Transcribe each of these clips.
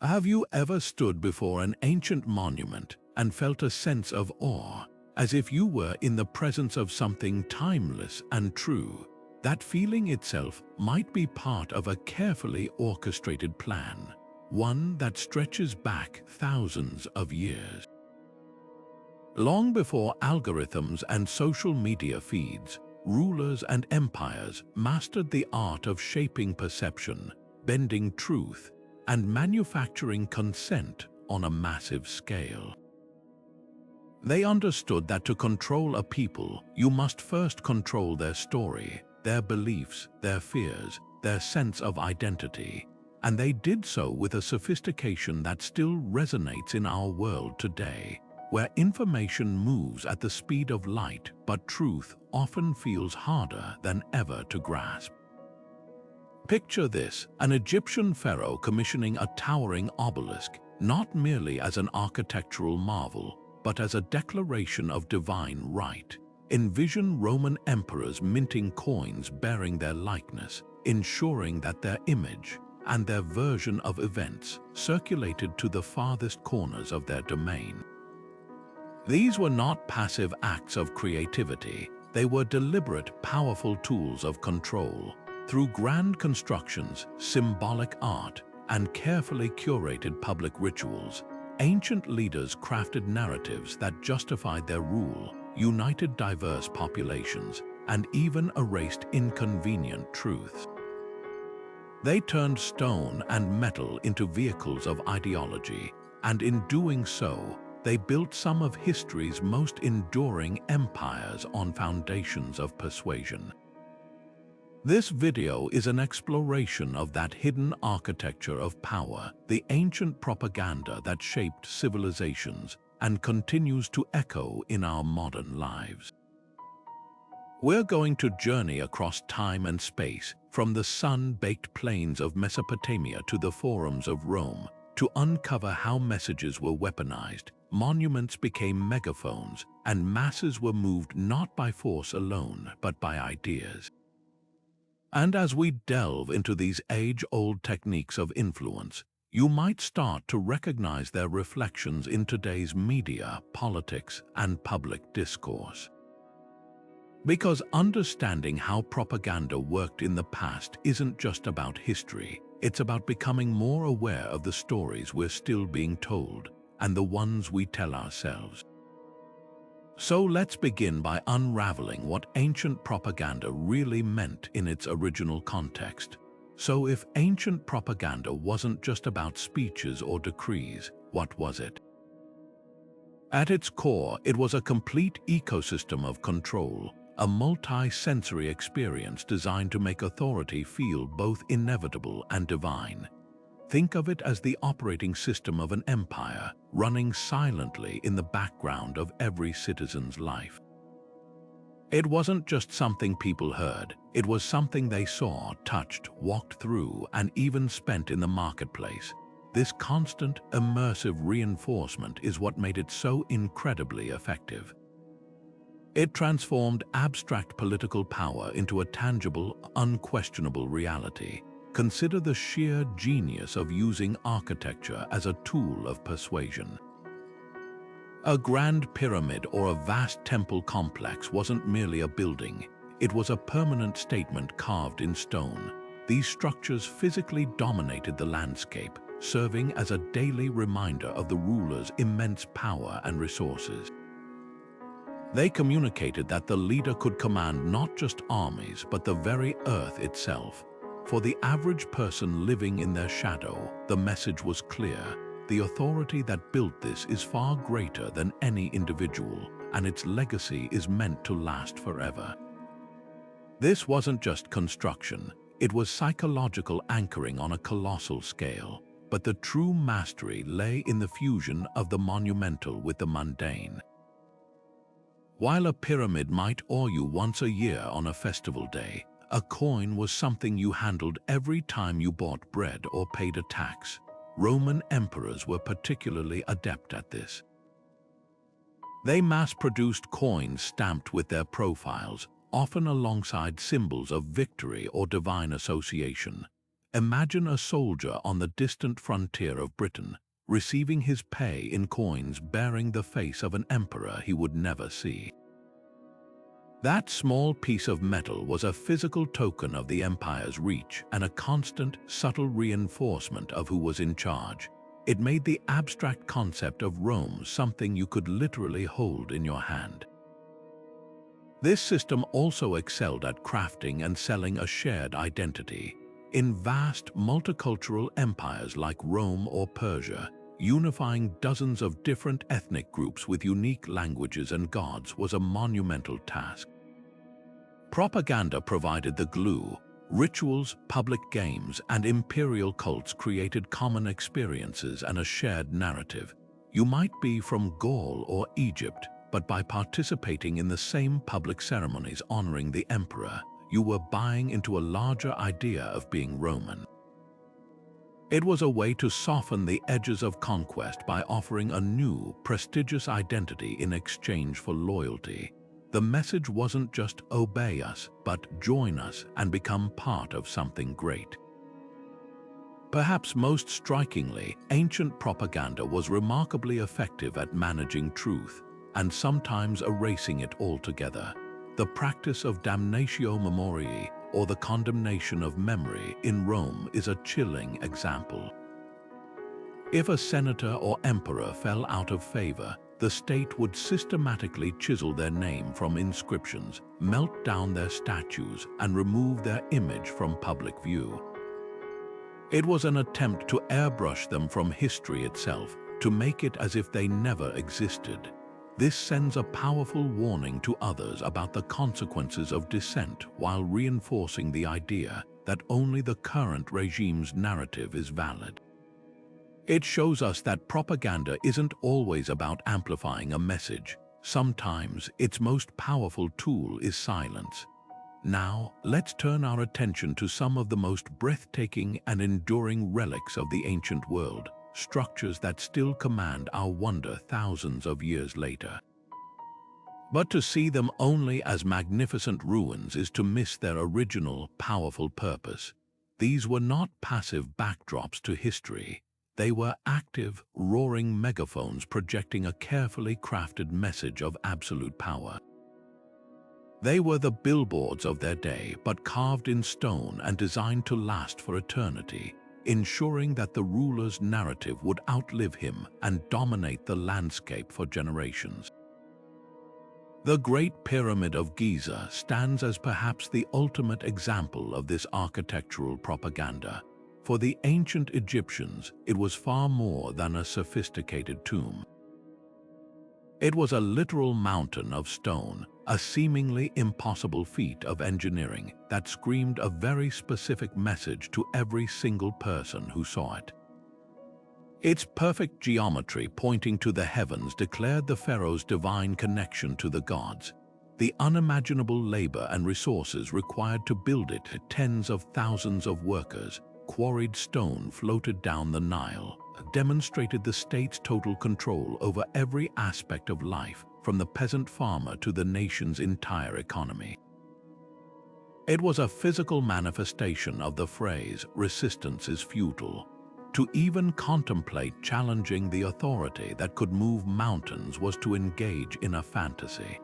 Have you ever stood before an ancient monument and felt a sense of awe, as if you were in the presence of something timeless and true? That feeling itself might be part of a carefully orchestrated plan, one that stretches back thousands of years. Long before algorithms and social media feeds, rulers and empires mastered the art of shaping perception, bending truth, and manufacturing consent on a massive scale. They understood that to control a people, you must first control their story, their beliefs, their fears, their sense of identity, and they did so with a sophistication that still resonates in our world today, where information moves at the speed of light, but truth often feels harder than ever to grasp. Picture this: an Egyptian pharaoh commissioning a towering obelisk, not merely as an architectural marvel, but as a declaration of divine right. Envision Roman emperors minting coins bearing their likeness, ensuring that their image and their version of events circulated to the farthest corners of their domain. These were not passive acts of creativity, they were deliberate, powerful tools of control. Through grand constructions, symbolic art, and carefully curated public rituals, ancient leaders crafted narratives that justified their rule, united diverse populations, and even erased inconvenient truths. They turned stone and metal into vehicles of ideology, and in doing so, they built some of history's most enduring empires on foundations of persuasion. This video is an exploration of that hidden architecture of power, the ancient propaganda that shaped civilizations and continues to echo in our modern lives. We're going to journey across time and space, from the sun-baked plains of Mesopotamia to the forums of Rome, to uncover how messages were weaponized, monuments became megaphones, and masses were moved not by force alone, but by ideas. And as we delve into these age-old techniques of influence, you might start to recognize their reflections in today's media, politics, and public discourse. Because understanding how propaganda worked in the past isn't just about history, it's about becoming more aware of the stories we're still being told and the ones we tell ourselves. So let's begin by unraveling what ancient propaganda really meant in its original context. So if ancient propaganda wasn't just about speeches or decrees, what was it? At its core, it was a complete ecosystem of control, a multi-sensory experience designed to make authority feel both inevitable and divine. Think of it as the operating system of an empire, running silently in the background of every citizen's life. It wasn't just something people heard, it was something they saw, touched, walked through, and even spent in the marketplace. This constant, immersive reinforcement is what made it so incredibly effective. It transformed abstract political power into a tangible, unquestionable reality. Consider the sheer genius of using architecture as a tool of persuasion. A grand pyramid or a vast temple complex wasn't merely a building, it was a permanent statement carved in stone. These structures physically dominated the landscape, serving as a daily reminder of the ruler's immense power and resources. They communicated that the leader could command not just armies, but the very earth itself. For the average person living in their shadow, the message was clear: the authority that built this is far greater than any individual, and its legacy is meant to last forever. This wasn't just construction, it was psychological anchoring on a colossal scale, but the true mastery lay in the fusion of the monumental with the mundane. While a pyramid might awe you once a year on a festival day, a coin was something you handled every time you bought bread or paid a tax. Roman emperors were particularly adept at this. They mass-produced coins stamped with their profiles, often alongside symbols of victory or divine association. Imagine a soldier on the distant frontier of Britain, receiving his pay in coins bearing the face of an emperor he would never see. That small piece of metal was a physical token of the empire's reach and a constant, subtle reinforcement of who was in charge. It made the abstract concept of Rome something you could literally hold in your hand. This system also excelled at crafting and selling a shared identity. In vast, multicultural empires like Rome or Persia, unifying dozens of different ethnic groups with unique languages and gods was a monumental task. Propaganda provided the glue. Rituals, public games, and imperial cults created common experiences and a shared narrative. You might be from Gaul or Egypt, but by participating in the same public ceremonies honoring the emperor, you were buying into a larger idea of being Roman. It was a way to soften the edges of conquest by offering a new, prestigious identity in exchange for loyalty. The message wasn't just obey us, but join us and become part of something great. Perhaps most strikingly, ancient propaganda was remarkably effective at managing truth and sometimes erasing it altogether. The practice of damnatio memoriae, or the condemnation of memory, in Rome is a chilling example. If a senator or emperor fell out of favor, the state would systematically chisel their name from inscriptions, melt down their statues, and remove their image from public view. It was an attempt to airbrush them from history itself, to make it as if they never existed. This sends a powerful warning to others about the consequences of dissent while reinforcing the idea that only the current regime's narrative is valid. It shows us that propaganda isn't always about amplifying a message. Sometimes its most powerful tool is silence. Now, let's turn our attention to some of the most breathtaking and enduring relics of the ancient world, structures that still command our wonder thousands of years later. But to see them only as magnificent ruins is to miss their original, powerful purpose. These were not passive backdrops to history. They were active, roaring megaphones projecting a carefully crafted message of absolute power. They were the billboards of their day, but carved in stone and designed to last for eternity, ensuring that the ruler's narrative would outlive him and dominate the landscape for generations. The Great Pyramid of Giza stands as perhaps the ultimate example of this architectural propaganda. For the ancient Egyptians, it was far more than a sophisticated tomb. It was a literal mountain of stone, a seemingly impossible feat of engineering that screamed a very specific message to every single person who saw it. Its perfect geometry pointing to the heavens declared the pharaoh's divine connection to the gods. The unimaginable labor and resources required to build it, tens of thousands of workers, quarried stone floated down the Nile, demonstrated the state's total control over every aspect of life, from the peasant farmer to the nation's entire economy. It was a physical manifestation of the phrase, "resistance is futile." To even contemplate challenging the authority that could move mountains was to engage in a fantasy.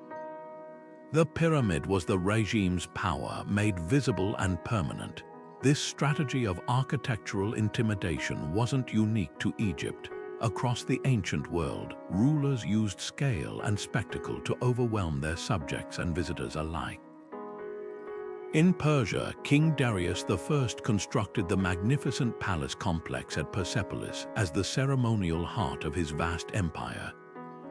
The pyramid was the regime's power made visible and permanent. This strategy of architectural intimidation wasn't unique to Egypt. Across the ancient world, rulers used scale and spectacle to overwhelm their subjects and visitors alike. In Persia, King Darius I constructed the magnificent palace complex at Persepolis as the ceremonial heart of his vast empire.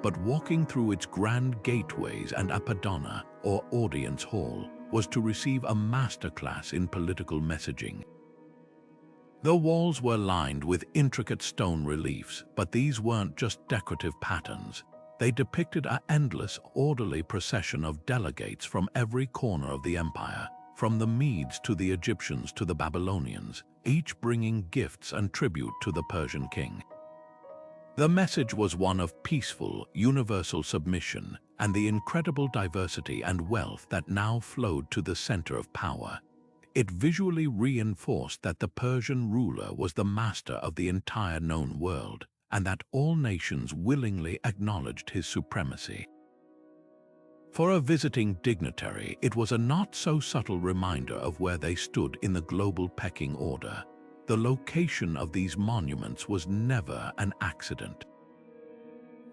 But walking through its grand gateways and Apadana, or audience hall, was to receive a masterclass in political messaging. The walls were lined with intricate stone reliefs, but these weren't just decorative patterns. They depicted an endless, orderly procession of delegates from every corner of the empire, from the Medes to the Egyptians to the Babylonians, each bringing gifts and tribute to the Persian king. The message was one of peaceful, universal submission and the incredible diversity and wealth that now flowed to the center of power. It visually reinforced that the Persian ruler was the master of the entire known world, and that all nations willingly acknowledged his supremacy. For a visiting dignitary, it was a not-so-subtle reminder of where they stood in the global pecking order. The location of these monuments was never an accident.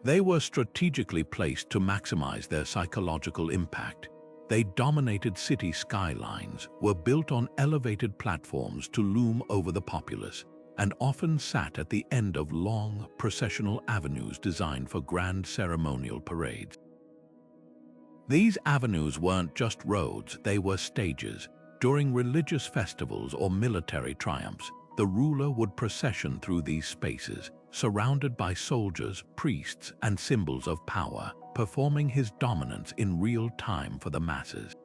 They were strategically placed to maximize their psychological impact. They dominated city skylines, were built on elevated platforms to loom over the populace, and often sat at the end of long, processional avenues designed for grand ceremonial parades. These avenues weren't just roads, they were stages. During religious festivals or military triumphs, the ruler would procession through these spaces, surrounded by soldiers, priests, and symbols of power, performing his dominance in real time for the masses.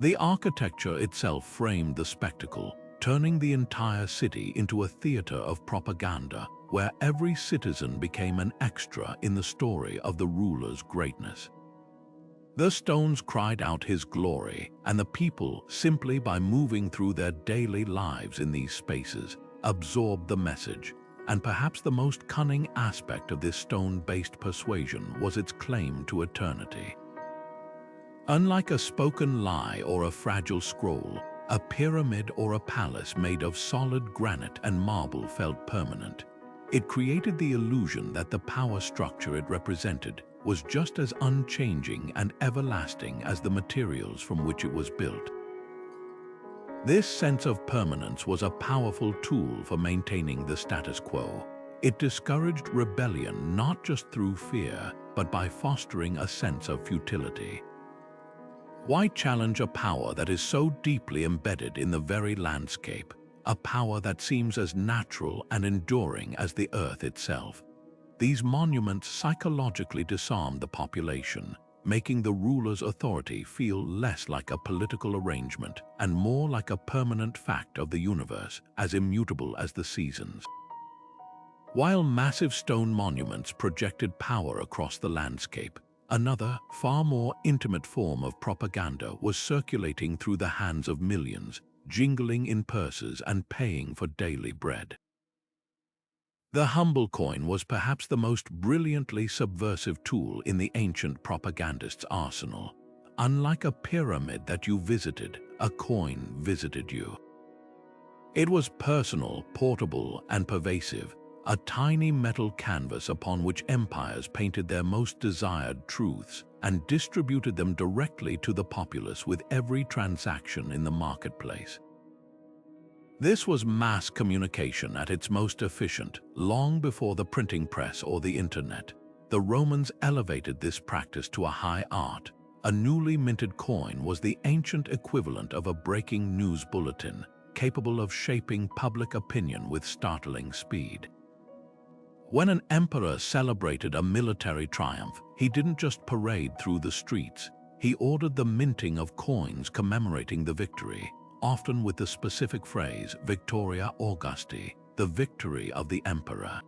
The architecture itself framed the spectacle, turning the entire city into a theater of propaganda, where every citizen became an extra in the story of the ruler's greatness. The stones cried out his glory, and the people, simply by moving through their daily lives in these spaces, absorbed the message. And perhaps the most cunning aspect of this stone-based persuasion was its claim to eternity. Unlike a spoken lie or a fragile scroll, a pyramid or a palace made of solid granite and marble felt permanent. It created the illusion that the power structure it represented was just as unchanging and everlasting as the materials from which it was built. This sense of permanence was a powerful tool for maintaining the status quo. It discouraged rebellion not just through fear, but by fostering a sense of futility. Why challenge a power that is so deeply embedded in the very landscape, a power that seems as natural and enduring as the earth itself? These monuments psychologically disarmed the population, making the ruler's authority feel less like a political arrangement and more like a permanent fact of the universe, as immutable as the seasons. While massive stone monuments projected power across the landscape, another, far more intimate form of propaganda was circulating through the hands of millions, jingling in purses and paying for daily bread. The humble coin was perhaps the most brilliantly subversive tool in the ancient propagandist's arsenal. Unlike a pyramid that you visited, a coin visited you. It was personal, portable, and pervasive, a tiny metal canvas upon which empires painted their most desired truths and distributed them directly to the populace with every transaction in the marketplace. This was mass communication at its most efficient, long before the printing press or the internet. The Romans elevated this practice to a high art. A newly minted coin was the ancient equivalent of a breaking news bulletin, capable of shaping public opinion with startling speed. When an emperor celebrated a military triumph, he didn't just parade through the streets. He ordered the minting of coins commemorating the victory, often with the specific phrase Victoria Augusti, the victory of the emperor.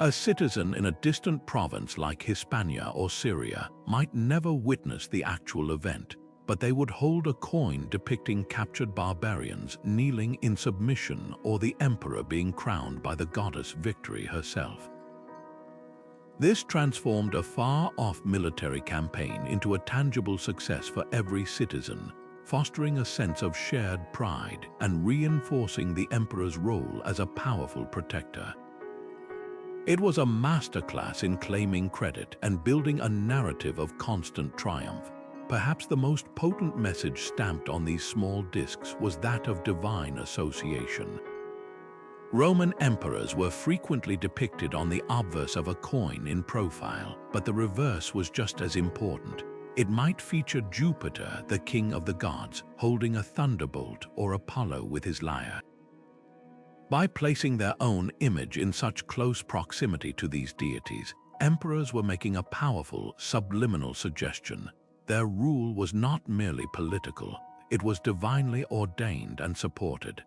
A citizen in a distant province like Hispania or Syria might never witness the actual event, but they would hold a coin depicting captured barbarians kneeling in submission or the emperor being crowned by the goddess Victory herself. This transformed a far-off military campaign into a tangible success for every citizen, fostering a sense of shared pride and reinforcing the emperor's role as a powerful protector. It was a masterclass in claiming credit and building a narrative of constant triumph. Perhaps the most potent message stamped on these small discs was that of divine association. Roman emperors were frequently depicted on the obverse of a coin in profile, but the reverse was just as important. It might feature Jupiter, the king of the gods, holding a thunderbolt, or Apollo with his lyre. By placing their own image in such close proximity to these deities, emperors were making a powerful, subliminal suggestion. Their rule was not merely political, it was divinely ordained and supported.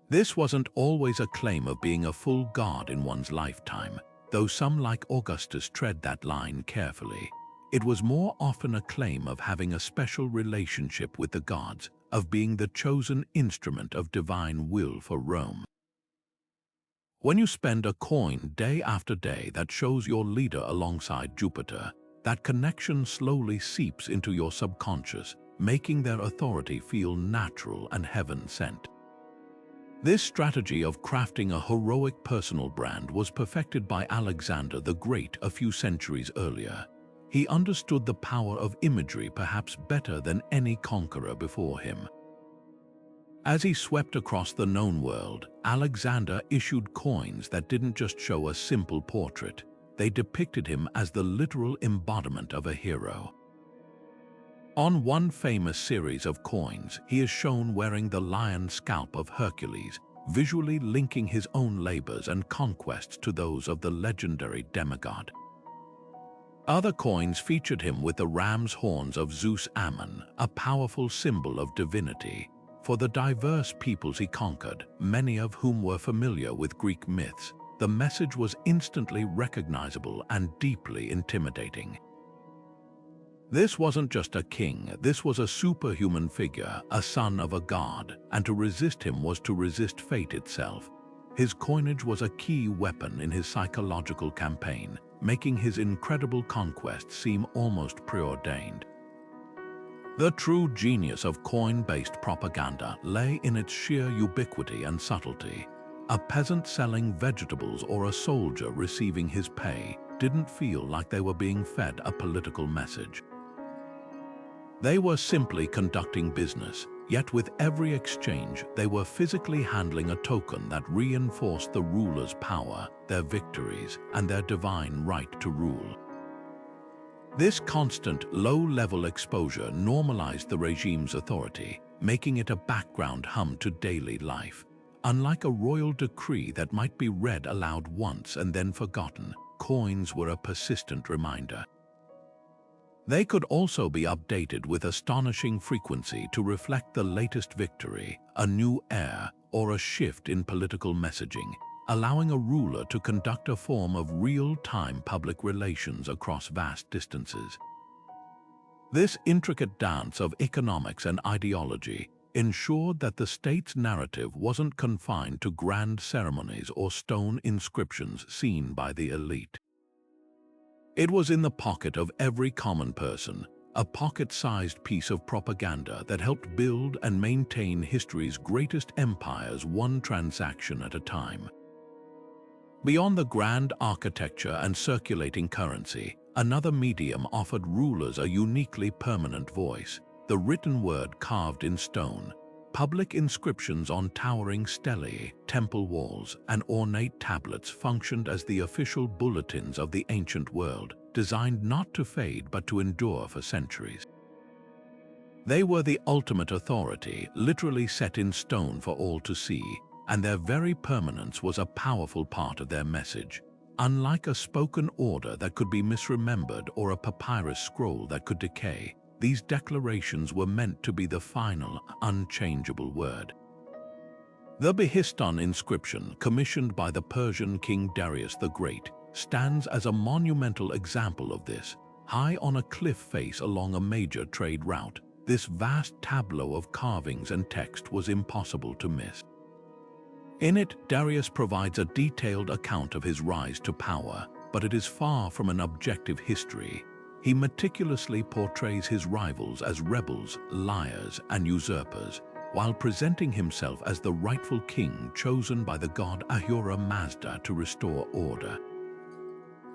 This wasn't always a claim of being a full god in one's lifetime, though some like Augustus tread that line carefully. It was more often a claim of having a special relationship with the gods, of being the chosen instrument of divine will for Rome. When you spend a coin day after day that shows your leader alongside Jupiter, that connection slowly seeps into your subconscious, making their authority feel natural and heaven-sent. This strategy of crafting a heroic personal brand was perfected by Alexander the Great a few centuries earlier. He understood the power of imagery perhaps better than any conqueror before him. As he swept across the known world, Alexander issued coins that didn't just show a simple portrait. They depicted him as the literal embodiment of a hero. On one famous series of coins, he is shown wearing the lion scalp of Hercules, visually linking his own labors and conquests to those of the legendary demigod. Other coins featured him with the ram's horns of Zeus Ammon, a powerful symbol of divinity. For the diverse peoples he conquered, many of whom were familiar with Greek myths, the message was instantly recognizable and deeply intimidating. This wasn't just a king, this was a superhuman figure, a son of a god, and to resist him was to resist fate itself. His coinage was a key weapon in his psychological campaign, making his incredible conquest seem almost preordained. The true genius of coin-based propaganda lay in its sheer ubiquity and subtlety. A peasant selling vegetables or a soldier receiving his pay didn't feel like they were being fed a political message. They were simply conducting business, yet with every exchange they were physically handling a token that reinforced the ruler's power, their victories, and their divine right to rule. This constant, low-level exposure normalized the regime's authority, making it a background hum to daily life. Unlike a royal decree that might be read aloud once and then forgotten, coins were a persistent reminder. They could also be updated with astonishing frequency to reflect the latest victory, a new heir, or a shift in political messaging, allowing a ruler to conduct a form of real-time public relations across vast distances. This intricate dance of economics and ideology ensured that the state's narrative wasn't confined to grand ceremonies or stone inscriptions seen by the elite. It was in the pocket of every common person, a pocket-sized piece of propaganda that helped build and maintain history's greatest empires one transaction at a time. Beyond the grand architecture and circulating currency, another medium offered rulers a uniquely permanent voice: the written word carved in stone. Public inscriptions on towering stelae, temple walls, and ornate tablets functioned as the official bulletins of the ancient world, designed not to fade but to endure for centuries. They were the ultimate authority, literally set in stone for all to see, and their very permanence was a powerful part of their message. Unlike a spoken order that could be misremembered or a papyrus scroll that could decay, these declarations were meant to be the final, unchangeable word. The Behistun inscription, commissioned by the Persian king Darius the Great, stands as a monumental example of this. High on a cliff face along a major trade route, this vast tableau of carvings and text was impossible to miss. In it, Darius provides a detailed account of his rise to power, but it is far from an objective history. He meticulously portrays his rivals as rebels, liars, and usurpers, while presenting himself as the rightful king chosen by the god Ahura Mazda to restore order.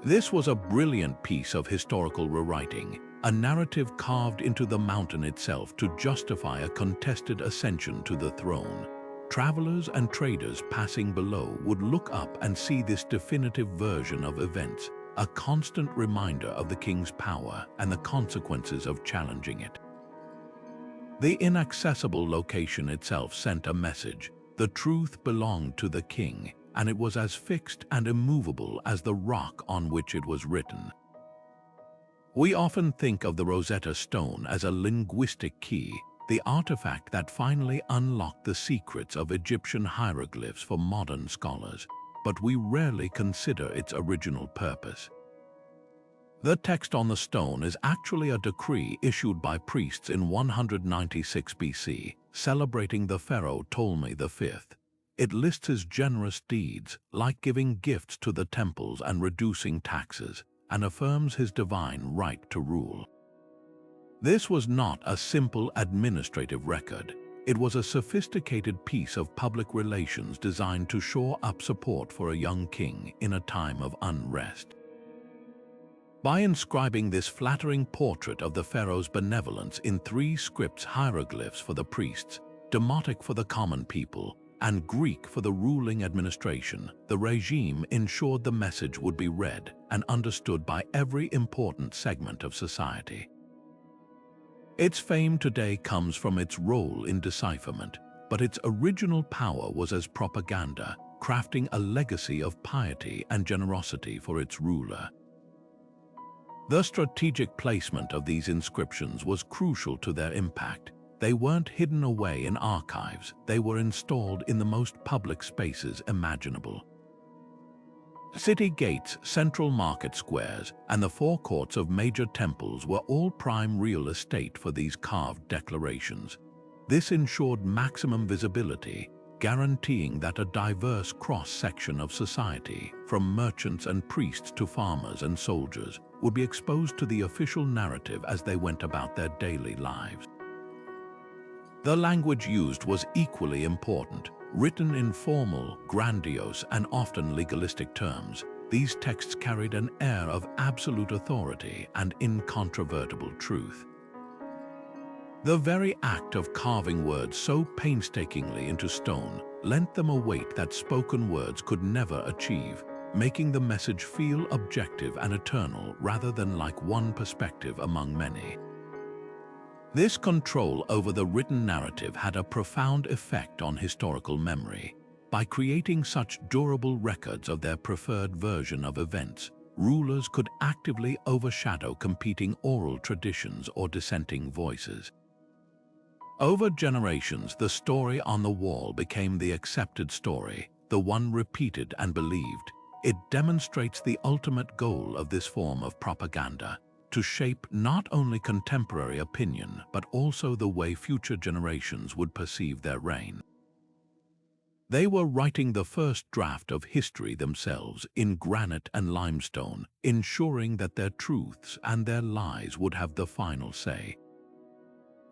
This was a brilliant piece of historical rewriting, a narrative carved into the mountain itself to justify a contested ascension to the throne. Travelers and traders passing below would look up and see this definitive version of events, a constant reminder of the king's power and the consequences of challenging it. The inaccessible location itself sent a message. The truth belonged to the king, and it was as fixed and immovable as the rock on which it was written. We often think of the Rosetta Stone as a linguistic key, the artifact that finally unlocked the secrets of Egyptian hieroglyphs for modern scholars, but we rarely consider its original purpose. The text on the stone is actually a decree issued by priests in 196 BC, celebrating the pharaoh Ptolemy V. It lists his generous deeds, like giving gifts to the temples and reducing taxes, and affirms his divine right to rule. This was not a simple administrative record. It was a sophisticated piece of public relations designed to shore up support for a young king in a time of unrest. By inscribing this flattering portrait of the pharaoh's benevolence in 3 script hieroglyphs for the priests, Demotic for the common people, and Greek for the ruling administration, the regime ensured the message would be read and understood by every important segment of society. Its fame today comes from its role in decipherment, but its original power was as propaganda, crafting a legacy of piety and generosity for its ruler. The strategic placement of these inscriptions was crucial to their impact. They weren't hidden away in archives, they were installed in the most public spaces imaginable. City gates, central market squares, and the forecourts of major temples were all prime real estate for these carved declarations. This ensured maximum visibility, guaranteeing that a diverse cross-section of society, from merchants and priests to farmers and soldiers, would be exposed to the official narrative as they went about their daily lives. The language used was equally important. Written in formal, grandiose, and often legalistic terms, these texts carried an air of absolute authority and incontrovertible truth. The very act of carving words so painstakingly into stone lent them a weight that spoken words could never achieve, making the message feel objective and eternal rather than like one perspective among many. This control over the written narrative had a profound effect on historical memory. By creating such durable records of their preferred version of events, rulers could actively overshadow competing oral traditions or dissenting voices. Over generations, the story on the wall became the accepted story, the one repeated and believed. It demonstrates the ultimate goal of this form of propaganda: to shape not only contemporary opinion, but also the way future generations would perceive their reign. They were writing the first draft of history themselves in granite and limestone, ensuring that their truths and their lies would have the final say.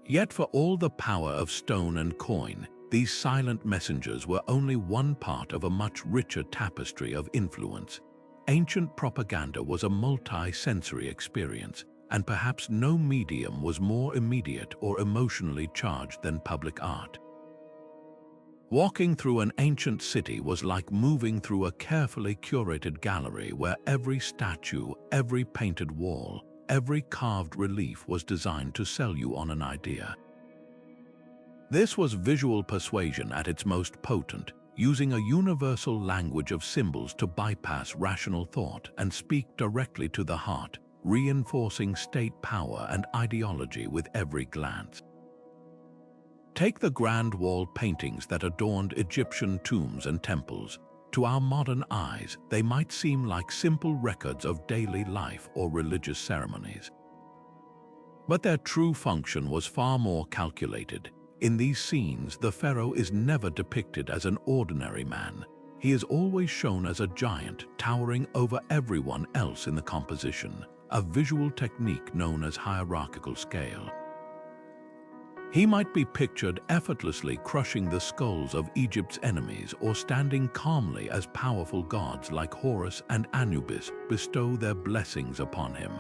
Yet for all the power of stone and coin, these silent messengers were only one part of a much richer tapestry of influence. Ancient propaganda was a multi-sensory experience, and perhaps no medium was more immediate or emotionally charged than public art. Walking through an ancient city was like moving through a carefully curated gallery where every statue, every painted wall, every carved relief was designed to sell you on an idea. This was visual persuasion at its most potent, using a universal language of symbols to bypass rational thought and speak directly to the heart, reinforcing state power and ideology with every glance. Take the grand wall paintings that adorned Egyptian tombs and temples. To our modern eyes, they might seem like simple records of daily life or religious ceremonies. But their true function was far more calculated. In these scenes, the pharaoh is never depicted as an ordinary man. He is always shown as a giant, towering over everyone else in the composition, a visual technique known as hierarchical scale. He might be pictured effortlessly crushing the skulls of Egypt's enemies or standing calmly as powerful gods like Horus and Anubis bestow their blessings upon him.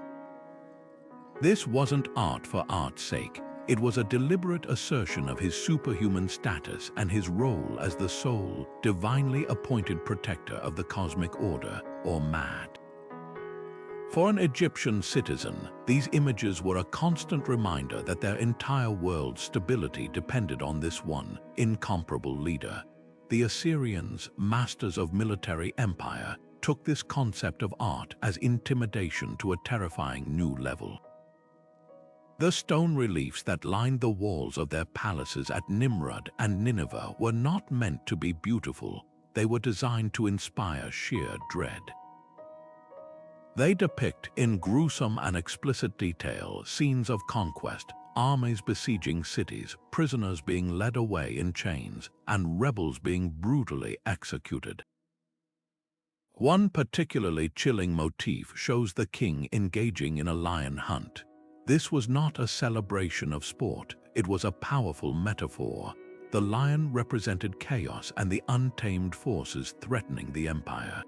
This wasn't art for art's sake. It was a deliberate assertion of his superhuman status and his role as the sole, divinely appointed protector of the cosmic order, or Mad. For an Egyptian citizen, these images were a constant reminder that their entire world's stability depended on this one incomparable leader. The Assyrians, masters of military empire, took this concept of art as intimidation to a terrifying new level. The stone reliefs that lined the walls of their palaces at Nimrud and Nineveh were not meant to be beautiful. They were designed to inspire sheer dread. They depict in gruesome and explicit detail scenes of conquest, armies besieging cities, prisoners being led away in chains, and rebels being brutally executed. One particularly chilling motif shows the king engaging in a lion hunt. This was not a celebration of sport, it was a powerful metaphor. The lion represented chaos and the untamed forces threatening the empire.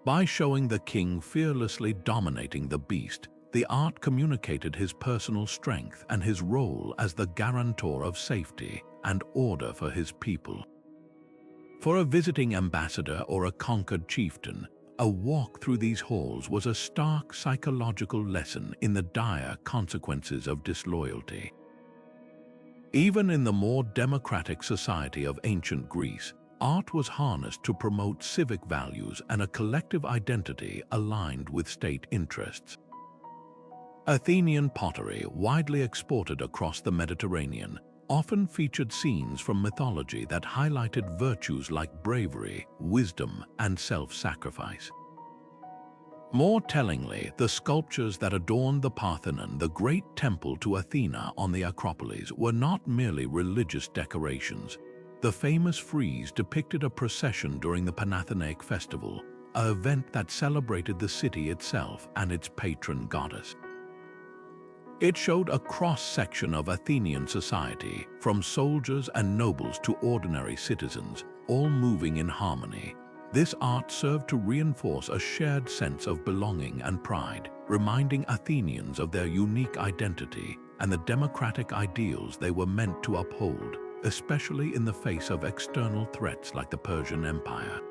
By showing the king fearlessly dominating the beast, the art communicated his personal strength and his role as the guarantor of safety and order for his people. For a visiting ambassador or a conquered chieftain, a walk through these halls was a stark psychological lesson in the dire consequences of disloyalty. Even in the more democratic society of ancient Greece, art was harnessed to promote civic values and a collective identity aligned with state interests. Athenian pottery, widely exported across the Mediterranean, often featured scenes from mythology that highlighted virtues like bravery, wisdom, and self-sacrifice. More tellingly, the sculptures that adorned the Parthenon, the great temple to Athena on the Acropolis, were not merely religious decorations. The famous frieze depicted a procession during the Panathenaic festival, an event that celebrated the city itself and its patron goddess. It showed a cross-section of Athenian society, from soldiers and nobles to ordinary citizens, all moving in harmony. This art served to reinforce a shared sense of belonging and pride, reminding Athenians of their unique identity and the democratic ideals they were meant to uphold, especially in the face of external threats like the Persian Empire.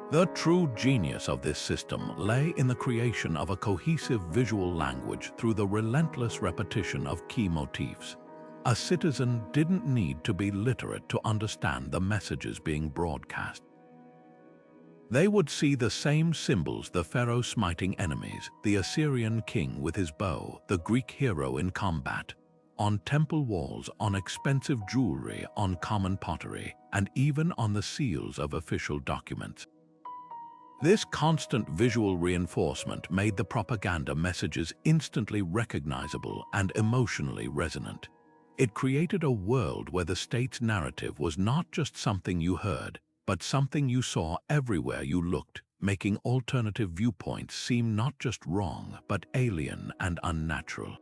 The true genius of this system lay in the creation of a cohesive visual language through the relentless repetition of key motifs. A citizen didn't need to be literate to understand the messages being broadcast. They would see the same symbols: the pharaoh smiting enemies, the Assyrian king with his bow, the Greek hero in combat, on temple walls, on expensive jewelry, on common pottery, and even on the seals of official documents. This constant visual reinforcement made the propaganda messages instantly recognizable and emotionally resonant. It created a world where the state's narrative was not just something you heard, but something you saw everywhere you looked, making alternative viewpoints seem not just wrong, but alien and unnatural.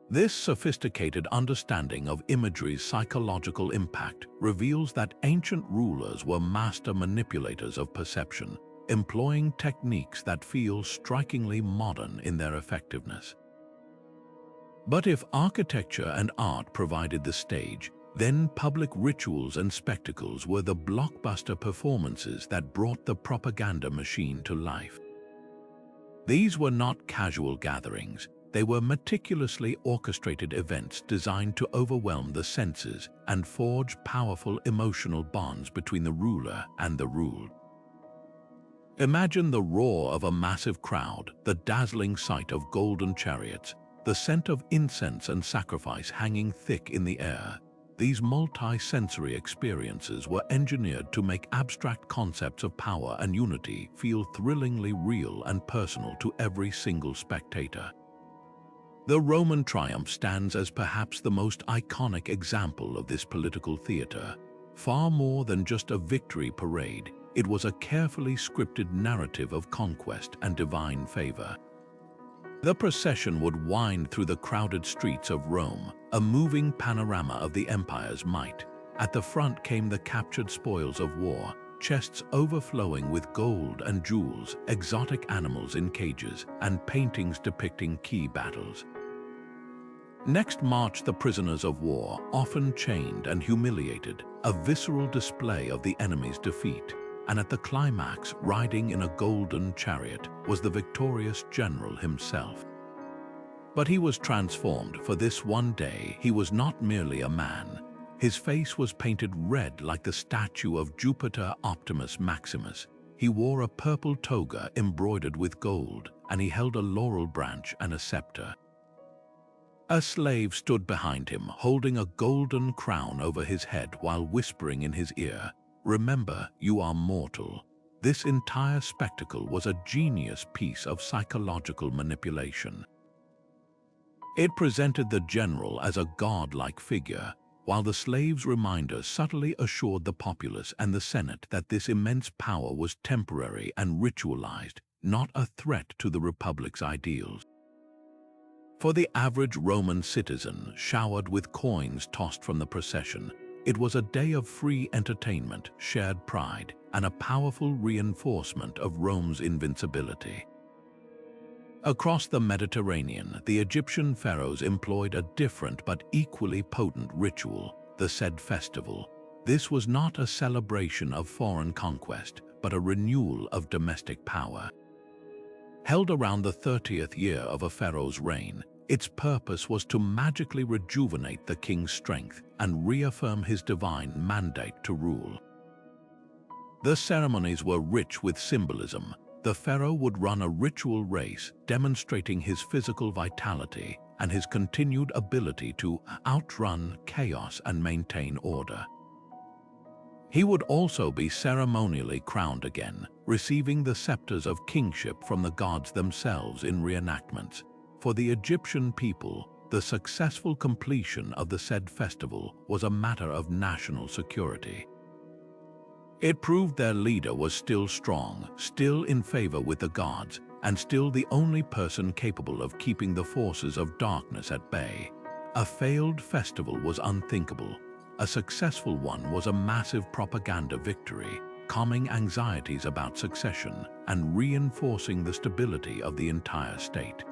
This sophisticated understanding of imagery's psychological impact reveals that ancient rulers were master manipulators of perception, employing techniques that feel strikingly modern in their effectiveness. But if architecture and art provided the stage, then public rituals and spectacles were the blockbuster performances that brought the propaganda machine to life. These were not casual gatherings. They were meticulously orchestrated events designed to overwhelm the senses and forge powerful emotional bonds between the ruler and the ruled. Imagine the roar of a massive crowd, the dazzling sight of golden chariots, the scent of incense and sacrifice hanging thick in the air. These multi-sensory experiences were engineered to make abstract concepts of power and unity feel thrillingly real and personal to every single spectator. The Roman triumph stands as perhaps the most iconic example of this political theater. Far more than just a victory parade, it was a carefully scripted narrative of conquest and divine favor. The procession would wind through the crowded streets of Rome, a moving panorama of the empire's might. At the front came the captured spoils of war, chests overflowing with gold and jewels, exotic animals in cages, and paintings depicting key battles. Next marched the prisoners of war, often chained and humiliated, a visceral display of the enemy's defeat. And at the climax, riding in a golden chariot, was the victorious general himself. But he was transformed, for this one day he was not merely a man. His face was painted red like the statue of Jupiter Optimus Maximus. He wore a purple toga embroidered with gold, and he held a laurel branch and a scepter. A slave stood behind him, holding a golden crown over his head while whispering in his ear, "Remember, you are mortal." This entire spectacle was a genius piece of psychological manipulation. It presented the general as a godlike figure, while the slave's reminders subtly assured the populace and the Senate that this immense power was temporary and ritualized, not a threat to the Republic's ideals. For the average Roman citizen, showered with coins tossed from the procession, it was a day of free entertainment, shared pride, and a powerful reinforcement of Rome's invincibility. Across the Mediterranean, the Egyptian pharaohs employed a different but equally potent ritual, the Sed festival. This was not a celebration of foreign conquest, but a renewal of domestic power. Held around the 30th year of a pharaoh's reign, its purpose was to magically rejuvenate the king's strength and reaffirm his divine mandate to rule. The ceremonies were rich with symbolism. The pharaoh would run a ritual race demonstrating his physical vitality and his continued ability to outrun chaos and maintain order. He would also be ceremonially crowned again, receiving the scepters of kingship from the gods themselves in reenactments. For the Egyptian people, the successful completion of the Sed festival was a matter of national security. It proved their leader was still strong, still in favor with the gods, and still the only person capable of keeping the forces of darkness at bay. A failed festival was unthinkable. A successful one was a massive propaganda victory, calming anxieties about succession and reinforcing the stability of the entire state.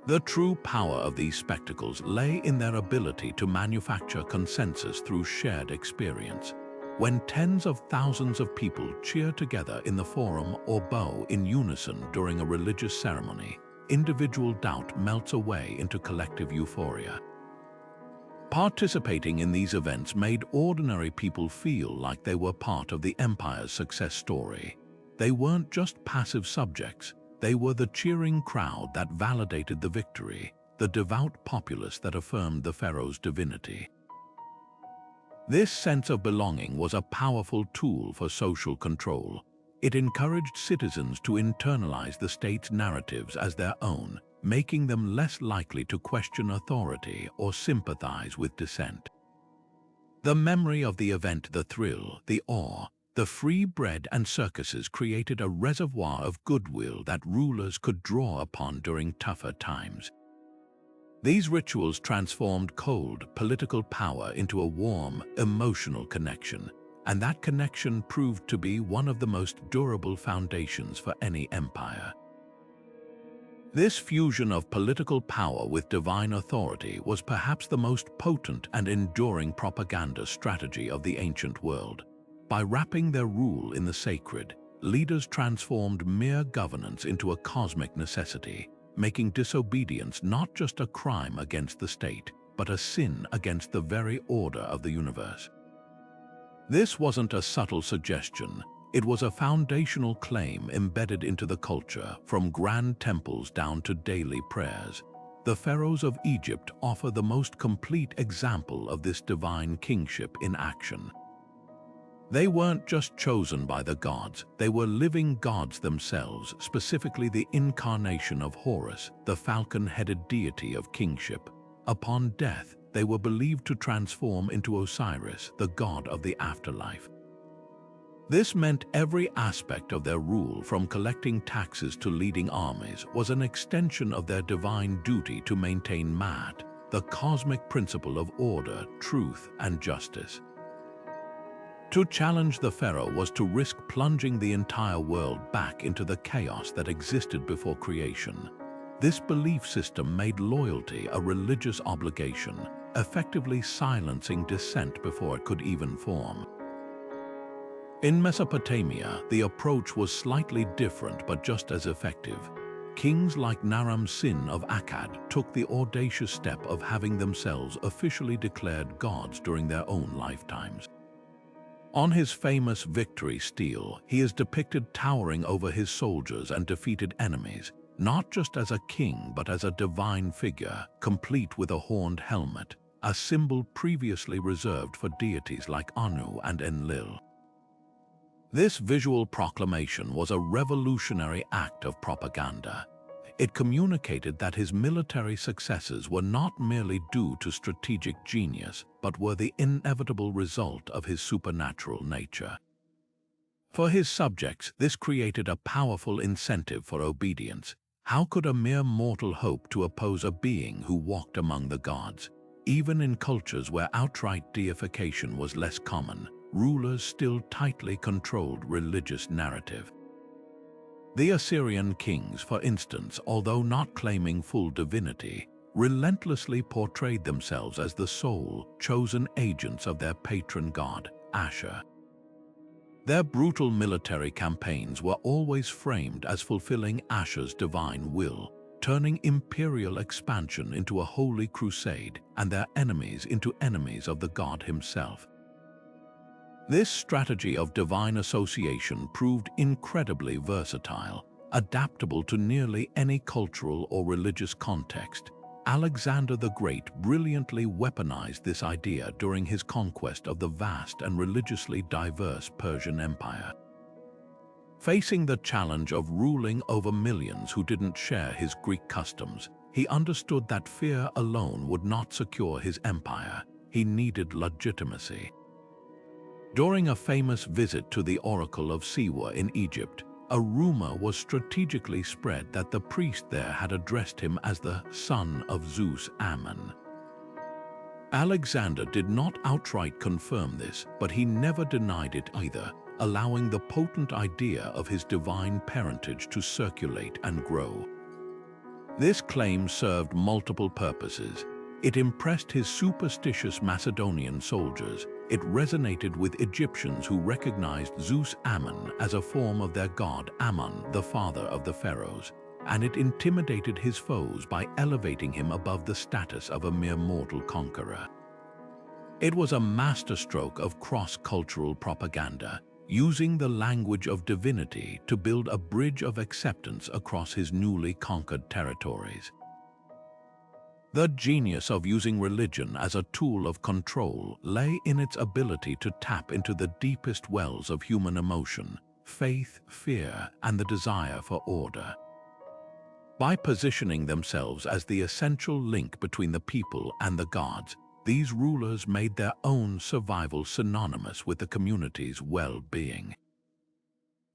The true power of these spectacles lay in their ability to manufacture consensus through shared experience. When tens of thousands of people cheer together in the forum or bow in unison during a religious ceremony, individual doubt melts away into collective euphoria. Participating in these events made ordinary people feel like they were part of the empire's success story. They weren't just passive subjects. They were the cheering crowd that validated the victory, the devout populace that affirmed the pharaoh's divinity. This sense of belonging was a powerful tool for social control. It encouraged citizens to internalize the state's narratives as their own, making them less likely to question authority or sympathize with dissent. The memory of the event, the thrill, the awe, the free bread and circuses created a reservoir of goodwill that rulers could draw upon during tougher times. These rituals transformed cold political power into a warm, emotional connection, and that connection proved to be one of the most durable foundations for any empire. This fusion of political power with divine authority was perhaps the most potent and enduring propaganda strategy of the ancient world. By wrapping their rule in the sacred, leaders transformed mere governance into a cosmic necessity, making disobedience not just a crime against the state, but a sin against the very order of the universe. This wasn't a subtle suggestion. It was a foundational claim embedded into the culture, from grand temples down to daily prayers. The pharaohs of Egypt offer the most complete example of this divine kingship in action. They weren't just chosen by the gods, they were living gods themselves, specifically the incarnation of Horus, the falcon-headed deity of kingship. Upon death, they were believed to transform into Osiris, the god of the afterlife. This meant every aspect of their rule, from collecting taxes to leading armies, was an extension of their divine duty to maintain Ma'at, the cosmic principle of order, truth, and justice. To challenge the pharaoh was to risk plunging the entire world back into the chaos that existed before creation. This belief system made loyalty a religious obligation, effectively silencing dissent before it could even form. In Mesopotamia, the approach was slightly different but just as effective. Kings like Naram-Sin of Akkad took the audacious step of having themselves officially declared gods during their own lifetimes. On his famous victory stele, he is depicted towering over his soldiers and defeated enemies, not just as a king but as a divine figure, complete with a horned helmet, a symbol previously reserved for deities like Anu and Enlil. This visual proclamation was a revolutionary act of propaganda. It communicated that his military successes were not merely due to strategic genius, but were the inevitable result of his supernatural nature. For his subjects, this created a powerful incentive for obedience. How could a mere mortal hope to oppose a being who walked among the gods? Even in cultures where outright deification was less common, rulers still tightly controlled religious narrative. The Assyrian kings, for instance, although not claiming full divinity, relentlessly portrayed themselves as the sole, chosen agents of their patron god, Ashur. Their brutal military campaigns were always framed as fulfilling Ashur's divine will, turning imperial expansion into a holy crusade and their enemies into enemies of the god himself. This strategy of divine association proved incredibly versatile, adaptable to nearly any cultural or religious context. Alexander the Great brilliantly weaponized this idea during his conquest of the vast and religiously diverse Persian Empire. Facing the challenge of ruling over millions who didn't share his Greek customs, he understood that fear alone would not secure his empire. He needed legitimacy. During a famous visit to the Oracle of Siwa in Egypt, a rumor was strategically spread that the priest there had addressed him as the son of Zeus Ammon. Alexander did not outright confirm this, but he never denied it either, allowing the potent idea of his divine parentage to circulate and grow. This claim served multiple purposes. It impressed his superstitious Macedonian soldiers. It resonated with Egyptians who recognized Zeus Ammon as a form of their god Ammon, the father of the pharaohs, and it intimidated his foes by elevating him above the status of a mere mortal conqueror. It was a masterstroke of cross-cultural propaganda, using the language of divinity to build a bridge of acceptance across his newly conquered territories. The genius of using religion as a tool of control lay in its ability to tap into the deepest wells of human emotion, faith, fear, and the desire for order. By positioning themselves as the essential link between the people and the gods, these rulers made their own survival synonymous with the community's well-being.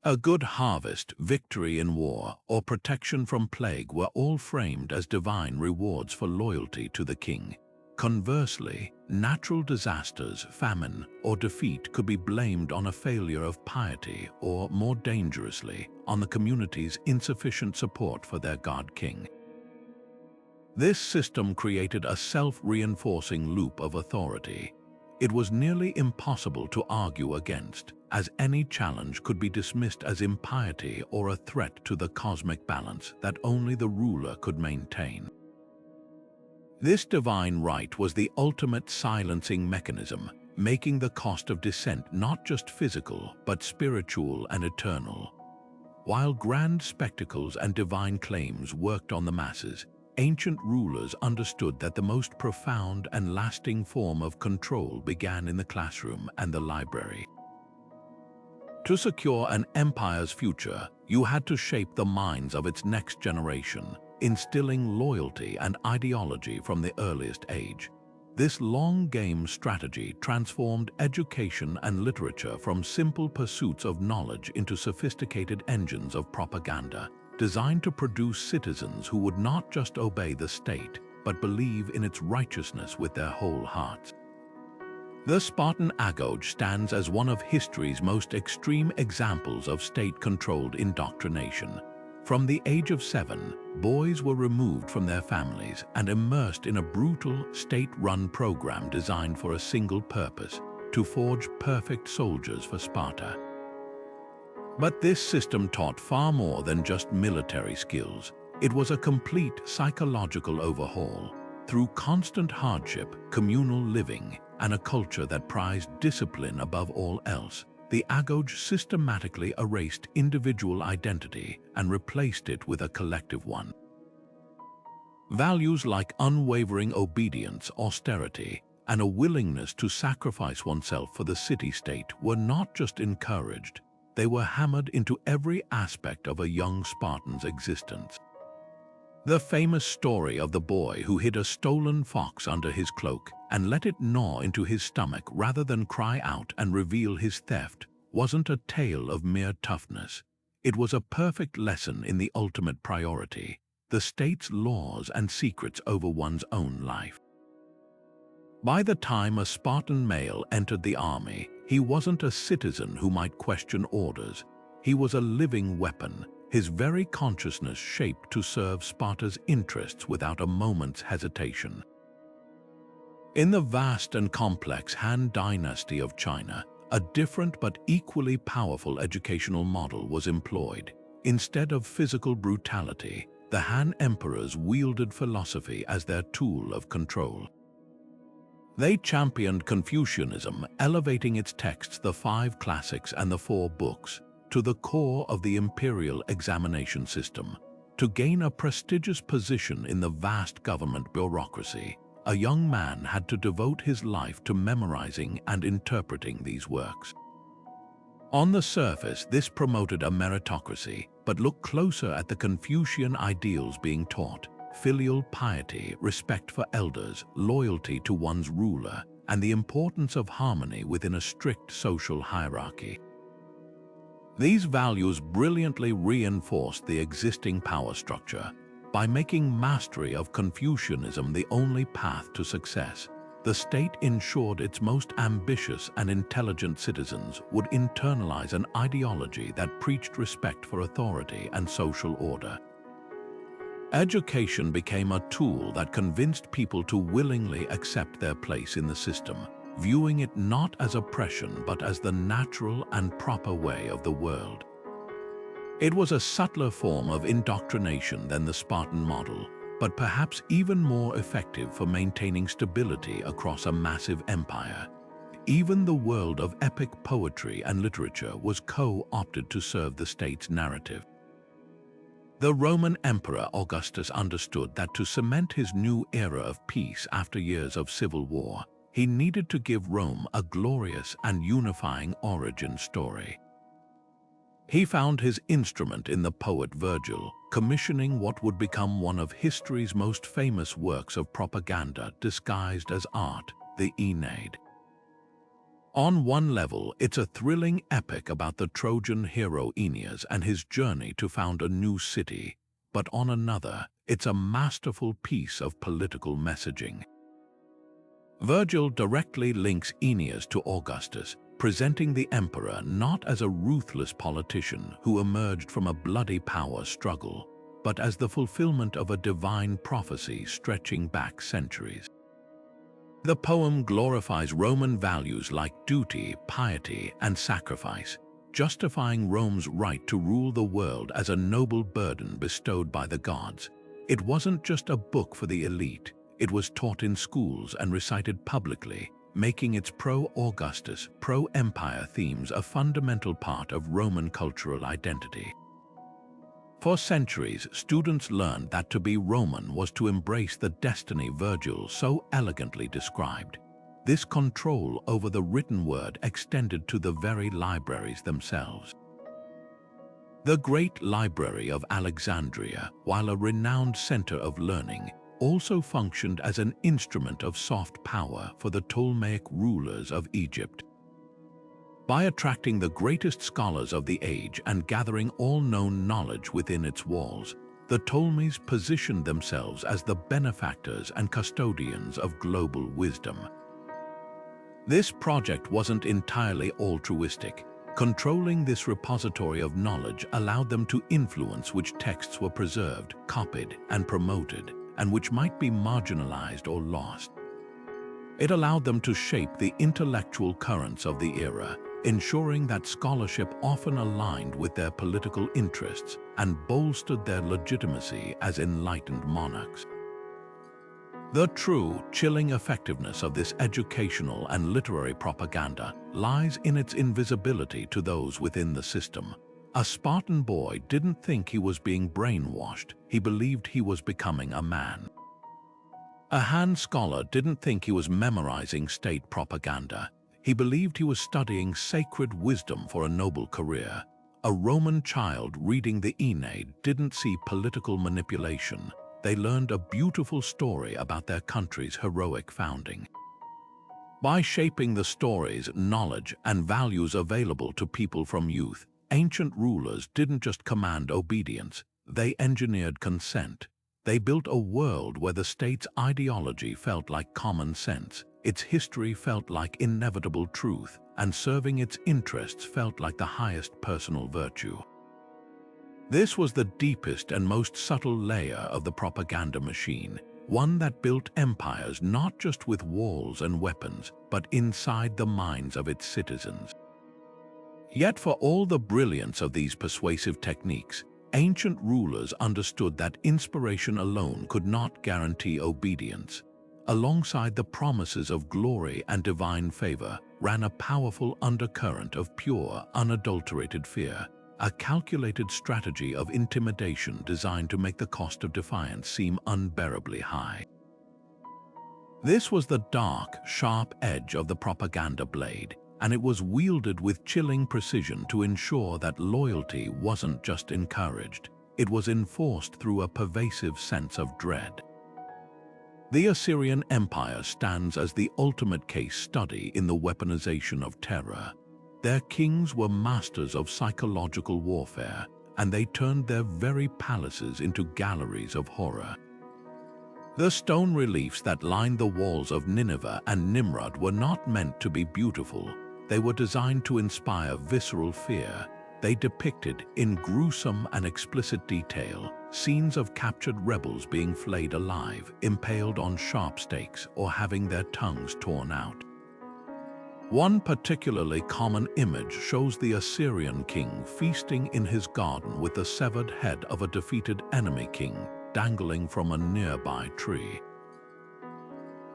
A good harvest, victory in war, or protection from plague were all framed as divine rewards for loyalty to the king. Conversely, natural disasters, famine, or defeat could be blamed on a failure of piety or, more dangerously, on the community's insufficient support for their god-king. This system created a self-reinforcing loop of authority. It was nearly impossible to argue against, as any challenge could be dismissed as impiety or a threat to the cosmic balance that only the ruler could maintain. This divine right was the ultimate silencing mechanism, making the cost of dissent not just physical but spiritual and eternal. While grand spectacles and divine claims worked on the masses, ancient rulers understood that the most profound and lasting form of control began in the classroom and the library. To secure an empire's future, you had to shape the minds of its next generation, instilling loyalty and ideology from the earliest age. This long-game strategy transformed education and literature from simple pursuits of knowledge into sophisticated engines of propaganda, designed to produce citizens who would not just obey the state, but believe in its righteousness with their whole hearts. The Spartan agoge stands as one of history's most extreme examples of state-controlled indoctrination. From the age of 7, boys were removed from their families and immersed in a brutal, state-run program designed for a single purpose: to forge perfect soldiers for Sparta. But this system taught far more than just military skills. It was a complete psychological overhaul. Through constant hardship, communal living, and a culture that prized discipline above all else, the agoge systematically erased individual identity and replaced it with a collective one. Values like unwavering obedience, austerity, and a willingness to sacrifice oneself for the city-state were not just encouraged, they were hammered into every aspect of a young Spartan's existence. The famous story of the boy who hid a stolen fox under his cloak and let it gnaw into his stomach rather than cry out and reveal his theft wasn't a tale of mere toughness. It was a perfect lesson in the ultimate priority, the state's laws and secrets over one's own life. By the time a Spartan male entered the army, he wasn't a citizen who might question orders. He was a living weapon, his very consciousness shaped to serve Sparta's interests without a moment's hesitation. In the vast and complex Han dynasty of China, a different but equally powerful educational model was employed. Instead of physical brutality, the Han emperors wielded philosophy as their tool of control. They championed Confucianism, elevating its texts, the 5 classics and the 4 books, to the core of the imperial examination system. To gain a prestigious position in the vast government bureaucracy, a young man had to devote his life to memorizing and interpreting these works. On the surface, this promoted a meritocracy, but look closer at the Confucian ideals being taught: filial piety, respect for elders, loyalty to one's ruler, and the importance of harmony within a strict social hierarchy. These values brilliantly reinforced the existing power structure. By making mastery of Confucianism the only path to success, the state ensured its most ambitious and intelligent citizens would internalize an ideology that preached respect for authority and social order. Education became a tool that convinced people to willingly accept their place in the system, viewing it not as oppression but as the natural and proper way of the world. It was a subtler form of indoctrination than the Spartan model, but perhaps even more effective for maintaining stability across a massive empire. Even the world of epic poetry and literature was co-opted to serve the state's narrative. The Roman Emperor Augustus understood that to cement his new era of peace after years of civil war, he needed to give Rome a glorious and unifying origin story. He found his instrument in the poet Virgil, commissioning what would become one of history's most famous works of propaganda disguised as art, the Aeneid. On one level, it's a thrilling epic about the Trojan hero Aeneas and his journey to found a new city, but on another, it's a masterful piece of political messaging. Virgil directly links Aeneas to Augustus, presenting the emperor not as a ruthless politician who emerged from a bloody power struggle, but as the fulfillment of a divine prophecy stretching back centuries. The poem glorifies Roman values like duty, piety, and sacrifice, justifying Rome's right to rule the world as a noble burden bestowed by the gods. It wasn't just a book for the elite, it was taught in schools and recited publicly, making its pro-Augustus, pro-empire themes a fundamental part of Roman cultural identity. For centuries, students learned that to be Roman was to embrace the destiny Virgil so elegantly described. This control over the written word extended to the very libraries themselves. The Great Library of Alexandria, while a renowned center of learning, also functioned as an instrument of soft power for the Ptolemaic rulers of Egypt. By attracting the greatest scholars of the age and gathering all known knowledge within its walls, the Ptolemies positioned themselves as the benefactors and custodians of global wisdom. This project wasn't entirely altruistic. Controlling this repository of knowledge allowed them to influence which texts were preserved, copied, and promoted, and which might be marginalized or lost. It allowed them to shape the intellectual currents of the era, ensuring that scholarship often aligned with their political interests and bolstered their legitimacy as enlightened monarchs. The true, chilling effectiveness of this educational and literary propaganda lies in its invisibility to those within the system. A Spartan boy didn't think he was being brainwashed, he believed he was becoming a man. A Han scholar didn't think he was memorizing state propaganda, He believed he was studying sacred wisdom for a noble career. A Roman child reading the Aeneid didn't see political manipulation. They learned a beautiful story about their country's heroic founding. By shaping the stories, knowledge, and values available to people from youth, ancient rulers didn't just command obedience, they engineered consent. They built a world where the state's ideology felt like common sense, its history felt like inevitable truth, and serving its interests felt like the highest personal virtue. This was the deepest and most subtle layer of the propaganda machine, one that built empires not just with walls and weapons, but inside the minds of its citizens. Yet for all the brilliance of these persuasive techniques, ancient rulers understood that inspiration alone could not guarantee obedience. Alongside the promises of glory and divine favor ran a powerful undercurrent of pure, unadulterated fear, a calculated strategy of intimidation designed to make the cost of defiance seem unbearably high. This was the dark, sharp edge of the propaganda blade, and it was wielded with chilling precision to ensure that loyalty wasn't just encouraged, it was enforced through a pervasive sense of dread. The Assyrian Empire stands as the ultimate case study in the weaponization of terror. Their kings were masters of psychological warfare, and they turned their very palaces into galleries of horror. The stone reliefs that lined the walls of Nineveh and Nimrud were not meant to be beautiful. They were designed to inspire visceral fear. They depicted, in gruesome and explicit detail, scenes of captured rebels being flayed alive, impaled on sharp stakes, or having their tongues torn out. One particularly common image shows the Assyrian king feasting in his garden with the severed head of a defeated enemy king dangling from a nearby tree.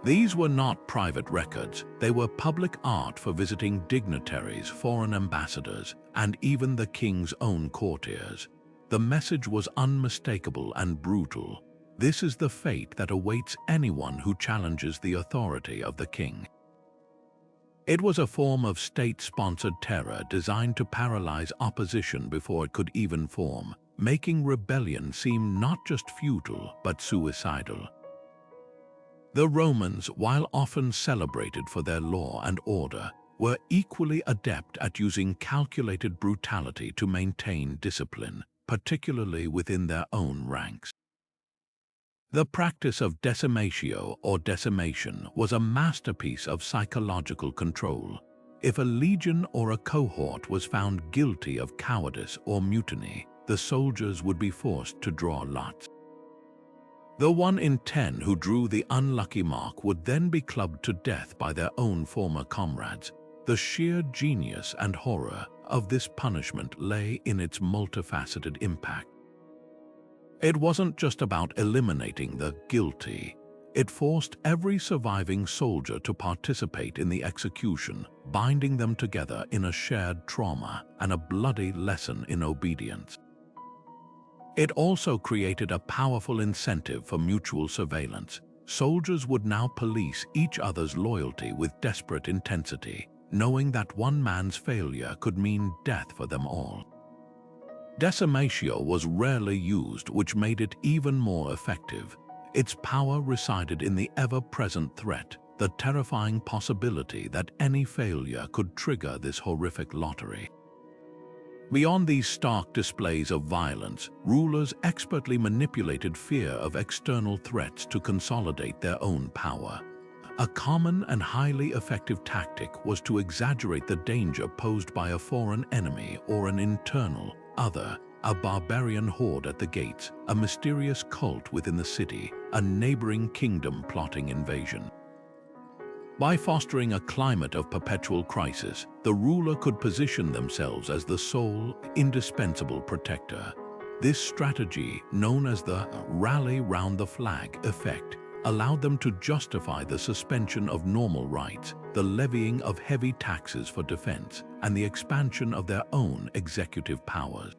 These were not private records, they were public art for visiting dignitaries, foreign ambassadors, and even the king's own courtiers. The message was unmistakable and brutal. This is the fate that awaits anyone who challenges the authority of the king. It was a form of state-sponsored terror designed to paralyze opposition before it could even form, making rebellion seem not just futile but suicidal. The Romans, while often celebrated for their law and order, were equally adept at using calculated brutality to maintain discipline, particularly within their own ranks. The practice of decimatio or decimation was a masterpiece of psychological control. If a legion or a cohort was found guilty of cowardice or mutiny, the soldiers would be forced to draw lots. The 1 in 10 who drew the unlucky mark would then be clubbed to death by their own former comrades. The sheer genius and horror of this punishment lay in its multifaceted impact. It wasn't just about eliminating the guilty. It forced every surviving soldier to participate in the execution, binding them together in a shared trauma and a bloody lesson in obedience. It also created a powerful incentive for mutual surveillance. Soldiers would now police each other's loyalty with desperate intensity, knowing that one man's failure could mean death for them all. Decimatio was rarely used, which made it even more effective. Its power resided in the ever-present threat, the terrifying possibility that any failure could trigger this horrific lottery. Beyond these stark displays of violence, rulers expertly manipulated fear of external threats to consolidate their own power. A common and highly effective tactic was to exaggerate the danger posed by a foreign enemy or an internal other, a barbarian horde at the gates, a mysterious cult within the city, a neighboring kingdom plotting invasion. By fostering a climate of perpetual crisis, the ruler could position themselves as the sole, indispensable protector. This strategy, known as the rally round the flag effect, allowed them to justify the suspension of normal rights, the levying of heavy taxes for defense, and the expansion of their own executive powers.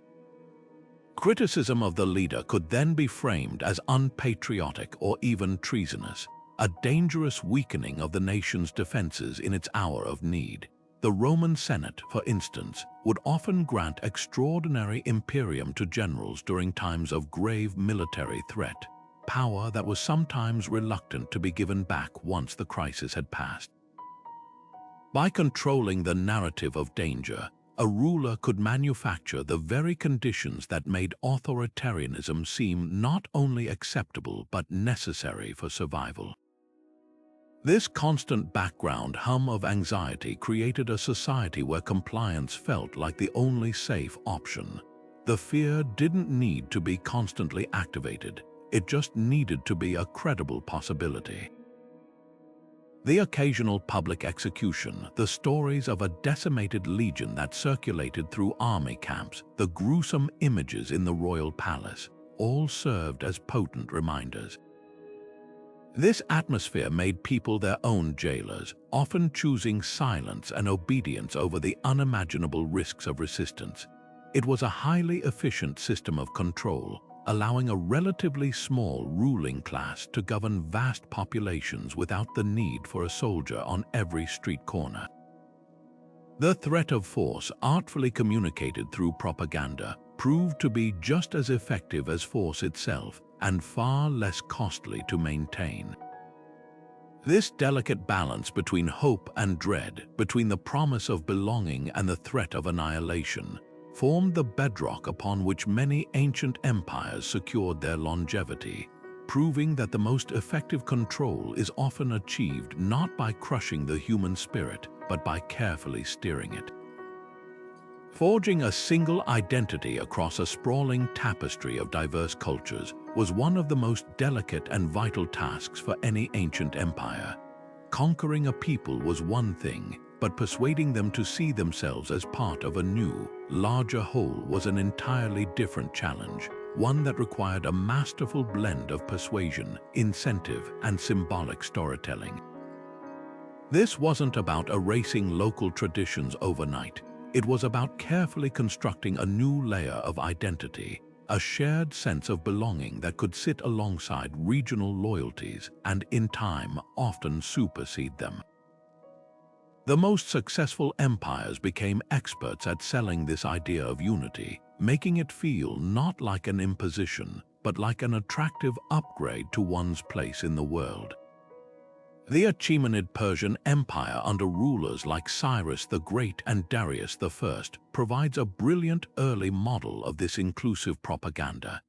Criticism of the leader could then be framed as unpatriotic or even treasonous. a dangerous weakening of the nation's defenses in its hour of need. The Roman Senate, for instance, would often grant extraordinary imperium to generals during times of grave military threat, power that was sometimes reluctant to be given back once the crisis had passed. By controlling the narrative of danger, a ruler could manufacture the very conditions that made authoritarianism seem not only acceptable but necessary for survival. This constant background hum of anxiety created a society where compliance felt like the only safe option. The fear didn't need to be constantly activated, it just needed to be a credible possibility. The occasional public execution, the stories of a decimated legion that circulated through army camps, the gruesome images in the royal palace, all served as potent reminders. This atmosphere made people their own jailers, often choosing silence and obedience over the unimaginable risks of resistance. It was a highly efficient system of control, allowing a relatively small ruling class to govern vast populations without the need for a soldier on every street corner. The threat of force, artfully communicated through propaganda, proved to be just as effective as force itself and far less costly to maintain. This delicate balance between hope and dread, between the promise of belonging and the threat of annihilation, formed the bedrock upon which many ancient empires secured their longevity, proving that the most effective control is often achieved not by crushing the human spirit, but by carefully steering it. Forging a single identity across a sprawling tapestry of diverse cultures was one of the most delicate and vital tasks for any ancient empire. Conquering a people was one thing, but persuading them to see themselves as part of a new, larger whole was an entirely different challenge, one that required a masterful blend of persuasion, incentive, and symbolic storytelling. This wasn't about erasing local traditions overnight. It was about carefully constructing a new layer of identity, a shared sense of belonging that could sit alongside regional loyalties and, in time, often supersede them. The most successful empires became experts at selling this idea of unity, making it feel not like an imposition, but like an attractive upgrade to one's place in the world. The Achaemenid Persian Empire under rulers like Cyrus the Great and Darius the First provides a brilliant early model of this inclusive propaganda.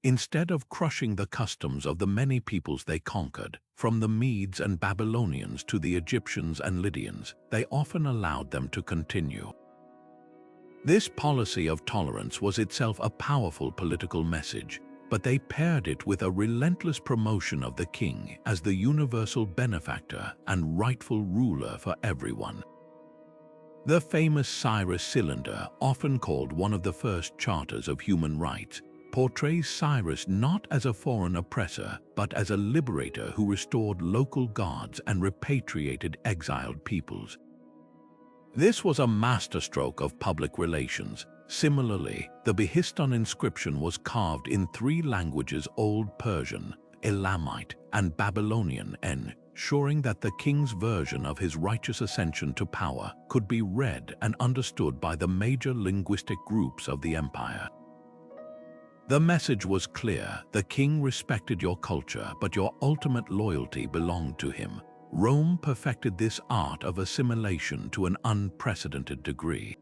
Instead of crushing the customs of the many peoples they conquered, from the Medes and Babylonians to the Egyptians and Lydians, they often allowed them to continue. This policy of tolerance was itself a powerful political message, but they paired it with a relentless promotion of the king as the universal benefactor and rightful ruler for everyone. The famous Cyrus Cylinder, often called one of the first charters of human rights, portrays Cyrus not as a foreign oppressor, but as a liberator who restored local gods and repatriated exiled peoples. This was a masterstroke of public relations. Similarly, the Behistun inscription was carved in 3 languages: Old Persian, Elamite, and Babylonian, ensuring that the king's version of his righteous ascension to power could be read and understood by the major linguistic groups of the empire. The message was clear: the king respected your culture, but your ultimate loyalty belonged to him. Rome perfected this art of assimilation to an unprecedented degree.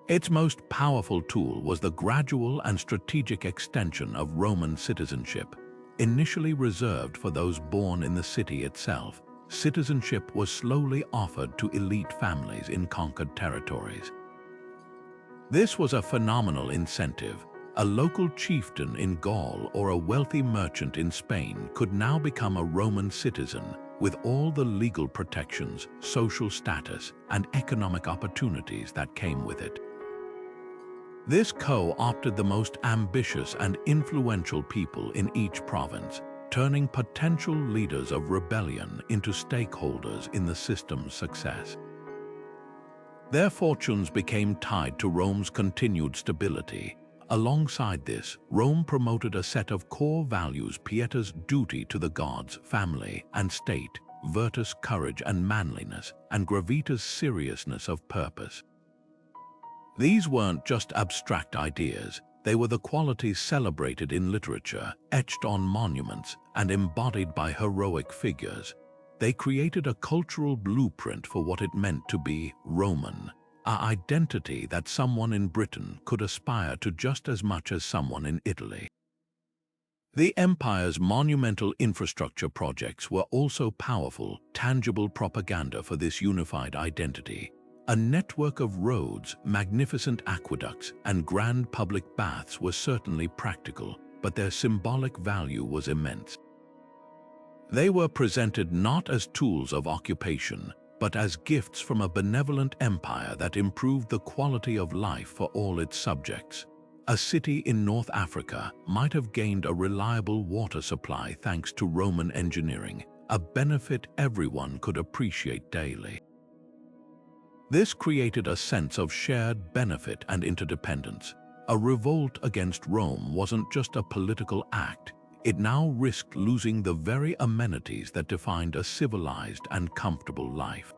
Its most powerful tool was the gradual and strategic extension of Roman citizenship. Initially reserved for those born in the city itself, citizenship was slowly offered to elite families in conquered territories. This was a phenomenal incentive. A local chieftain in Gaul or a wealthy merchant in Spain could now become a Roman citizen with all the legal protections, social status, and economic opportunities that came with it. This co-opted the most ambitious and influential people in each province, turning potential leaders of rebellion into stakeholders in the system's success. Their fortunes became tied to Rome's continued stability, Alongside this, Rome promoted a set of core values: pietas, duty to the gods, family, and state; virtus, courage and manliness; and gravitas, seriousness of purpose. These weren't just abstract ideas, they were the qualities celebrated in literature, etched on monuments, and embodied by heroic figures. They created a cultural blueprint for what it meant to be Roman, an identity that someone in Britain could aspire to just as much as someone in Italy. The empire's monumental infrastructure projects were also powerful, tangible propaganda for this unified identity. A network of roads, magnificent aqueducts, and grand public baths were certainly practical, but their symbolic value was immense. They were presented not as tools of occupation, but as gifts from a benevolent empire that improved the quality of life for all its subjects. A city in North Africa might have gained a reliable water supply thanks to Roman engineering, a benefit everyone could appreciate daily. This created a sense of shared benefit and interdependence. A revolt against Rome wasn't just a political act, it now risked losing the very amenities that defined a civilized and comfortable life.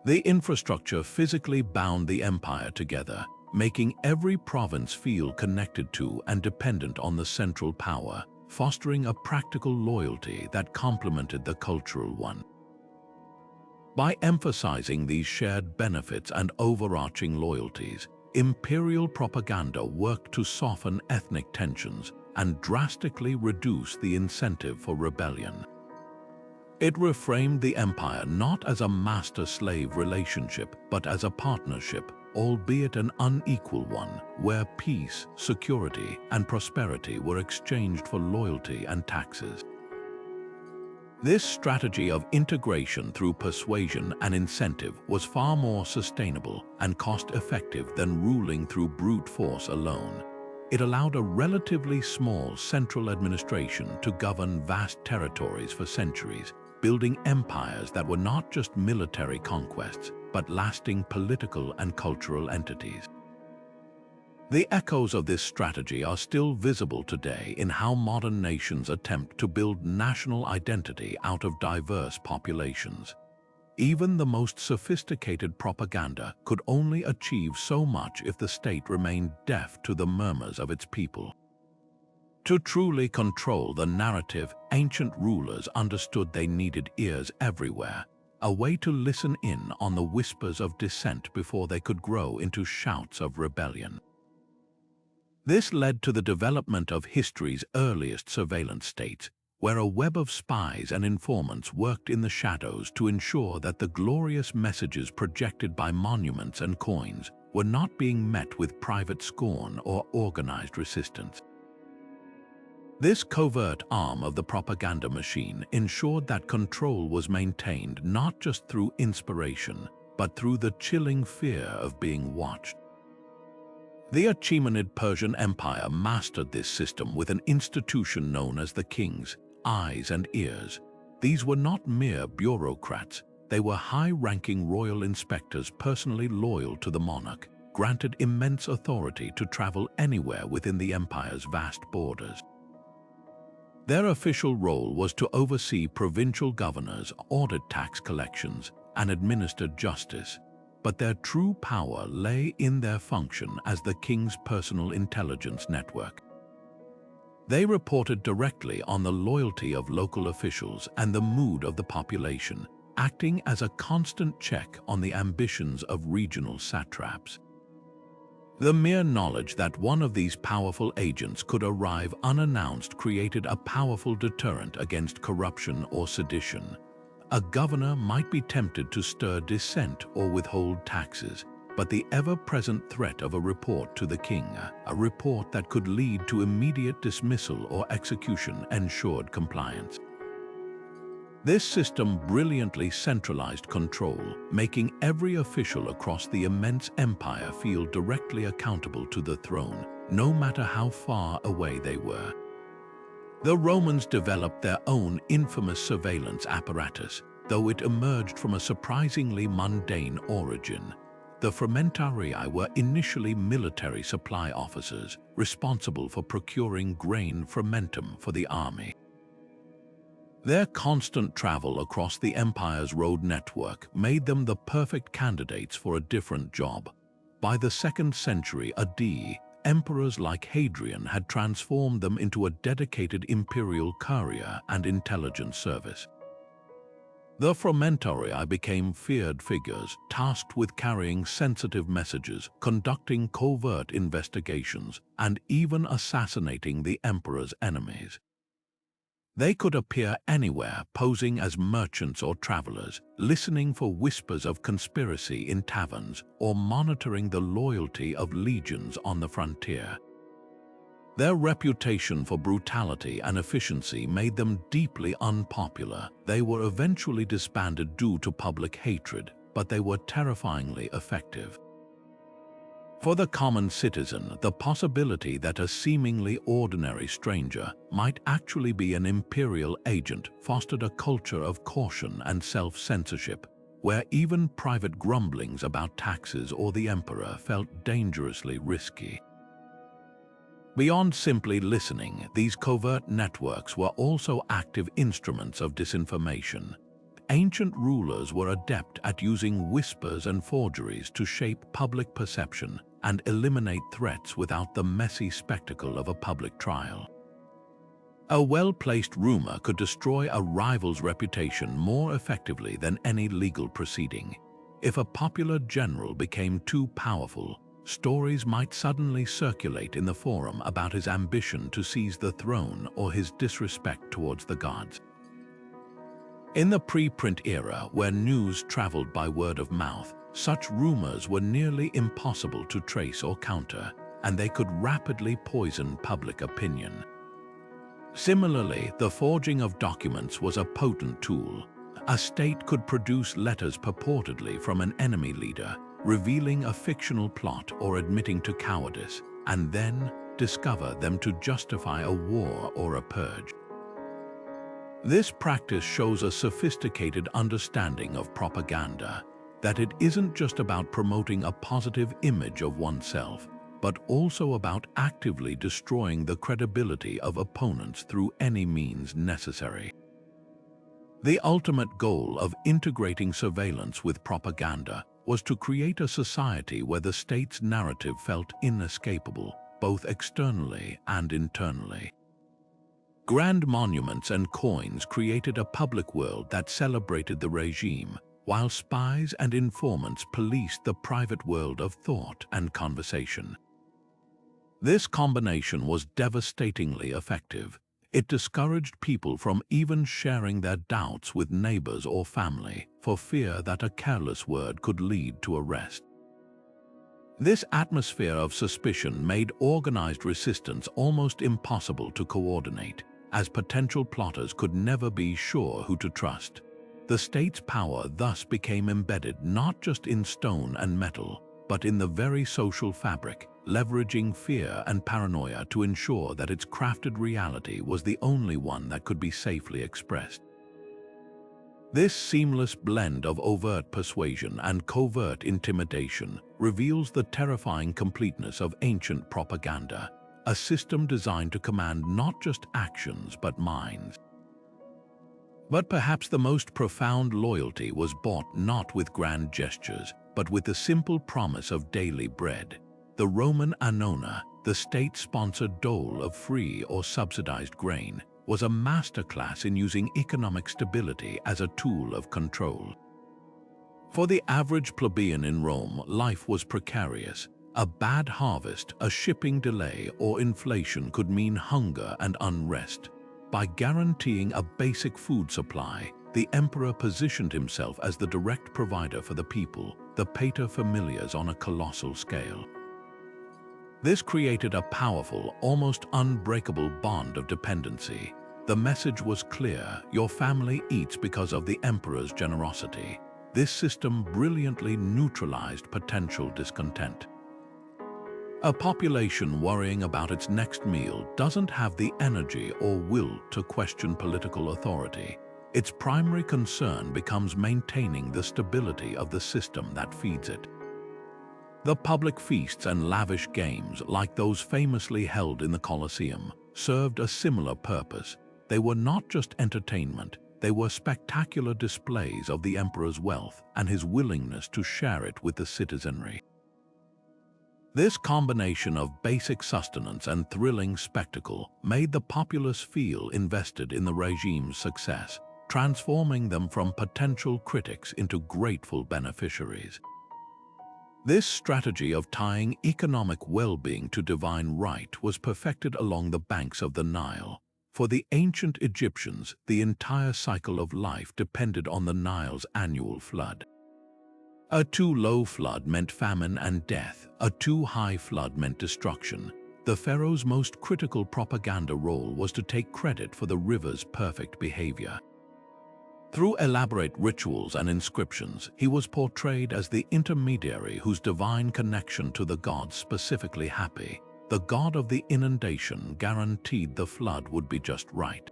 The infrastructure physically bound the empire together, making every province feel connected to and dependent on the central power, fostering a practical loyalty that complemented the cultural one. By emphasizing these shared benefits and overarching loyalties, imperial propaganda worked to soften ethnic tensions and drastically reduce the incentive for rebellion. It reframed the empire not as a master-slave relationship, but as a partnership, albeit an unequal one, where peace, security, and prosperity were exchanged for loyalty and taxes. This strategy of integration through persuasion and incentive was far more sustainable and cost-effective than ruling through brute force alone. It allowed a relatively small central administration to govern vast territories for centuries, building empires that were not just military conquests, but lasting political and cultural entities. The echoes of this strategy are still visible today in how modern nations attempt to build national identity out of diverse populations. Even the most sophisticated propaganda could only achieve so much if the state remained deaf to the murmurs of its people. To truly control the narrative, ancient rulers understood they needed ears everywhere, a way to listen in on the whispers of dissent before they could grow into shouts of rebellion. This led to the development of history's earliest surveillance states, where a web of spies and informants worked in the shadows to ensure that the glorious messages projected by monuments and coins were not being met with private scorn or organized resistance. This covert arm of the propaganda machine ensured that control was maintained not just through inspiration, but through the chilling fear of being watched. The Achaemenid Persian Empire mastered this system with an institution known as the king's eyes and ears. These were not mere bureaucrats, they were high-ranking royal inspectors personally loyal to the monarch, granted immense authority to travel anywhere within the empire's vast borders. Their official role was to oversee provincial governors, audit tax collections, and administer justice. But their true power lay in their function as the king's personal intelligence network. They reported directly on the loyalty of local officials and the mood of the population, acting as a constant check on the ambitions of regional satraps. The mere knowledge that one of these powerful agents could arrive unannounced created a powerful deterrent against corruption or sedition. A governor might be tempted to stir dissent or withhold taxes, but the ever-present threat of a report to the king, a report that could lead to immediate dismissal or execution, ensured compliance. This system brilliantly centralized control, making every official across the immense empire feel directly accountable to the throne, no matter how far away they were. The Romans developed their own infamous surveillance apparatus, though it emerged from a surprisingly mundane origin. The frumentarii were initially military supply officers responsible for procuring grain frumentum for the army. Their constant travel across the empire's road network made them the perfect candidates for a different job. By the 2nd century AD, emperors like Hadrian had transformed them into a dedicated imperial courier and intelligence service. The frumentarii became feared figures, tasked with carrying sensitive messages, conducting covert investigations, and even assassinating the emperor's enemies. They could appear anywhere, posing as merchants or travelers, listening for whispers of conspiracy in taverns, or monitoring the loyalty of legions on the frontier. Their reputation for brutality and efficiency made them deeply unpopular. They were eventually disbanded due to public hatred, but they were terrifyingly effective. For the common citizen, the possibility that a seemingly ordinary stranger might actually be an imperial agent fostered a culture of caution and self-censorship, where even private grumblings about taxes or the emperor felt dangerously risky. Beyond simply listening, these covert networks were also active instruments of disinformation. Ancient rulers were adept at using whispers and forgeries to shape public perception and eliminate threats without the messy spectacle of a public trial. A well-placed rumor could destroy a rival's reputation more effectively than any legal proceeding. If a popular general became too powerful, stories might suddenly circulate in the forum about his ambition to seize the throne or his disrespect towards the gods. In the pre-print era, where news traveled by word of mouth, such rumors were nearly impossible to trace or counter, and they could rapidly poison public opinion. Similarly, the forging of documents was a potent tool. A state could produce letters purportedly from an enemy leader, revealing a fictional plot or admitting to cowardice, and then discover them to justify a war or a purge. This practice shows a sophisticated understanding of propaganda, that it isn't just about promoting a positive image of oneself, but also about actively destroying the credibility of opponents through any means necessary. The ultimate goal of integrating surveillance with propaganda was to create a society where the state's narrative felt inescapable, both externally and internally. Grand monuments and coins created a public world that celebrated the regime, while spies and informants policed the private world of thought and conversation. This combination was devastatingly effective. It discouraged people from even sharing their doubts with neighbors or family, for fear that a careless word could lead to arrest. This atmosphere of suspicion made organized resistance almost impossible to coordinate, as potential plotters could never be sure who to trust. The state's power thus became embedded not just in stone and metal, but in the very social fabric, leveraging fear and paranoia to ensure that its crafted reality was the only one that could be safely expressed. This seamless blend of overt persuasion and covert intimidation reveals the terrifying completeness of ancient propaganda, a system designed to command not just actions but minds. But perhaps the most profound loyalty was bought not with grand gestures, but with the simple promise of daily bread. The Roman annona, the state-sponsored dole of free or subsidized grain, was a masterclass in using economic stability as a tool of control. For the average plebeian in Rome, life was precarious. A bad harvest, a shipping delay, or inflation could mean hunger and unrest. By guaranteeing a basic food supply, the emperor positioned himself as the direct provider for the people, the paterfamilias on a colossal scale. This created a powerful, almost unbreakable bond of dependency. The message was clear: your family eats because of the emperor's generosity. This system brilliantly neutralized potential discontent. A population worrying about its next meal doesn't have the energy or will to question political authority. Its primary concern becomes maintaining the stability of the system that feeds it. The public feasts and lavish games, like those famously held in the Colosseum, served a similar purpose. They were not just entertainment, they were spectacular displays of the emperor's wealth and his willingness to share it with the citizenry. This combination of basic sustenance and thrilling spectacle made the populace feel invested in the regime's success, transforming them from potential critics into grateful beneficiaries. This strategy of tying economic well-being to divine right was perfected along the banks of the Nile. For the ancient Egyptians, the entire cycle of life depended on the Nile's annual flood. A too low flood meant famine and death. A too high flood meant destruction. The pharaoh's most critical propaganda role was to take credit for the river's perfect behavior. Through elaborate rituals and inscriptions, he was portrayed as the intermediary whose divine connection to the gods specifically happy. The god of the inundation guaranteed the flood would be just right.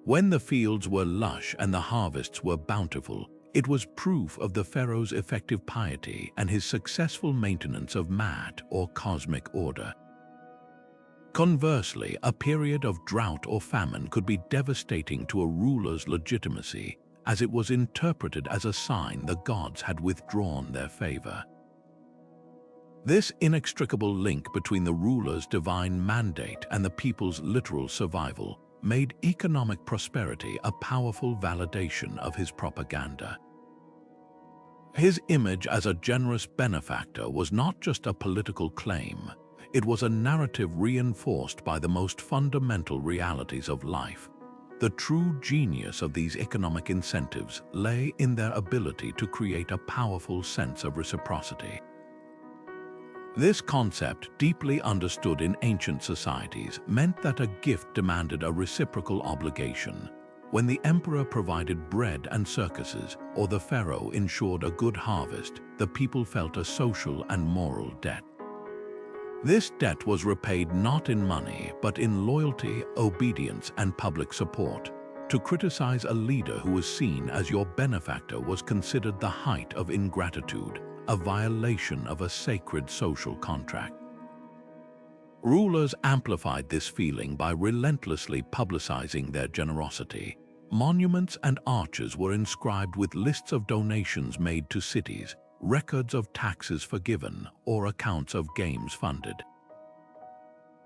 When the fields were lush and the harvests were bountiful, it was proof of the pharaoh's effective piety and his successful maintenance of mat or cosmic order. Conversely, a period of drought or famine could be devastating to a ruler's legitimacy, as it was interpreted as a sign the gods had withdrawn their favor. This inextricable link between the ruler's divine mandate and the people's literal survival made economic prosperity a powerful validation of his propaganda. His image as a generous benefactor was not just a political claim, it was a narrative reinforced by the most fundamental realities of life. The true genius of these economic incentives lay in their ability to create a powerful sense of reciprocity. This concept, deeply understood in ancient societies, meant that a gift demanded a reciprocal obligation. When the emperor provided bread and circuses, or the pharaoh ensured a good harvest, the people felt a social and moral debt. This debt was repaid not in money, but in loyalty, obedience, and public support. To criticize a leader who was seen as your benefactor was considered the height of ingratitude, a violation of a sacred social contract. Rulers amplified this feeling by relentlessly publicizing their generosity. Monuments and arches were inscribed with lists of donations made to cities, records of taxes forgiven, or accounts of games funded.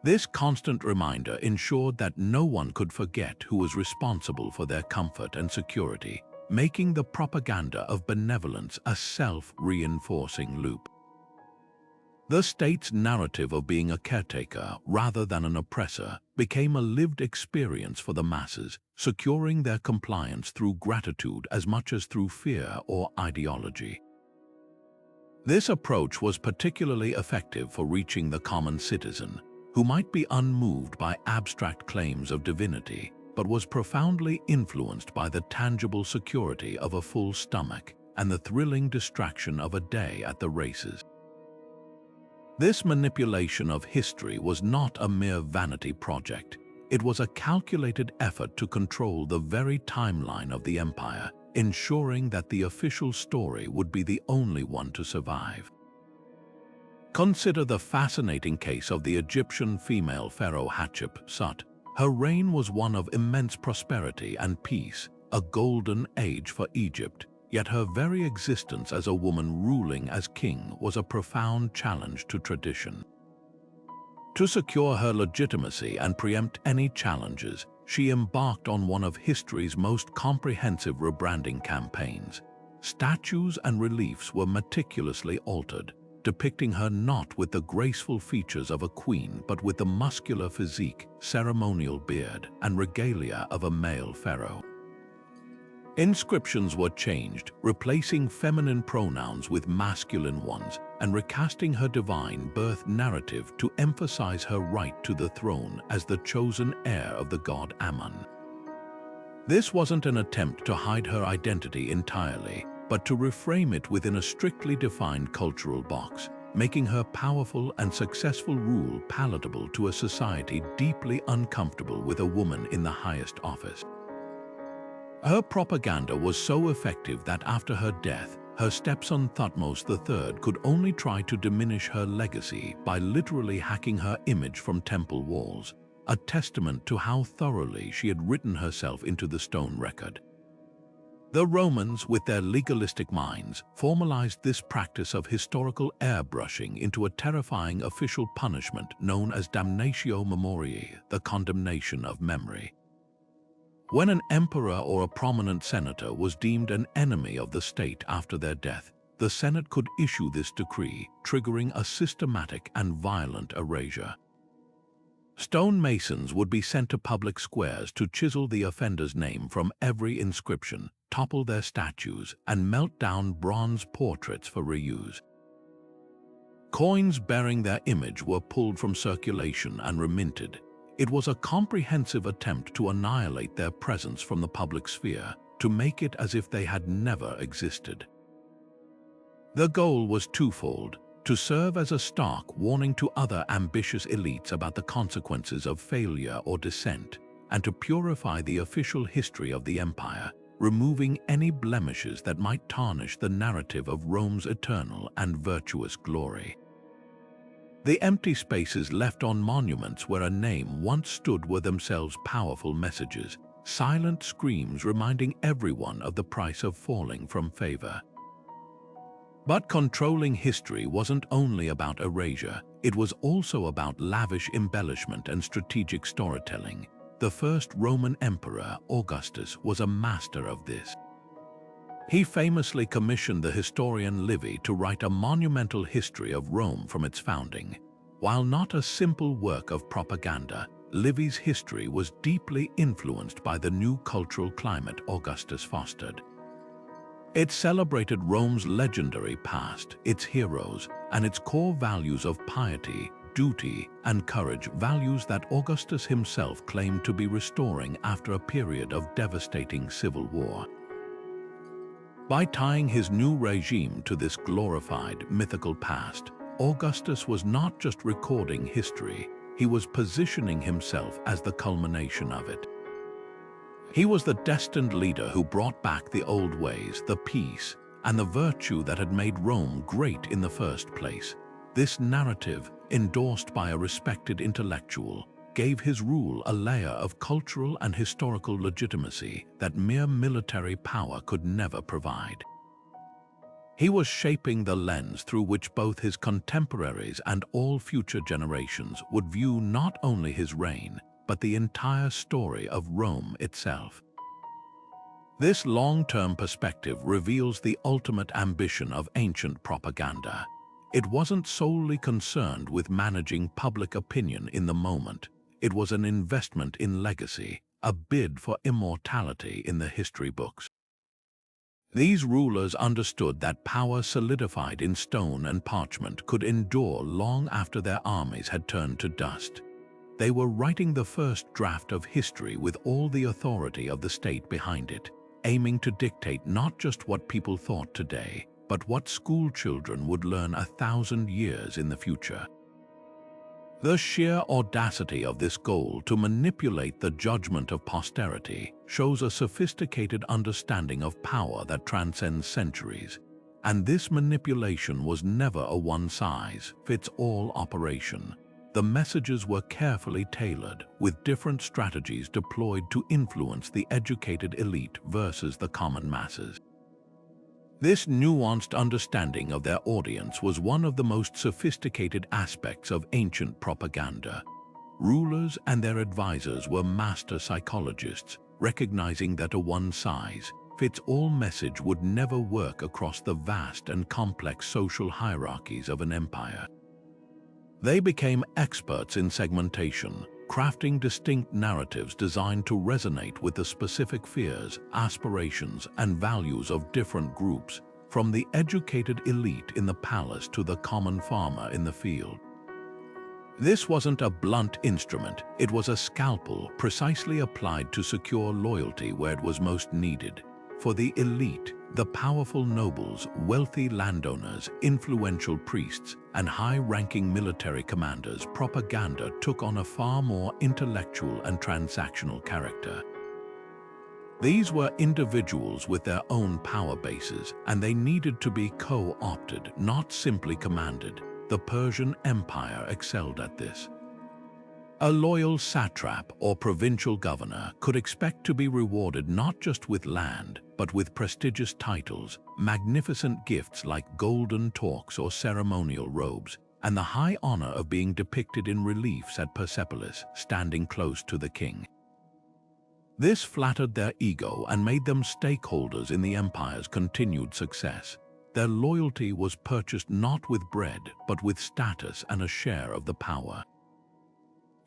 This constant reminder ensured that no one could forget who was responsible for their comfort and security, making the propaganda of benevolence a self-reinforcing loop. The state's narrative of being a caretaker rather than an oppressor became a lived experience for the masses, securing their compliance through gratitude as much as through fear or ideology. This approach was particularly effective for reaching the common citizen, who might be unmoved by abstract claims of divinity, but was profoundly influenced by the tangible security of a full stomach and the thrilling distraction of a day at the races. This manipulation of history was not a mere vanity project. It was a calculated effort to control the very timeline of the empire, ensuring that the official story would be the only one to survive. Consider the fascinating case of the Egyptian female pharaoh Hatshepsut. Her reign was one of immense prosperity and peace, a golden age for Egypt, yet her very existence as a woman ruling as king was a profound challenge to tradition. To secure her legitimacy and preempt any challenges, she embarked on one of history's most comprehensive rebranding campaigns. Statues and reliefs were meticulously altered, depicting her not with the graceful features of a queen but with the muscular physique, ceremonial beard, and regalia of a male pharaoh. Inscriptions were changed, replacing feminine pronouns with masculine ones and recasting her divine birth narrative to emphasize her right to the throne as the chosen heir of the god Ammon. This wasn't an attempt to hide her identity entirely, but to reframe it within a strictly defined cultural box, making her powerful and successful rule palatable to a society deeply uncomfortable with a woman in the highest office. Her propaganda was so effective that after her death, her stepson Thutmose III could only try to diminish her legacy by literally hacking her image from temple walls, a testament to how thoroughly she had written herself into the stone record. The Romans, with their legalistic minds, formalized this practice of historical airbrushing into a terrifying official punishment known as damnatio memoriae, the condemnation of memory. When an emperor or a prominent senator was deemed an enemy of the state after their death, the Senate could issue this decree, triggering a systematic and violent erasure. Stonemasons would be sent to public squares to chisel the offender's name from every inscription, topple their statues, and melt down bronze portraits for reuse. Coins bearing their image were pulled from circulation and reminted. It was a comprehensive attempt to annihilate their presence from the public sphere, to make it as if they had never existed. The goal was twofold: to serve as a stark warning to other ambitious elites about the consequences of failure or dissent, and to purify the official history of the empire, removing any blemishes that might tarnish the narrative of Rome's eternal and virtuous glory. The empty spaces left on monuments where a name once stood were themselves powerful messages, silent screams reminding everyone of the price of falling from favor. But controlling history wasn't only about erasure, it was also about lavish embellishment and strategic storytelling. The first Roman emperor, Augustus, was a master of this. He famously commissioned the historian Livy to write a monumental history of Rome from its founding. While not a simple work of propaganda, Livy's history was deeply influenced by the new cultural climate Augustus fostered. It celebrated Rome's legendary past, its heroes, and its core values of piety, duty, and courage, values that Augustus himself claimed to be restoring after a period of devastating civil war. By tying his new regime to this glorified, mythical past, Augustus was not just recording history, he was positioning himself as the culmination of it. He was the destined leader who brought back the old ways, the peace, and the virtue that had made Rome great in the first place. This narrative, endorsed by a respected intellectual, gave his rule a layer of cultural and historical legitimacy that mere military power could never provide. He was shaping the lens through which both his contemporaries and all future generations would view not only his reign, but the entire story of Rome itself. This long-term perspective reveals the ultimate ambition of ancient propaganda. It wasn't solely concerned with managing public opinion in the moment. It was an investment in legacy, a bid for immortality in the history books. These rulers understood that power solidified in stone and parchment could endure long after their armies had turned to dust. They were writing the first draft of history with all the authority of the state behind it, aiming to dictate not just what people thought today, but what school children would learn 1,000 years in the future. The sheer audacity of this goal to manipulate the judgment of posterity shows a sophisticated understanding of power that transcends centuries. And this manipulation was never a one-size-fits-all operation. The messages were carefully tailored, with different strategies deployed to influence the educated elite versus the common masses. This nuanced understanding of their audience was one of the most sophisticated aspects of ancient propaganda. Rulers and their advisors were master psychologists, recognizing that a one-size-fits-all message would never work across the vast and complex social hierarchies of an empire. They became experts in segmentation, crafting distinct narratives designed to resonate with the specific fears, aspirations, and values of different groups, from the educated elite in the palace to the common farmer in the field. This wasn't a blunt instrument, it was a scalpel precisely applied to secure loyalty where it was most needed. For the elite, the powerful nobles, wealthy landowners, influential priests, and high-ranking military commanders, propaganda took on a far more intellectual and transactional character. These were individuals with their own power bases, and they needed to be co-opted, not simply commanded. The Persian Empire excelled at this. A loyal satrap or provincial governor could expect to be rewarded not just with land, but with prestigious titles, magnificent gifts like golden torques or ceremonial robes, and the high honor of being depicted in reliefs at Persepolis, standing close to the king. This flattered their ego and made them stakeholders in the empire's continued success. Their loyalty was purchased not with bread, but with status and a share of the power.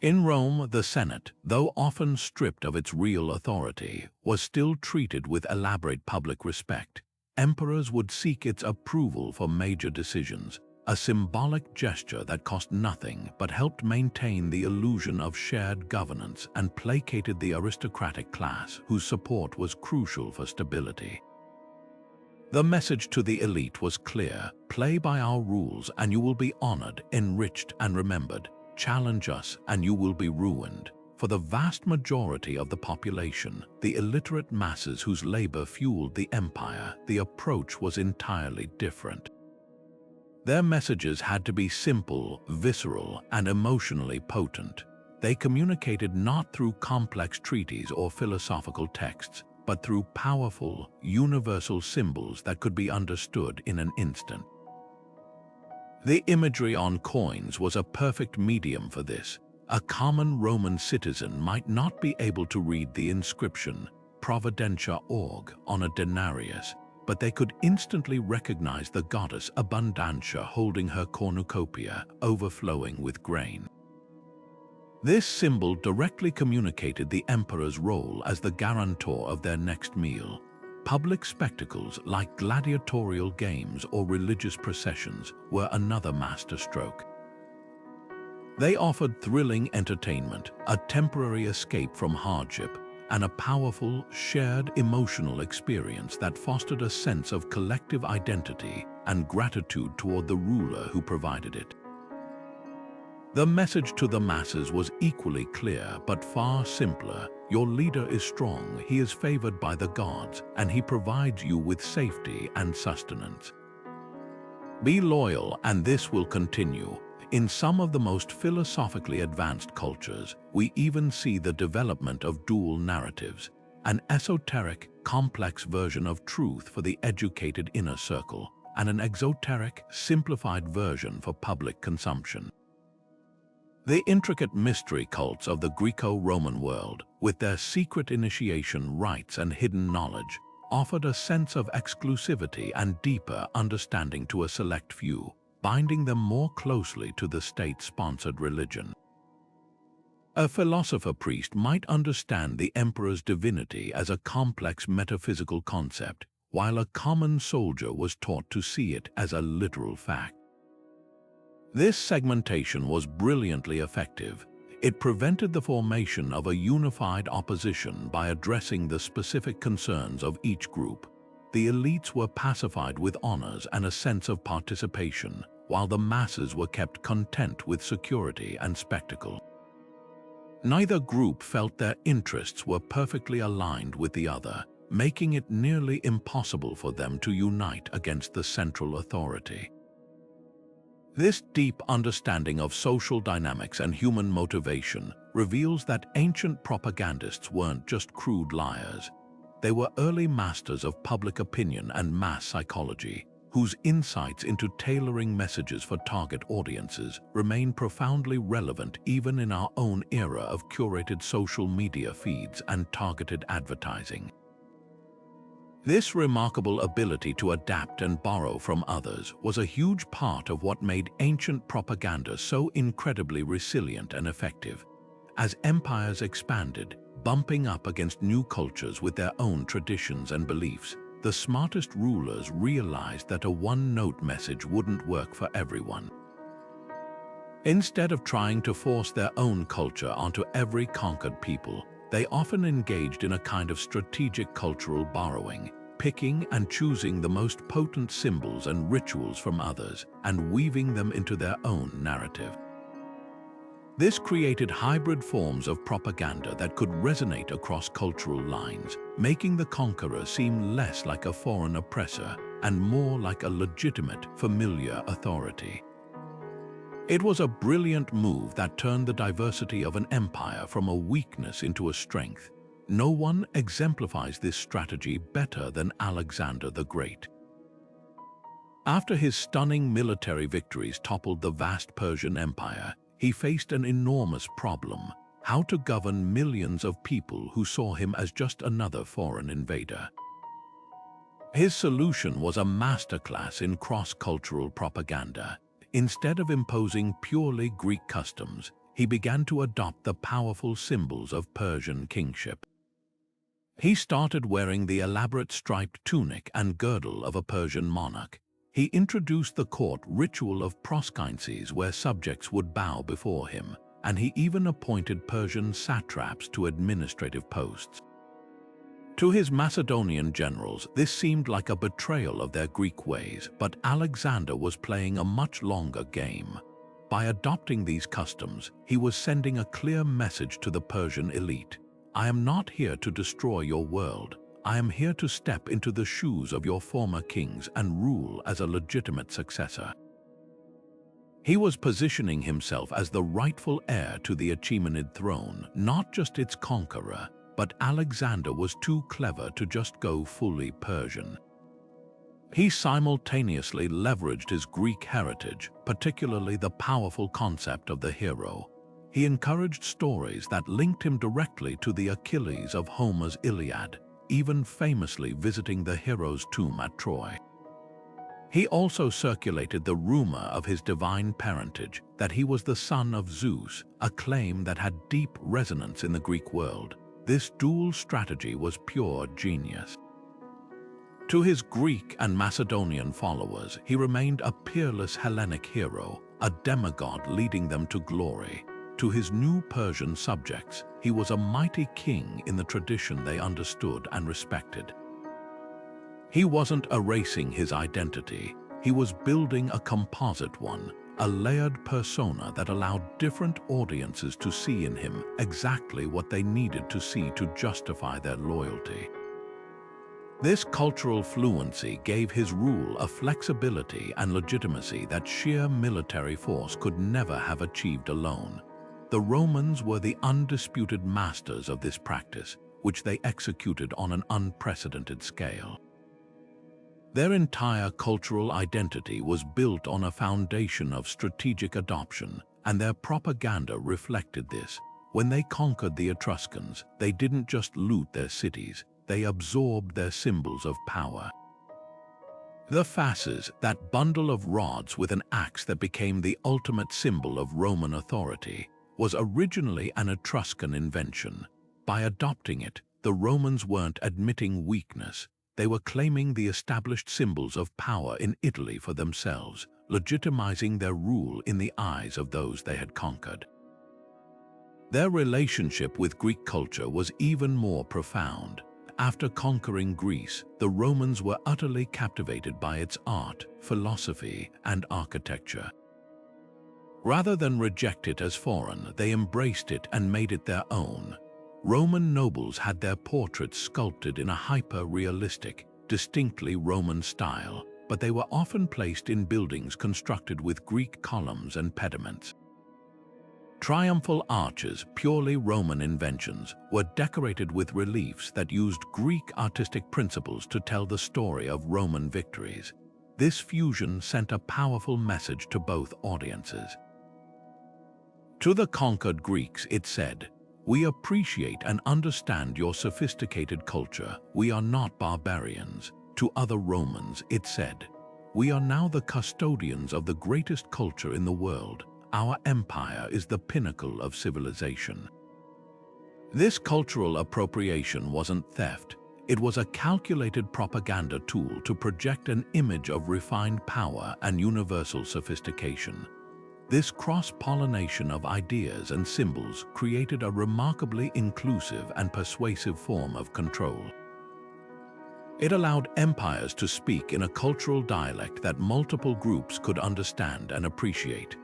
In Rome, the Senate, though often stripped of its real authority, was still treated with elaborate public respect. Emperors would seek its approval for major decisions, a symbolic gesture that cost nothing but helped maintain the illusion of shared governance and placated the aristocratic class whose support was crucial for stability. The message to the elite was clear: play by our rules and you will be honored, enriched, and remembered. Challenge us and you will be ruined. For the vast majority of the population, the illiterate masses whose labor fueled the empire, the approach was entirely different. Their messages had to be simple, visceral, and emotionally potent. They communicated not through complex treaties or philosophical texts, but through powerful, universal symbols that could be understood in an instant. The imagery on coins was a perfect medium for this. A common Roman citizen might not be able to read the inscription Providentia Org on a denarius, but they could instantly recognize the goddess Abundantia holding her cornucopia, overflowing with grain. This symbol directly communicated the emperor's role as the guarantor of their next meal. Public spectacles like gladiatorial games or religious processions were another masterstroke. They offered thrilling entertainment, a temporary escape from hardship, and a powerful, shared emotional experience that fostered a sense of collective identity and gratitude toward the ruler who provided it. The message to the masses was equally clear but far simpler. Your leader is strong, he is favored by the gods, and he provides you with safety and sustenance. Be loyal and this will continue. In some of the most philosophically advanced cultures, we even see the development of dual narratives, an esoteric, complex version of truth for the educated inner circle, and an exoteric, simplified version for public consumption. The intricate mystery cults of the Greco-Roman world, with their secret initiation rites and hidden knowledge, offered a sense of exclusivity and deeper understanding to a select few, binding them more closely to the state-sponsored religion. A philosopher priest might understand the emperor's divinity as a complex metaphysical concept, while a common soldier was taught to see it as a literal fact. This segmentation was brilliantly effective. It prevented the formation of a unified opposition by addressing the specific concerns of each group. The elites were pacified with honors and a sense of participation, while the masses were kept content with security and spectacle. Neither group felt their interests were perfectly aligned with the other, making it nearly impossible for them to unite against the central authority. This deep understanding of social dynamics and human motivation reveals that ancient propagandists weren't just crude liars. They were early masters of public opinion and mass psychology, whose insights into tailoring messages for target audiences remain profoundly relevant even in our own era of curated social media feeds and targeted advertising. This remarkable ability to adapt and borrow from others was a huge part of what made ancient propaganda so incredibly resilient and effective. As empires expanded, bumping up against new cultures with their own traditions and beliefs, the smartest rulers realized that a one-note message wouldn't work for everyone. Instead of trying to force their own culture onto every conquered people, they often engaged in a kind of strategic cultural borrowing, picking and choosing the most potent symbols and rituals from others and weaving them into their own narrative. This created hybrid forms of propaganda that could resonate across cultural lines, making the conqueror seem less like a foreign oppressor and more like a legitimate, familiar authority. It was a brilliant move that turned the diversity of an empire from a weakness into a strength. No one exemplifies this strategy better than Alexander the Great. After his stunning military victories toppled the vast Persian Empire, he faced an enormous problem: how to govern millions of people who saw him as just another foreign invader. His solution was a masterclass in cross-cultural propaganda. Instead of imposing purely Greek customs, he began to adopt the powerful symbols of Persian kingship. He started wearing the elaborate striped tunic and girdle of a Persian monarch. He introduced the court ritual of proskyneses where subjects would bow before him, and he even appointed Persian satraps to administrative posts. To his Macedonian generals, this seemed like a betrayal of their Greek ways, but Alexander was playing a much longer game. By adopting these customs, he was sending a clear message to the Persian elite: I am not here to destroy your world. I am here to step into the shoes of your former kings and rule as a legitimate successor. He was positioning himself as the rightful heir to the Achaemenid throne, not just its conqueror. But Alexander was too clever to just go fully Persian. He simultaneously leveraged his Greek heritage, particularly the powerful concept of the hero. He encouraged stories that linked him directly to the Achilles of Homer's Iliad, even famously visiting the hero's tomb at Troy. He also circulated the rumor of his divine parentage, that he was the son of Zeus, a claim that had deep resonance in the Greek world. This dual strategy was pure genius. To his Greek and Macedonian followers, he remained a peerless Hellenic hero, a demigod leading them to glory. To his new Persian subjects, he was a mighty king in the tradition they understood and respected. He wasn't erasing his identity, he was building a composite one, a layered persona that allowed different audiences to see in him exactly what they needed to see to justify their loyalty. This cultural fluency gave his rule a flexibility and legitimacy that sheer military force could never have achieved alone. The Romans were the undisputed masters of this practice, which they executed on an unprecedented scale. Their entire cultural identity was built on a foundation of strategic adoption, and their propaganda reflected this. When they conquered the Etruscans, they didn't just loot their cities, they absorbed their symbols of power. The fasces, that bundle of rods with an axe that became the ultimate symbol of Roman authority, was originally an Etruscan invention. By adopting it, the Romans weren't admitting weakness. They were claiming the established symbols of power in Italy for themselves, legitimizing their rule in the eyes of those they had conquered. Their relationship with Greek culture was even more profound. After conquering Greece, the Romans were utterly captivated by its art, philosophy, and architecture. Rather than reject it as foreign, they embraced it and made it their own. Roman nobles had their portraits sculpted in a hyper-realistic, distinctly Roman style, but they were often placed in buildings constructed with Greek columns and pediments. Triumphal arches, purely Roman inventions, were decorated with reliefs that used Greek artistic principles to tell the story of Roman victories. This fusion sent a powerful message to both audiences. To the conquered Greeks, it said, "We appreciate and understand your sophisticated culture. We are not barbarians." To other Romans, it said, "We are now the custodians of the greatest culture in the world. Our empire is the pinnacle of civilization." This cultural appropriation wasn't theft. It was a calculated propaganda tool to project an image of refined power and universal sophistication. This cross-pollination of ideas and symbols created a remarkably inclusive and persuasive form of control. It allowed empires to speak in a cultural dialect that multiple groups could understand and appreciate.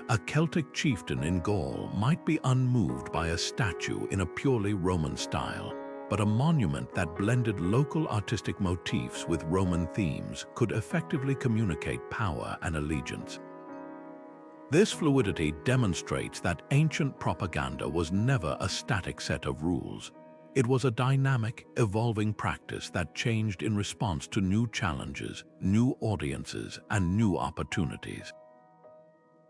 A Celtic chieftain in Gaul might be unmoved by a statue in a purely Roman style, but a monument that blended local artistic motifs with Roman themes could effectively communicate power and allegiance. This fluidity demonstrates that ancient propaganda was never a static set of rules. It was a dynamic, evolving practice that changed in response to new challenges, new audiences, and new opportunities.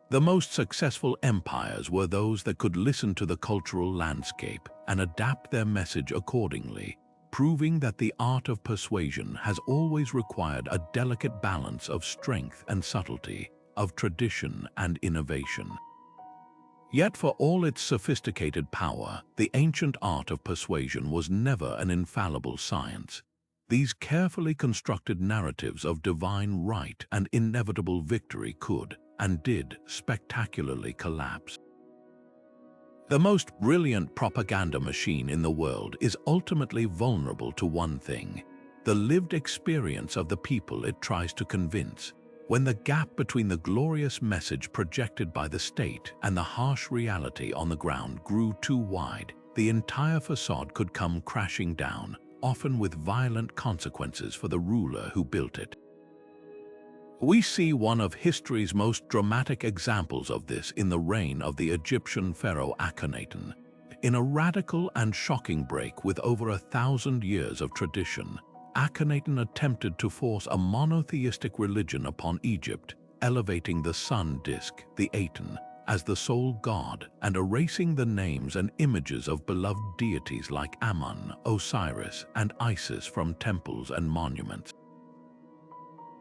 The most successful empires were those that could listen to the cultural landscape and adapt their message accordingly, proving that the art of persuasion has always required a delicate balance of strength and subtlety, of tradition and innovation. Yet for all its sophisticated power, the ancient art of persuasion was never an infallible science. These carefully constructed narratives of divine right and inevitable victory could, and did, spectacularly collapse. The most brilliant propaganda machine in the world is ultimately vulnerable to one thing: the lived experience of the people it tries to convince. When the gap between the glorious message projected by the state and the harsh reality on the ground grew too wide, the entire facade could come crashing down, often with violent consequences for the ruler who built it. We see one of history's most dramatic examples of this in the reign of the Egyptian pharaoh Akhenaten. In a radical and shocking break with over 1,000 years of tradition, Akhenaten attempted to force a monotheistic religion upon Egypt, elevating the sun disk, the Aten, as the sole god and erasing the names and images of beloved deities like Ammon, Osiris, and Isis from temples and monuments.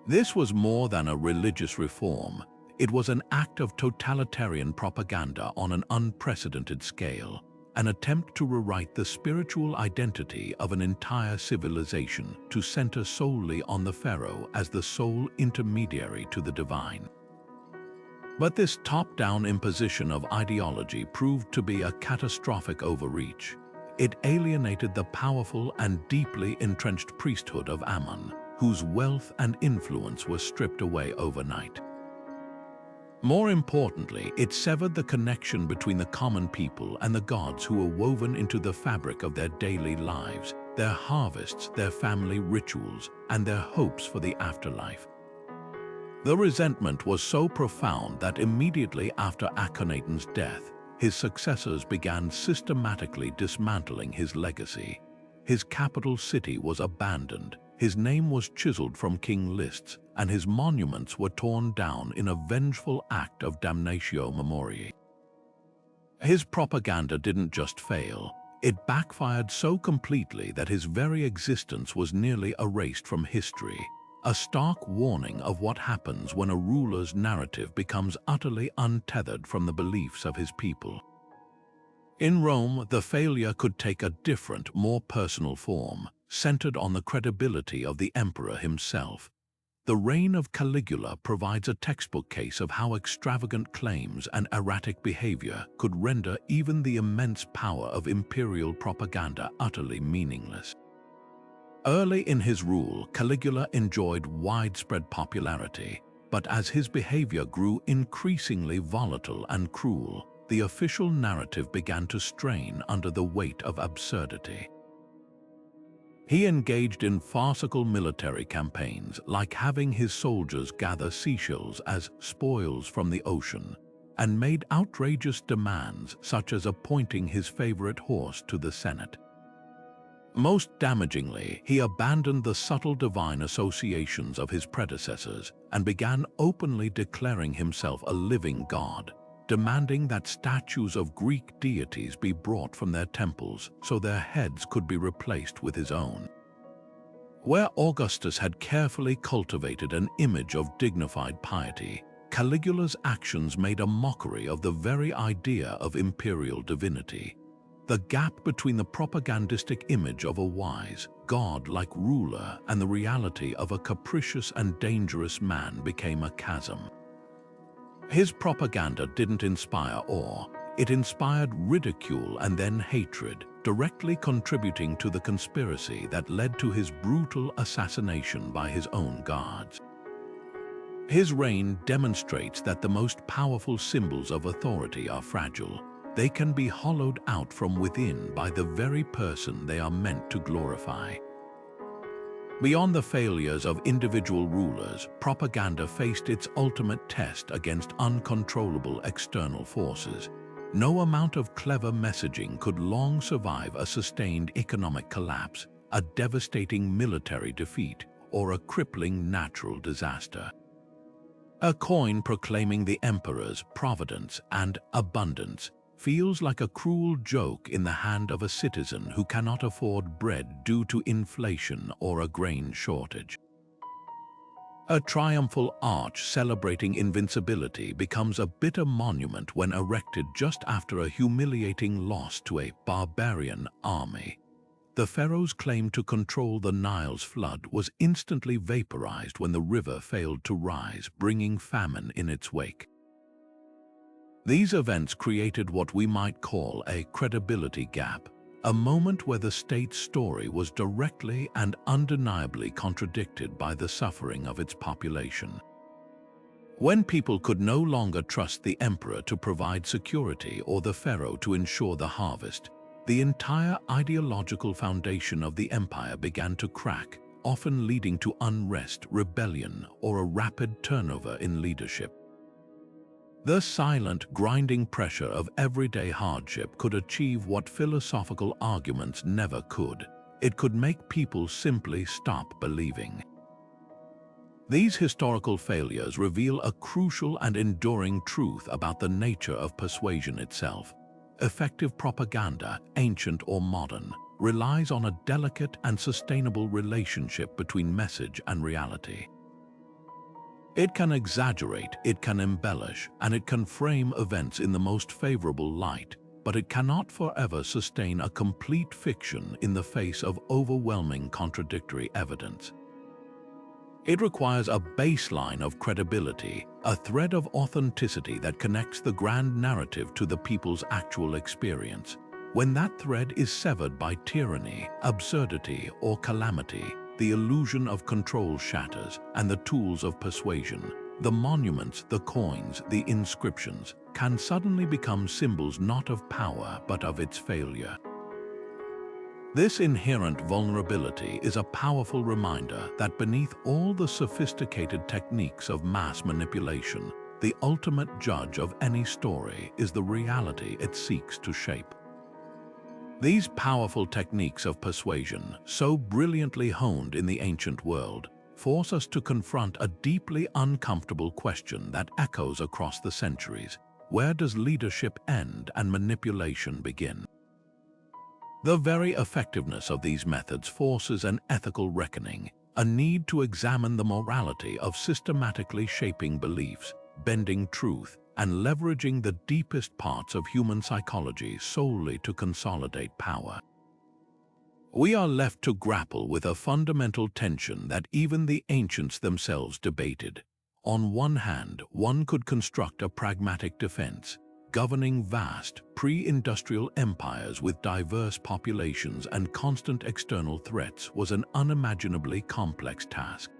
This was more than a religious reform. It was an act of totalitarian propaganda on an unprecedented scale, an attempt to rewrite the spiritual identity of an entire civilization to center solely on the pharaoh as the sole intermediary to the divine. But this top-down imposition of ideology proved to be a catastrophic overreach. It alienated the powerful and deeply entrenched priesthood of Ammon, whose wealth and influence were stripped away overnight. More importantly, it severed the connection between the common people and the gods who were woven into the fabric of their daily lives, their harvests, their family rituals, and their hopes for the afterlife. The resentment was so profound that immediately after Akhenaten's death, his successors began systematically dismantling his legacy. His capital city was abandoned, his name was chiseled from king lists, and his monuments were torn down in a vengeful act of damnatio memoriae. His propaganda didn't just fail, it backfired so completely that his very existence was nearly erased from history, a stark warning of what happens when a ruler's narrative becomes utterly untethered from the beliefs of his people. In Rome, the failure could take a different, more personal form, centered on the credibility of the emperor himself. The reign of Caligula provides a textbook case of how extravagant claims and erratic behavior could render even the immense power of imperial propaganda utterly meaningless. Early in his rule, Caligula enjoyed widespread popularity, but as his behavior grew increasingly volatile and cruel, the official narrative began to strain under the weight of absurdity. He engaged in farcical military campaigns, like having his soldiers gather seashells as spoils from the ocean, and made outrageous demands such as appointing his favorite horse to the Senate. Most damagingly, he abandoned the subtle divine associations of his predecessors and began openly declaring himself a living god, demanding that statues of Greek deities be brought from their temples so their heads could be replaced with his own. Where Augustus had carefully cultivated an image of dignified piety, Caligula's actions made a mockery of the very idea of imperial divinity. The gap between the propagandistic image of a wise, god-like ruler and the reality of a capricious and dangerous man became a chasm. His propaganda didn't inspire awe, it inspired ridicule and then hatred, directly contributing to the conspiracy that led to his brutal assassination by his own guards. His reign demonstrates that the most powerful symbols of authority are fragile. They can be hollowed out from within by the very person they are meant to glorify. Beyond the failures of individual rulers, propaganda faced its ultimate test against uncontrollable external forces. No amount of clever messaging could long survive a sustained economic collapse, a devastating military defeat, or a crippling natural disaster. A coin proclaiming the emperor's providence and abundance feels like a cruel joke in the hand of a citizen who cannot afford bread due to inflation or a grain shortage. A triumphal arch celebrating invincibility becomes a bitter monument when erected just after a humiliating loss to a barbarian army. The pharaoh's claim to control the Nile's flood was instantly vaporized when the river failed to rise, bringing famine in its wake. These events created what we might call a credibility gap, a moment where the state's story was directly and undeniably contradicted by the suffering of its population. When people could no longer trust the emperor to provide security or the pharaoh to ensure the harvest, the entire ideological foundation of the empire began to crack, often leading to unrest, rebellion, or a rapid turnover in leadership. The silent, grinding pressure of everyday hardship could achieve what philosophical arguments never could. It could make people simply stop believing. These historical failures reveal a crucial and enduring truth about the nature of persuasion itself. Effective propaganda, ancient or modern, relies on a delicate and sustainable relationship between message and reality. It can exaggerate, it can embellish, and it can frame events in the most favorable light, but it cannot forever sustain a complete fiction in the face of overwhelming contradictory evidence. It requires a baseline of credibility, a thread of authenticity that connects the grand narrative to the people's actual experience. When that thread is severed by tyranny, absurdity, or calamity, the illusion of control shatters, and the tools of persuasion, the monuments, the coins, the inscriptions, can suddenly become symbols not of power but of its failure. This inherent vulnerability is a powerful reminder that beneath all the sophisticated techniques of mass manipulation, the ultimate judge of any story is the reality it seeks to shape. These powerful techniques of persuasion, so brilliantly honed in the ancient world, force us to confront a deeply uncomfortable question that echoes across the centuries. Where does leadership end and manipulation begin? The very effectiveness of these methods forces an ethical reckoning, a need to examine the morality of systematically shaping beliefs, bending truth, and leveraging the deepest parts of human psychology solely to consolidate power. We are left to grapple with a fundamental tension that even the ancients themselves debated. On one hand, one could construct a pragmatic defense. Governing vast, pre-industrial empires with diverse populations and constant external threats was an unimaginably complex task.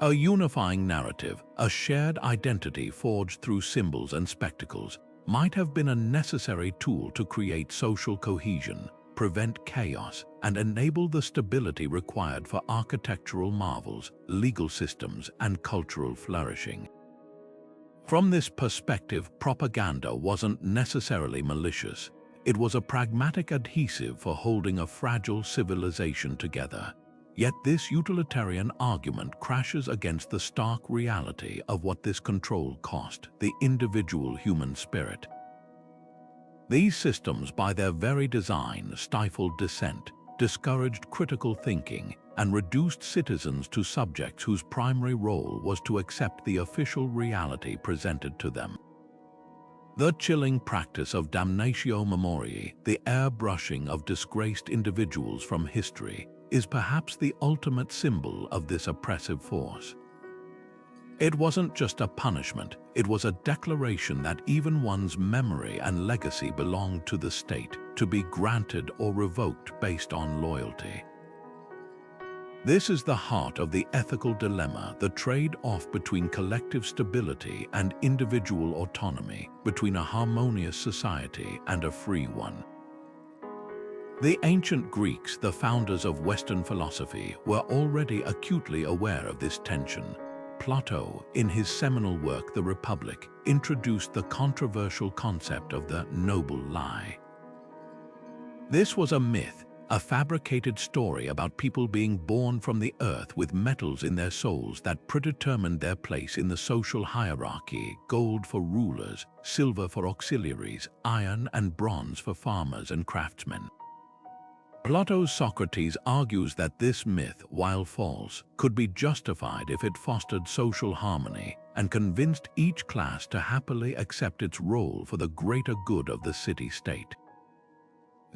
A unifying narrative, a shared identity forged through symbols and spectacles, might have been a necessary tool to create social cohesion, prevent chaos, and enable the stability required for architectural marvels, legal systems, and cultural flourishing. From this perspective, propaganda wasn't necessarily malicious. It was a pragmatic adhesive for holding a fragile civilization together. Yet this utilitarian argument crashes against the stark reality of what this control cost, the individual human spirit. These systems, by their very design, stifled dissent, discouraged critical thinking, and reduced citizens to subjects whose primary role was to accept the official reality presented to them. The chilling practice of damnatio memoriae, the airbrushing of disgraced individuals from history, is perhaps the ultimate symbol of this oppressive force. It wasn't just a punishment, it was a declaration that even one's memory and legacy belonged to the state, to be granted or revoked based on loyalty. This is the heart of the ethical dilemma, the trade-off between collective stability and individual autonomy, between a harmonious society and a free one. The ancient Greeks, the founders of Western philosophy, were already acutely aware of this tension. Plato, in his seminal work The Republic, introduced the controversial concept of the noble lie. This was a myth, a fabricated story about people being born from the earth with metals in their souls that predetermined their place in the social hierarchy: gold for rulers, silver for auxiliaries, iron and bronze for farmers and craftsmen. Plato's Socrates argues that this myth, while false, could be justified if it fostered social harmony and convinced each class to happily accept its role for the greater good of the city-state.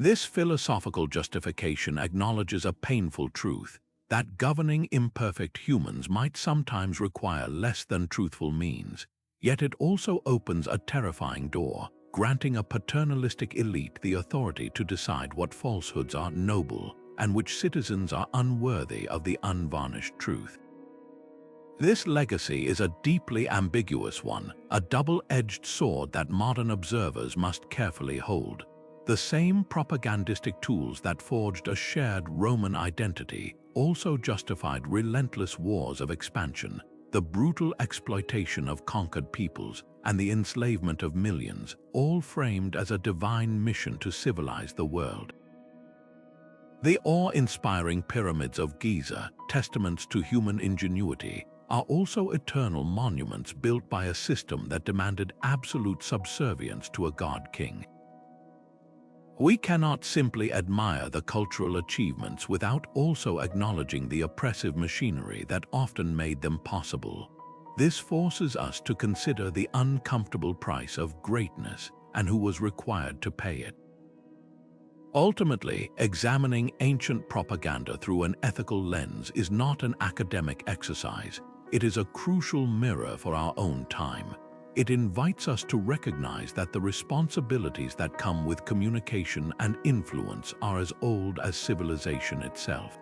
This philosophical justification acknowledges a painful truth, that governing imperfect humans might sometimes require less than truthful means, yet it also opens a terrifying door, granting a paternalistic elite the authority to decide what falsehoods are noble and which citizens are unworthy of the unvarnished truth. This legacy is a deeply ambiguous one, a double-edged sword that modern observers must carefully hold. The same propagandistic tools that forged a shared Roman identity also justified relentless wars of expansion, the brutal exploitation of conquered peoples, and the enslavement of millions, all framed as a divine mission to civilize the world. The awe-inspiring pyramids of Giza, testaments to human ingenuity, are also eternal monuments built by a system that demanded absolute subservience to a god-king. We cannot simply admire the cultural achievements without also acknowledging the oppressive machinery that often made them possible. This forces us to consider the uncomfortable price of greatness and who was required to pay it. Ultimately, examining ancient propaganda through an ethical lens is not an academic exercise. It is a crucial mirror for our own time. It invites us to recognize that the responsibilities that come with communication and influence are as old as civilization itself.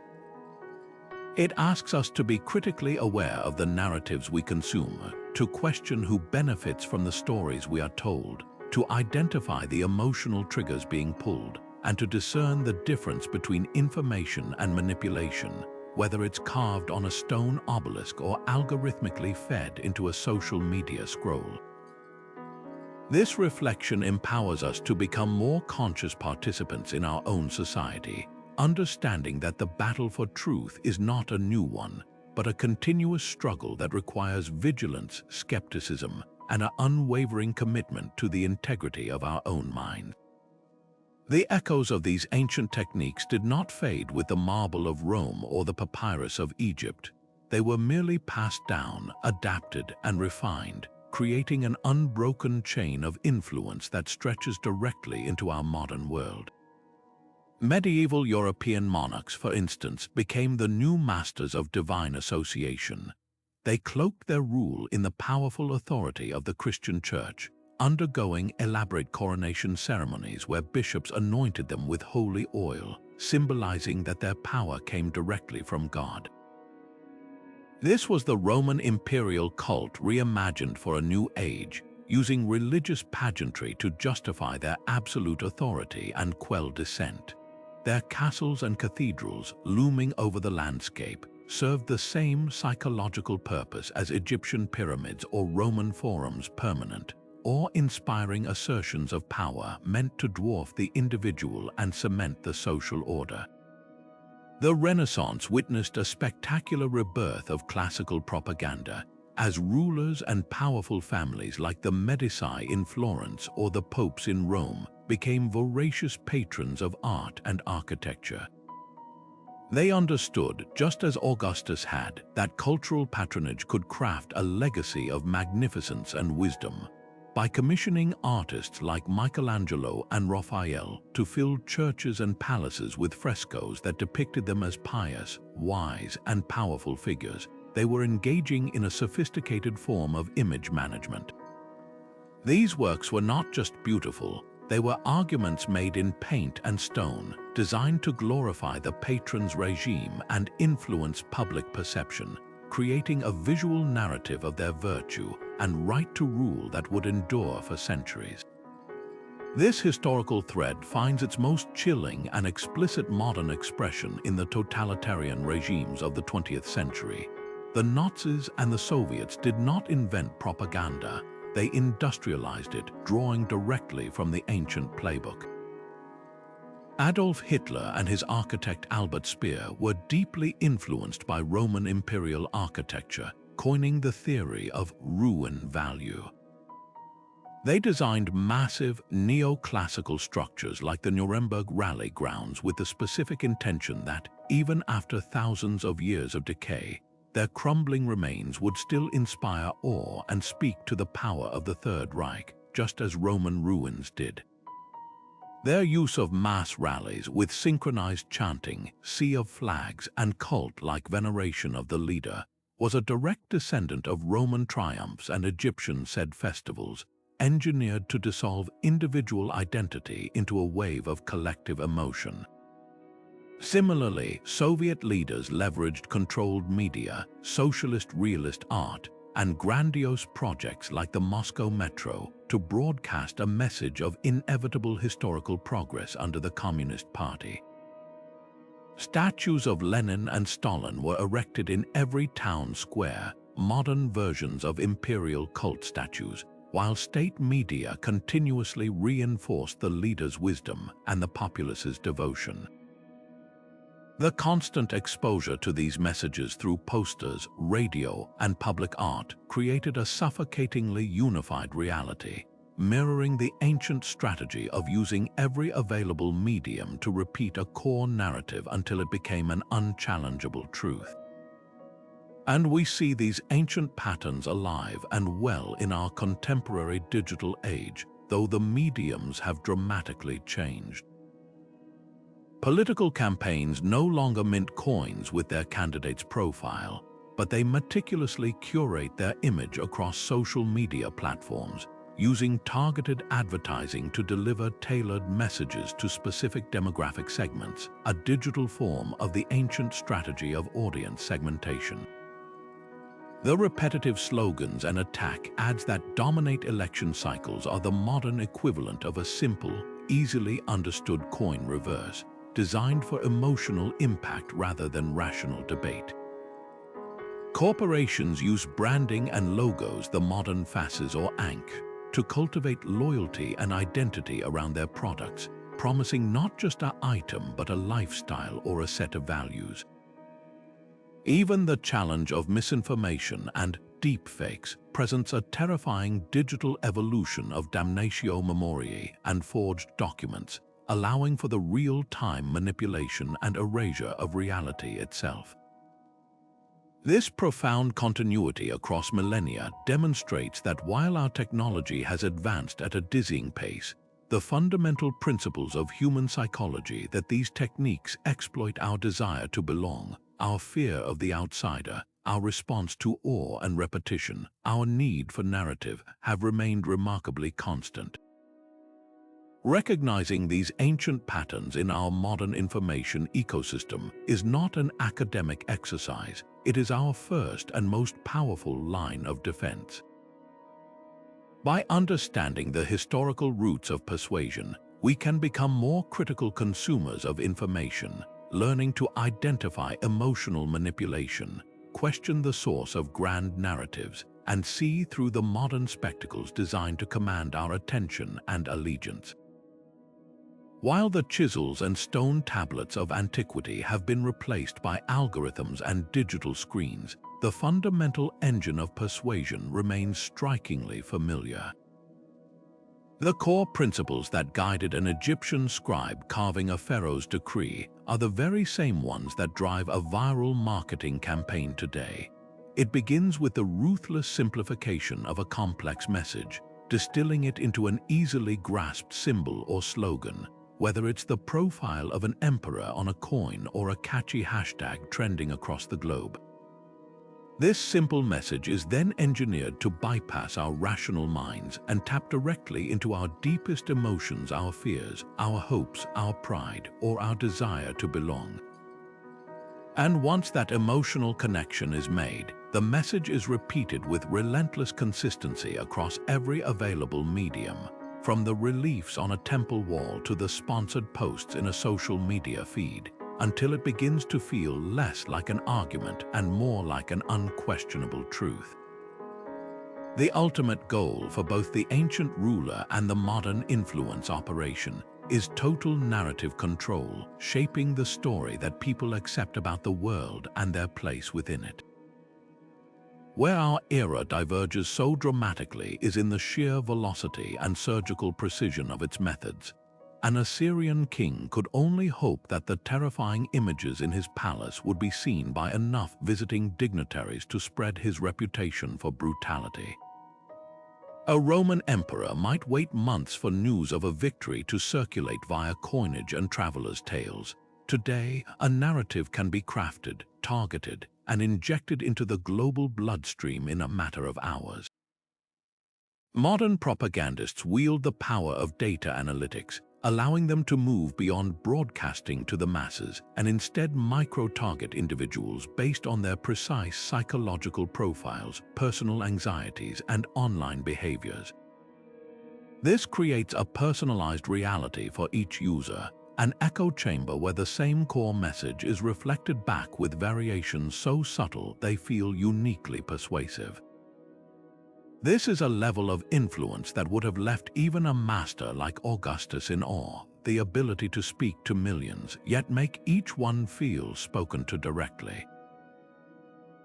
It asks us to be critically aware of the narratives we consume, to question who benefits from the stories we are told, to identify the emotional triggers being pulled, and to discern the difference between information and manipulation, whether it's carved on a stone obelisk or algorithmically fed into a social media scroll. This reflection empowers us to become more conscious participants in our own society, understanding that the battle for truth is not a new one, but a continuous struggle that requires vigilance, skepticism, and an unwavering commitment to the integrity of our own mind. The echoes of these ancient techniques did not fade with the marble of Rome or the papyrus of Egypt. They were merely passed down, adapted, and refined, creating an unbroken chain of influence that stretches directly into our modern world. Medieval European monarchs, for instance, became the new masters of divine association. They cloaked their rule in the powerful authority of the Christian Church, undergoing elaborate coronation ceremonies where bishops anointed them with holy oil, symbolizing that their power came directly from God. This was the Roman imperial cult reimagined for a new age, using religious pageantry to justify their absolute authority and quell dissent. Their castles and cathedrals, looming over the landscape, served the same psychological purpose as Egyptian pyramids or Roman forums: permanent, awe-inspiring assertions of power meant to dwarf the individual and cement the social order. The Renaissance witnessed a spectacular rebirth of classical propaganda, as rulers and powerful families like the Medici in Florence or the popes in Rome became voracious patrons of art and architecture. They understood, just as Augustus had, that cultural patronage could craft a legacy of magnificence and wisdom. By commissioning artists like Michelangelo and Raphael to fill churches and palaces with frescoes that depicted them as pious, wise, and powerful figures, they were engaging in a sophisticated form of image management. These works were not just beautiful, They were arguments made in paint and stone, designed to glorify the patron's regime and influence public perception, creating a visual narrative of their virtue and right to rule that would endure for centuries. This historical thread finds its most chilling and explicit modern expression in the totalitarian regimes of the 20th century. The Nazis and the Soviets did not invent propaganda, they industrialized it, drawing directly from the ancient playbook. Adolf Hitler and his architect Albert Speer were deeply influenced by Roman imperial architecture, coining the theory of ruin value. They designed massive, neoclassical structures like the Nuremberg rally grounds with the specific intention that, even after thousands of years of decay, their crumbling remains would still inspire awe and speak to the power of the Third Reich, just as Roman ruins did. Their use of mass rallies with synchronized chanting, sea of flags, and cult-like veneration of the leader was a direct descendant of Roman triumphs and Egyptian said festivals, engineered to dissolve individual identity into a wave of collective emotion. Similarly, Soviet leaders leveraged controlled media, socialist realist art, and grandiose projects like the Moscow Metro to broadcast a message of inevitable historical progress under the Communist Party. Statues of Lenin and Stalin were erected in every town square, modern versions of imperial cult statues, while state media continuously reinforced the leader's wisdom and the populace's devotion. The constant exposure to these messages through posters, radio, and public art created a suffocatingly unified reality, mirroring the ancient strategy of using every available medium to repeat a core narrative until it became an unchallengeable truth. And we see these ancient patterns alive and well in our contemporary digital age, though the mediums have dramatically changed. Political campaigns no longer mint coins with their candidate's profile, but they meticulously curate their image across social media platforms, using targeted advertising to deliver tailored messages to specific demographic segments, a digital form of the ancient strategy of audience segmentation. The repetitive slogans and attack ads that dominate election cycles are the modern equivalent of a simple, easily understood coin reverse, designed for emotional impact rather than rational debate. Corporations use branding and logos, the modern fasces or ankh, to cultivate loyalty and identity around their products, promising not just an item but a lifestyle or a set of values. Even the challenge of misinformation and deepfakes presents a terrifying digital evolution of damnatio memoriae and forged documents, allowing for the real-time manipulation and erasure of reality itself. This profound continuity across millennia demonstrates that while our technology has advanced at a dizzying pace, the fundamental principles of human psychology that these techniques exploit our desire to belong, our fear of the outsider, our response to awe and repetition, our need for narrative, have remained remarkably constant. Recognizing these ancient patterns in our modern information ecosystem is not an academic exercise, it is our first and most powerful line of defense. By understanding the historical roots of persuasion, we can become more critical consumers of information, learning to identify emotional manipulation, question the source of grand narratives, and see through the modern spectacles designed to command our attention and allegiance. While the chisels and stone tablets of antiquity have been replaced by algorithms and digital screens, the fundamental engine of persuasion remains strikingly familiar. The core principles that guided an Egyptian scribe carving a pharaoh's decree are the very same ones that drive a viral marketing campaign today. It begins with the ruthless simplification of a complex message, distilling it into an easily grasped symbol or slogan, whether it's the profile of an emperor on a coin or a catchy hashtag trending across the globe. This simple message is then engineered to bypass our rational minds and tap directly into our deepest emotions, our fears, our hopes, our pride, or our desire to belong. And once that emotional connection is made, the message is repeated with relentless consistency across every available medium, from the reliefs on a temple wall to the sponsored posts in a social media feed, until it begins to feel less like an argument and more like an unquestionable truth. The ultimate goal for both the ancient ruler and the modern influence operation is total narrative control, shaping the story that people accept about the world and their place within it. Where our era diverges so dramatically is in the sheer velocity and surgical precision of its methods. An Assyrian king could only hope that the terrifying images in his palace would be seen by enough visiting dignitaries to spread his reputation for brutality. A Roman emperor might wait months for news of a victory to circulate via coinage and travelers' tales. Today, a narrative can be crafted, targeted, and injected into the global bloodstream in a matter of hours. Modern propagandists wield the power of data analytics, allowing them to move beyond broadcasting to the masses and instead micro-target individuals based on their precise psychological profiles, personal anxieties, and online behaviors. This creates a personalized reality for each user, an echo chamber where the same core message is reflected back with variations so subtle they feel uniquely persuasive. This is a level of influence that would have left even a master like Augustus in awe, the ability to speak to millions, yet make each one feel spoken to directly.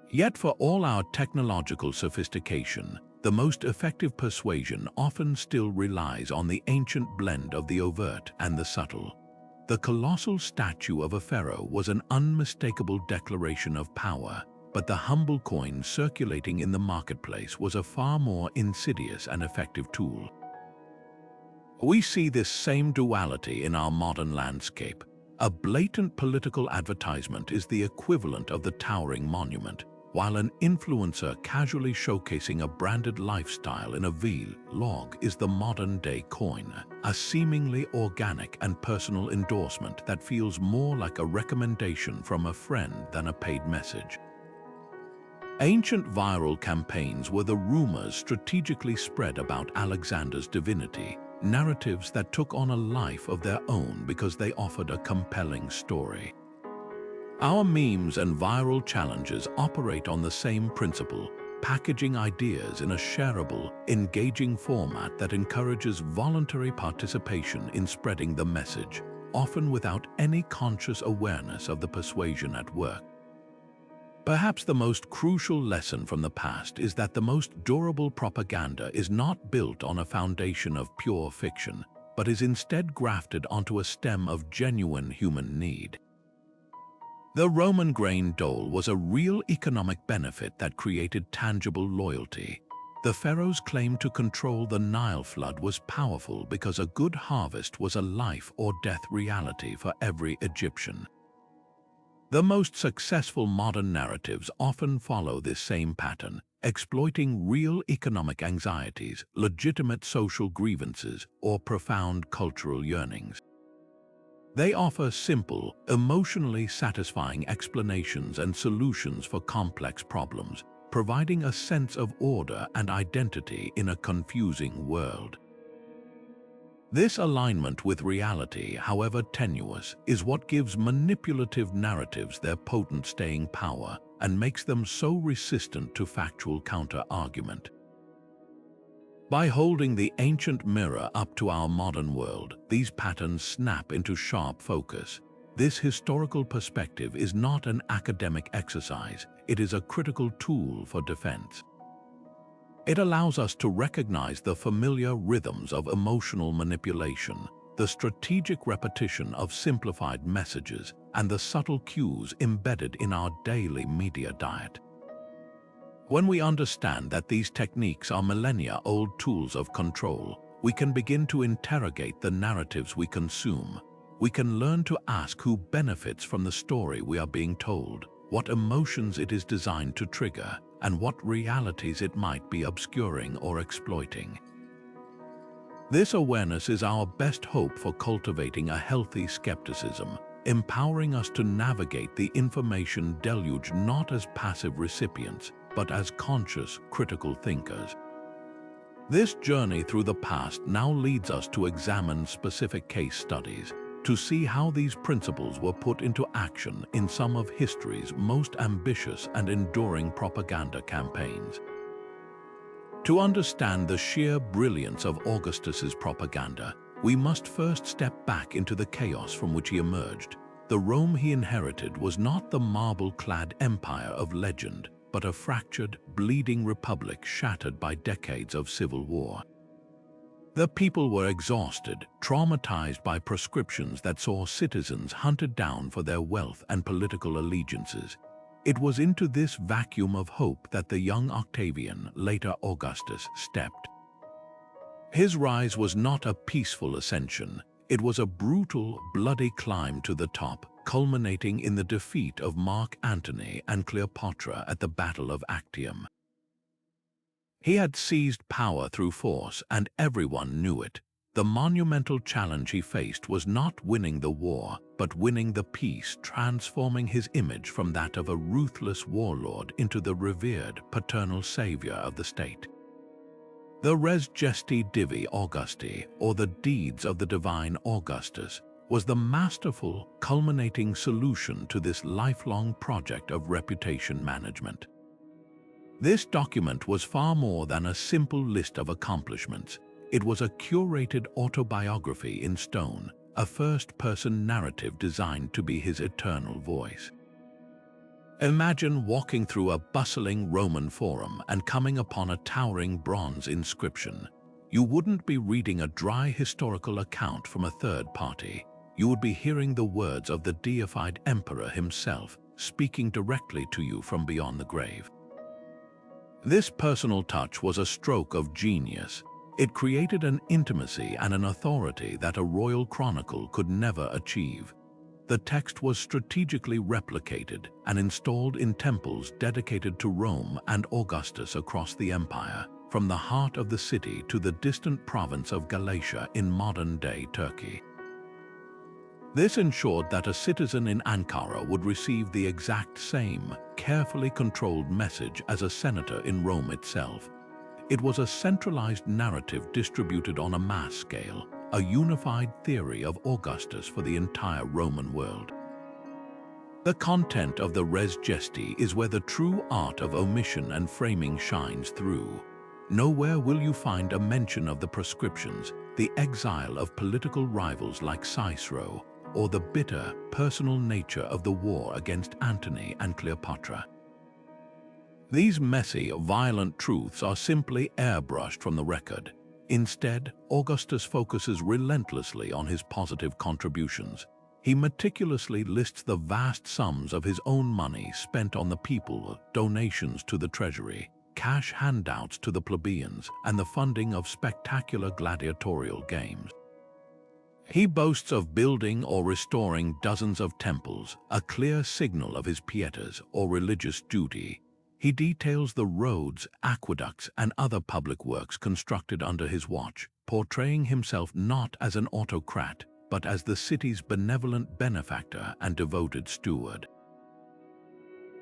Yet for all our technological sophistication, the most effective persuasion often still relies on the ancient blend of the overt and the subtle. The colossal statue of a pharaoh was an unmistakable declaration of power, but the humble coin circulating in the marketplace was a far more insidious and effective tool. We see this same duality in our modern landscape. A blatant political advertisement is the equivalent of the towering monument, while an influencer casually showcasing a branded lifestyle in a vlog is the modern-day coin, a seemingly organic and personal endorsement that feels more like a recommendation from a friend than a paid message. Ancient viral campaigns were the rumors strategically spread about Alexander's divinity, narratives that took on a life of their own because they offered a compelling story. Our memes and viral challenges operate on the same principle, packaging ideas in a shareable, engaging format that encourages voluntary participation in spreading the message, often without any conscious awareness of the persuasion at work. Perhaps the most crucial lesson from the past is that the most durable propaganda is not built on a foundation of pure fiction, but is instead grafted onto a stem of genuine human need. The Roman grain dole was a real economic benefit that created tangible loyalty. The pharaoh's claim to control the Nile flood was powerful because a good harvest was a life or death reality for every Egyptian. The most successful modern narratives often follow this same pattern, exploiting real economic anxieties, legitimate social grievances, or profound cultural yearnings. They offer simple, emotionally satisfying explanations and solutions for complex problems, providing a sense of order and identity in a confusing world. This alignment with reality, however tenuous, is what gives manipulative narratives their potent staying power and makes them so resistant to factual counter-argument. By holding the ancient mirror up to our modern world, these patterns snap into sharp focus. This historical perspective is not an academic exercise, it is a critical tool for defense. It allows us to recognize the familiar rhythms of emotional manipulation, the strategic repetition of simplified messages, and the subtle cues embedded in our daily media diet. When we understand that these techniques are millennia-old tools of control, we can begin to interrogate the narratives we consume. We can learn to ask who benefits from the story we are being told, what emotions it is designed to trigger, and what realities it might be obscuring or exploiting. This awareness is our best hope for cultivating a healthy skepticism, empowering us to navigate the information deluge not as passive recipients, but as conscious, critical thinkers. This journey through the past now leads us to examine specific case studies, to see how these principles were put into action in some of history's most ambitious and enduring propaganda campaigns. To understand the sheer brilliance of Augustus's propaganda, we must first step back into the chaos from which he emerged. The Rome he inherited was not the marble-clad empire of legend, but a fractured, bleeding republic shattered by decades of civil war. The people were exhausted, traumatized by proscriptions that saw citizens hunted down for their wealth and political allegiances. It was into this vacuum of hope that the young Octavian, later Augustus, stepped. His rise was not a peaceful ascension. It was a brutal, bloody climb to the top, culminating in the defeat of Mark Antony and Cleopatra at the Battle of Actium. He had seized power through force, and everyone knew it. The monumental challenge he faced was not winning the war, but winning the peace, transforming his image from that of a ruthless warlord into the revered, paternal savior of the state. The res gesti divi Augusti, or the deeds of the divine Augustus, was the masterful, culminating solution to this lifelong project of reputation management. This document was far more than a simple list of accomplishments. It was a curated autobiography in stone, a first-person narrative designed to be his eternal voice. Imagine walking through a bustling Roman forum and coming upon a towering bronze inscription. You wouldn't be reading a dry historical account from a third party. You would be hearing the words of the deified emperor himself, speaking directly to you from beyond the grave. This personal touch was a stroke of genius. It created an intimacy and an authority that a royal chronicle could never achieve. The text was strategically replicated and installed in temples dedicated to Rome and Augustus across the empire, from the heart of the city to the distant province of Galatia in modern-day Turkey. This ensured that a citizen in Ankara would receive the exact same, carefully controlled message as a senator in Rome itself. It was a centralized narrative distributed on a mass scale, a unified theory of Augustus for the entire Roman world. The content of the res gesti is where the true art of omission and framing shines through. Nowhere will you find a mention of the proscriptions, the exile of political rivals like Cicero, or the bitter, personal nature of the war against Antony and Cleopatra. These messy, violent truths are simply airbrushed from the record. Instead, Augustus focuses relentlessly on his positive contributions. He meticulously lists the vast sums of his own money spent on the people, donations to the treasury, cash handouts to the plebeians, and the funding of spectacular gladiatorial games. He boasts of building or restoring dozens of temples, a clear signal of his pietas or religious duty. He details the roads, aqueducts, and other public works constructed under his watch, portraying himself not as an autocrat, but as the city's benevolent benefactor and devoted steward.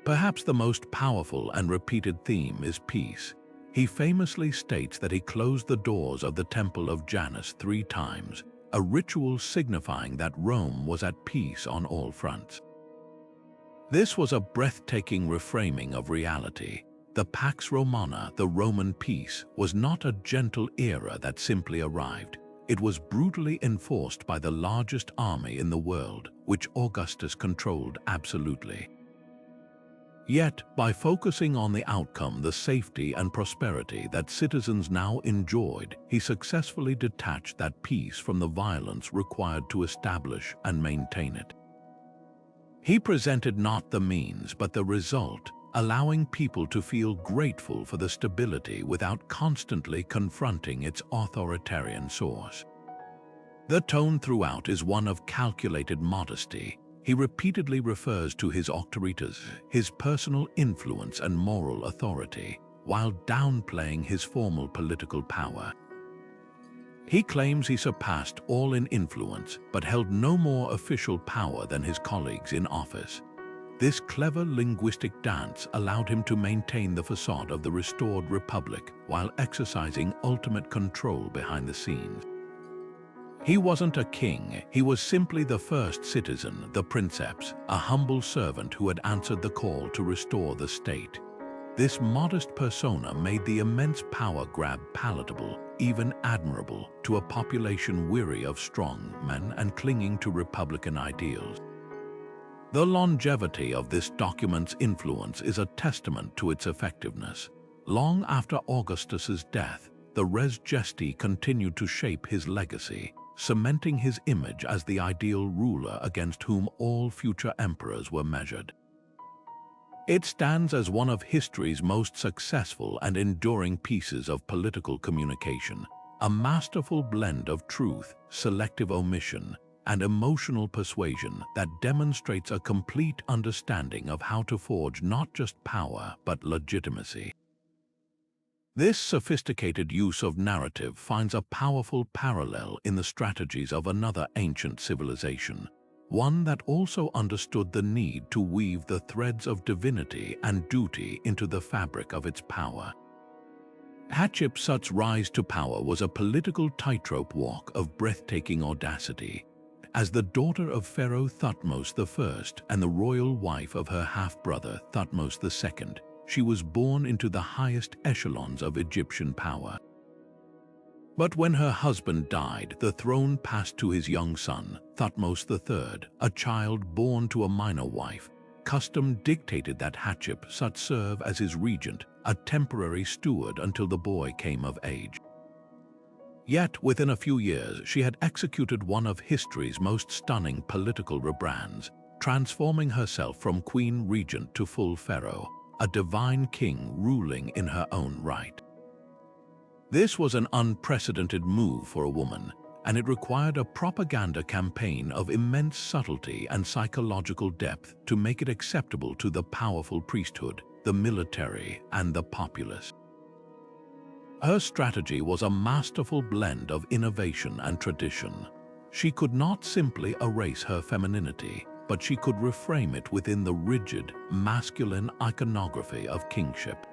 Perhaps the most powerful and repeated theme is peace. He famously states that he closed the doors of the Temple of Janus 3 times, a ritual signifying that Rome was at peace on all fronts. This was a breathtaking reframing of reality. The Pax Romana, the Roman peace, was not a gentle era that simply arrived. It was brutally enforced by the largest army in the world, which Augustus controlled absolutely. Yet, by focusing on the outcome, the safety and prosperity that citizens now enjoyed, he successfully detached that peace from the violence required to establish and maintain it. He presented not the means but the result, allowing people to feel grateful for the stability without constantly confronting its authoritarian source. The tone throughout is one of calculated modesty. He repeatedly refers to his auctoritas, his personal influence and moral authority, while downplaying his formal political power. He claims he surpassed all in influence, but held no more official power than his colleagues in office. This clever linguistic dance allowed him to maintain the facade of the restored republic while exercising ultimate control behind the scenes. He wasn't a king, he was simply the first citizen, the princeps, a humble servant who had answered the call to restore the state. This modest persona made the immense power grab palatable, even admirable, to a population weary of strong men and clinging to republican ideals. The longevity of this document's influence is a testament to its effectiveness. Long after Augustus's death, the res gesti continued to shape his legacy, cementing his image as the ideal ruler against whom all future emperors were measured. It stands as one of history's most successful and enduring pieces of political communication, a masterful blend of truth, selective omission, and emotional persuasion that demonstrates a complete understanding of how to forge not just power but legitimacy. This sophisticated use of narrative finds a powerful parallel in the strategies of another ancient civilization, one that also understood the need to weave the threads of divinity and duty into the fabric of its power. Hatshepsut's rise to power was a political tightrope walk of breathtaking audacity. As the daughter of Pharaoh Thutmose I and the royal wife of her half-brother Thutmose II, she was born into the highest echelons of Egyptian power. But when her husband died, the throne passed to his young son, Thutmose III, a child born to a minor wife. Custom dictated that Hatshepsut serve as his regent, a temporary steward until the boy came of age. Yet, within a few years, she had executed one of history's most stunning political rebrands, transforming herself from queen regent to full pharaoh, a divine king ruling in her own right. This was an unprecedented move for a woman, and it required a propaganda campaign of immense subtlety and psychological depth to make it acceptable to the powerful priesthood, the military, and the populace. Her strategy was a masterful blend of innovation and tradition. She could not simply erase her femininity, but she could reframe it within the rigid, masculine iconography of kingship.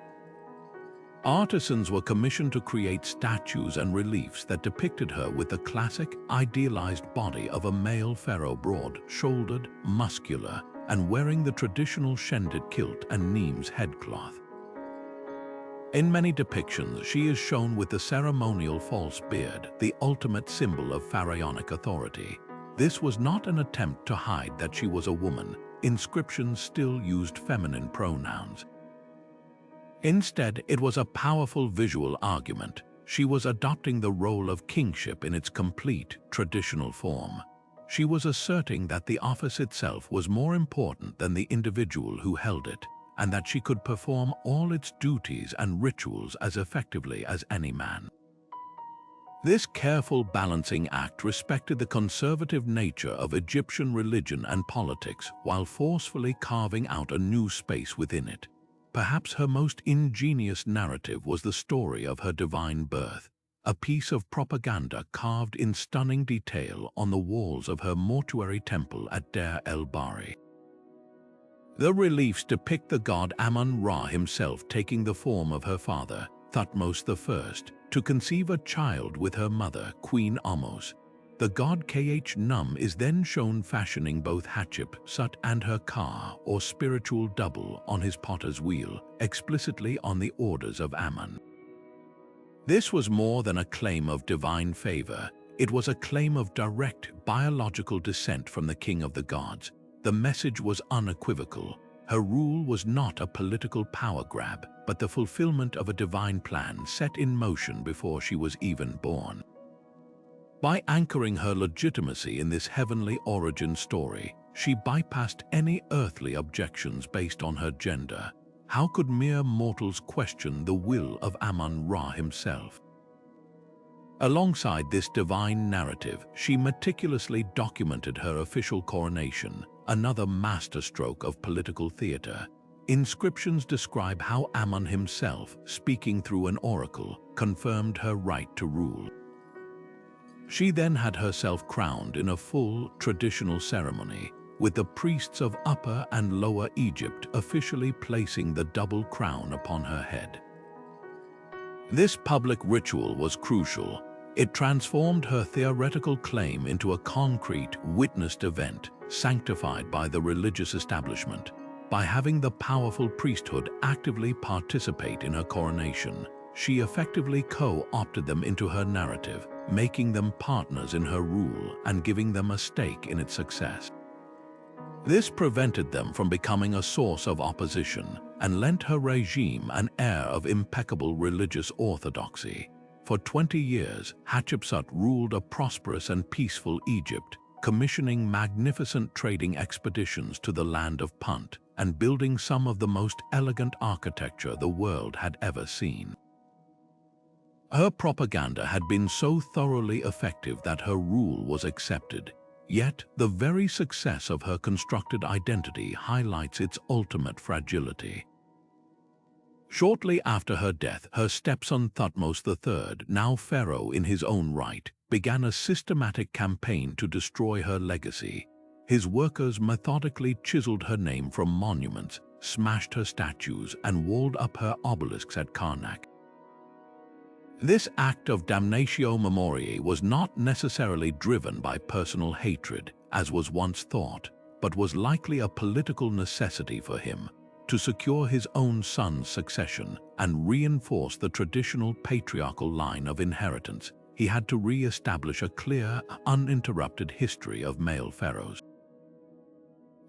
Artisans were commissioned to create statues and reliefs that depicted her with the classic, idealized body of a male pharaoh, broad-shouldered, muscular, and wearing the traditional shendit kilt and Nemes headcloth. In many depictions, she is shown with the ceremonial false beard, the ultimate symbol of pharaonic authority. This was not an attempt to hide that she was a woman. Inscriptions still used feminine pronouns. Instead, it was a powerful visual argument. She was adopting the role of kingship in its complete, traditional form. She was asserting that the office itself was more important than the individual who held it, and that she could perform all its duties and rituals as effectively as any man. This careful balancing act respected the conservative nature of Egyptian religion and politics while forcefully carving out a new space within it. Perhaps her most ingenious narrative was the story of her divine birth, a piece of propaganda carved in stunning detail on the walls of her mortuary temple at Deir el-Bahri. The reliefs depict the god Amun-Ra himself taking the form of her father, Thutmose I, to conceive a child with her mother, Queen Ahmose. The god Khnum is then shown fashioning both Hatshepsut and her Ka, or spiritual double, on his potter's wheel, explicitly on the orders of Amun. This was more than a claim of divine favor. It was a claim of direct biological descent from the king of the gods. The message was unequivocal. Her rule was not a political power grab, but the fulfillment of a divine plan set in motion before she was even born. By anchoring her legitimacy in this heavenly origin story, she bypassed any earthly objections based on her gender. How could mere mortals question the will of Amun-Ra himself? Alongside this divine narrative, she meticulously documented her official coronation, another masterstroke of political theater. Inscriptions describe how Ammon himself, speaking through an oracle, confirmed her right to rule. She then had herself crowned in a full, traditional ceremony, with the priests of Upper and Lower Egypt officially placing the double crown upon her head. This public ritual was crucial. It transformed her theoretical claim into a concrete, witnessed event, sanctified by the religious establishment. By having the powerful priesthood actively participate in her coronation, she effectively co-opted them into her narrative, making them partners in her rule and giving them a stake in its success. This prevented them from becoming a source of opposition and lent her regime an air of impeccable religious orthodoxy. For 20 years, Hatshepsut ruled a prosperous and peaceful Egypt, commissioning magnificent trading expeditions to the land of Punt and building some of the most elegant architecture the world had ever seen. Her propaganda had been so thoroughly effective that her rule was accepted, yet the very success of her constructed identity highlights its ultimate fragility. Shortly after her death, her stepson Thutmose III, now pharaoh in his own right, began a systematic campaign to destroy her legacy. His workers methodically chiseled her name from monuments, smashed her statues, and walled up her obelisks at Karnak. This act of damnatio memoriae was not necessarily driven by personal hatred, as was once thought, but was likely a political necessity for him. To secure his own son's succession and reinforce the traditional patriarchal line of inheritance, he had to re-establish a clear, uninterrupted history of male pharaohs.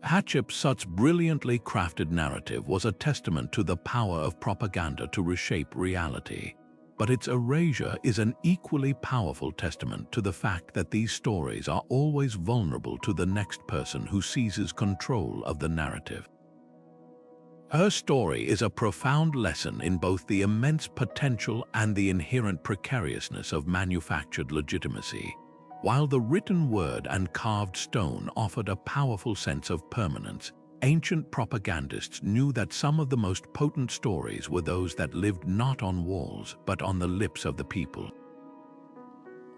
Hatshepsut's brilliantly crafted narrative was a testament to the power of propaganda to reshape reality. But its erasure is an equally powerful testament to the fact that these stories are always vulnerable to the next person who seizes control of the narrative. Her story is a profound lesson in both the immense potential and the inherent precariousness of manufactured legitimacy. While the written word and carved stone offered a powerful sense of permanence, ancient propagandists knew that some of the most potent stories were those that lived not on walls but on the lips of the people.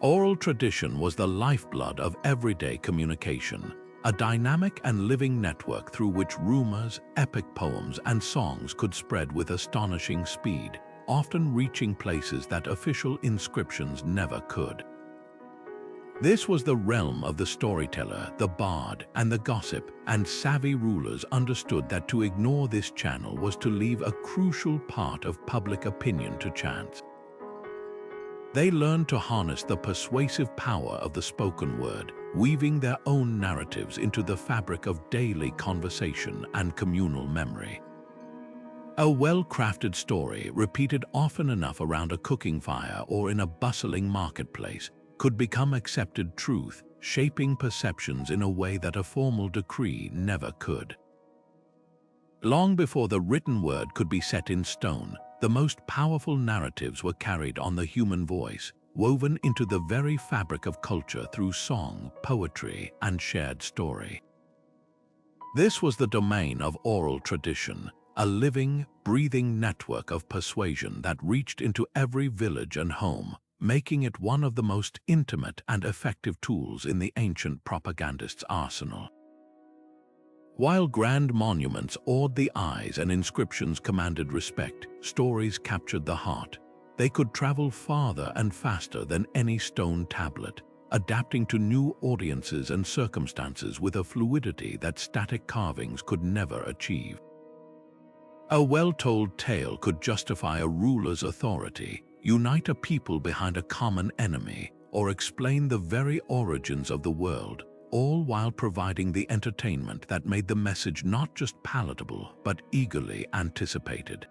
Oral tradition was the lifeblood of everyday communication, a dynamic and living network through which rumors, epic poems, and songs could spread with astonishing speed, often reaching places that official inscriptions never could. This was the realm of the storyteller, the bard, and the gossip, and savvy rulers understood that to ignore this channel was to leave a crucial part of public opinion to chance. They learned to harness the persuasive power of the spoken word, weaving their own narratives into the fabric of daily conversation and communal memory. A well-crafted story, repeated often enough around a cooking fire or in a bustling marketplace, could become accepted truth, shaping perceptions in a way that a formal decree never could. Long before the written word could be set in stone, the most powerful narratives were carried on the human voice, woven into the very fabric of culture through song, poetry, and shared story. This was the domain of oral tradition, a living, breathing network of persuasion that reached into every village and home, making it one of the most intimate and effective tools in the ancient propagandist's arsenal. While grand monuments awed the eyes and inscriptions commanded respect, stories captured the heart. They could travel farther and faster than any stone tablet, adapting to new audiences and circumstances with a fluidity that static carvings could never achieve. A well-told tale could justify a ruler's authority, unite a people behind a common enemy, or explain the very origins of the world, all while providing the entertainment that made the message not just palatable but eagerly anticipated.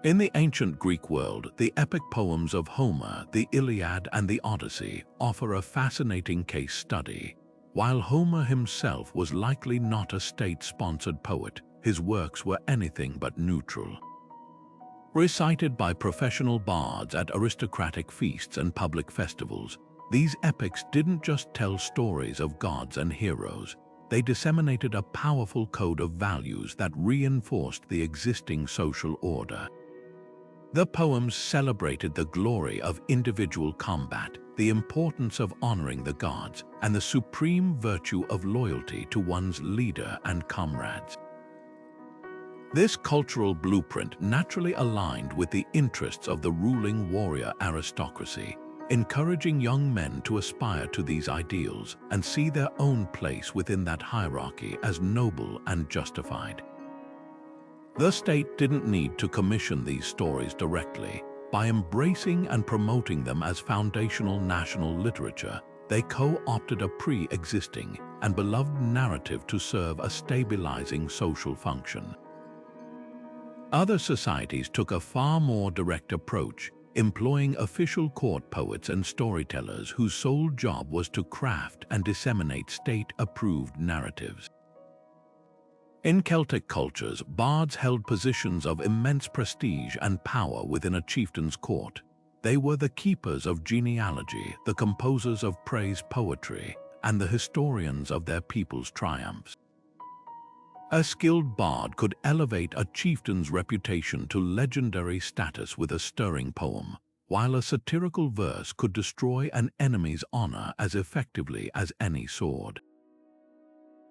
In the ancient Greek world, the epic poems of Homer, the Iliad, and the Odyssey offer a fascinating case study. While Homer himself was likely not a state-sponsored poet, his works were anything but neutral. Recited by professional bards at aristocratic feasts and public festivals, these epics didn't just tell stories of gods and heroes. they disseminated a powerful code of values that reinforced the existing social order. The poems celebrated the glory of individual combat, the importance of honoring the gods, and the supreme virtue of loyalty to one's leader and comrades. This cultural blueprint naturally aligned with the interests of the ruling warrior aristocracy, encouraging young men to aspire to these ideals and see their own place within that hierarchy as noble and justified. The state didn't need to commission these stories directly. By embracing and promoting them as foundational national literature, they co-opted a pre-existing and beloved narrative to serve a stabilizing social function. Other societies took a far more direct approach, employing official court poets and storytellers whose sole job was to craft and disseminate state-approved narratives. In Celtic cultures, bards held positions of immense prestige and power within a chieftain's court. They were the keepers of genealogy, the composers of praise poetry, and the historians of their people's triumphs. A skilled bard could elevate a chieftain's reputation to legendary status with a stirring poem, while a satirical verse could destroy an enemy's honor as effectively as any sword.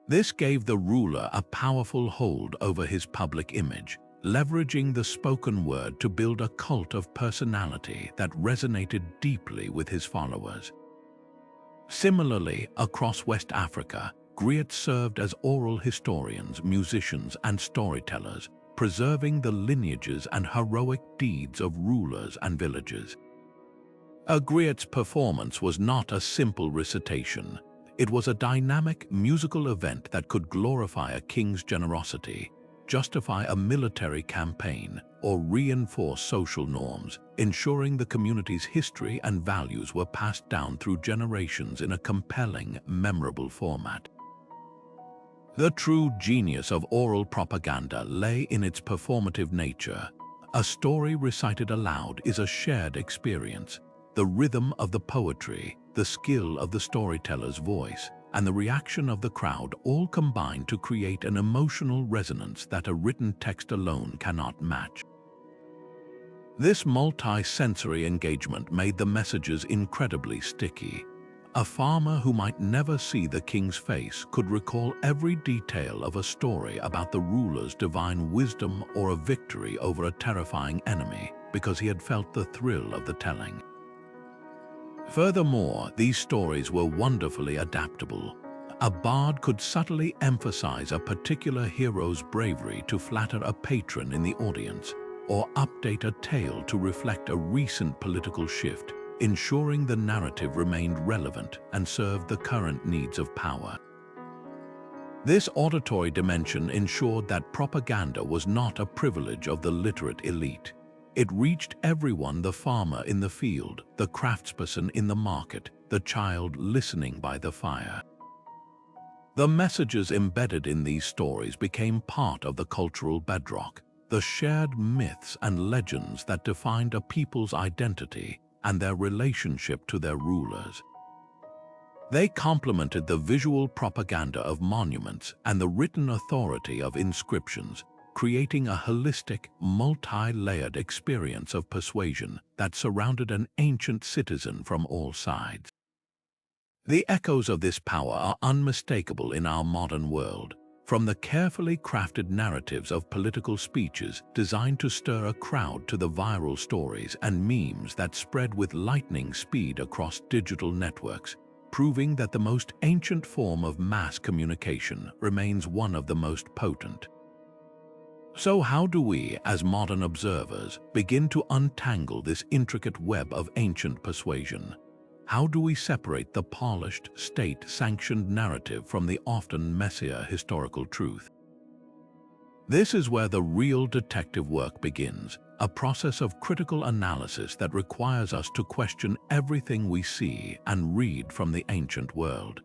This gave the ruler a powerful hold over his public image, leveraging the spoken word to build a cult of personality that resonated deeply with his followers. Similarly, across West Africa, griots served as oral historians, musicians, and storytellers, preserving the lineages and heroic deeds of rulers and villagers. A griot's performance was not a simple recitation. It was a dynamic musical event that could glorify a king's generosity, justify a military campaign, or reinforce social norms, ensuring the community's history and values were passed down through generations in a compelling, memorable format. The true genius of oral propaganda lay in its performative nature. A story recited aloud is a shared experience. The rhythm of the poetry, the skill of the storyteller's voice, and the reaction of the crowd all combine to create an emotional resonance that a written text alone cannot match. This multi-sensory engagement made the messages incredibly sticky. A farmer who might never see the king's face could recall every detail of a story about the ruler's divine wisdom or a victory over a terrifying enemy because he had felt the thrill of the telling. Furthermore, these stories were wonderfully adaptable. A bard could subtly emphasize a particular hero's bravery to flatter a patron in the audience, or update a tale to reflect a recent political shift, ensuring the narrative remained relevant and served the current needs of power. This auditory dimension ensured that propaganda was not a privilege of the literate elite. It reached everyone: the farmer in the field, the craftsperson in the market, the child listening by the fire. The messages embedded in these stories became part of the cultural bedrock, the shared myths and legends that defined a people's identity and their relationship to their rulers. They complemented the visual propaganda of monuments and the written authority of inscriptions, creating a holistic, multi-layered experience of persuasion that surrounded an ancient citizen from all sides. The echoes of this power are unmistakable in our modern world, from the carefully crafted narratives of political speeches designed to stir a crowd to the viral stories and memes that spread with lightning speed across digital networks, proving that the most ancient form of mass communication remains one of the most potent. So how do we, as modern observers, begin to untangle this intricate web of ancient persuasion? How do we separate the polished, state-sanctioned narrative from the often messier historical truth? This is where the real detective work begins, a process of critical analysis that requires us to question everything we see and read from the ancient world.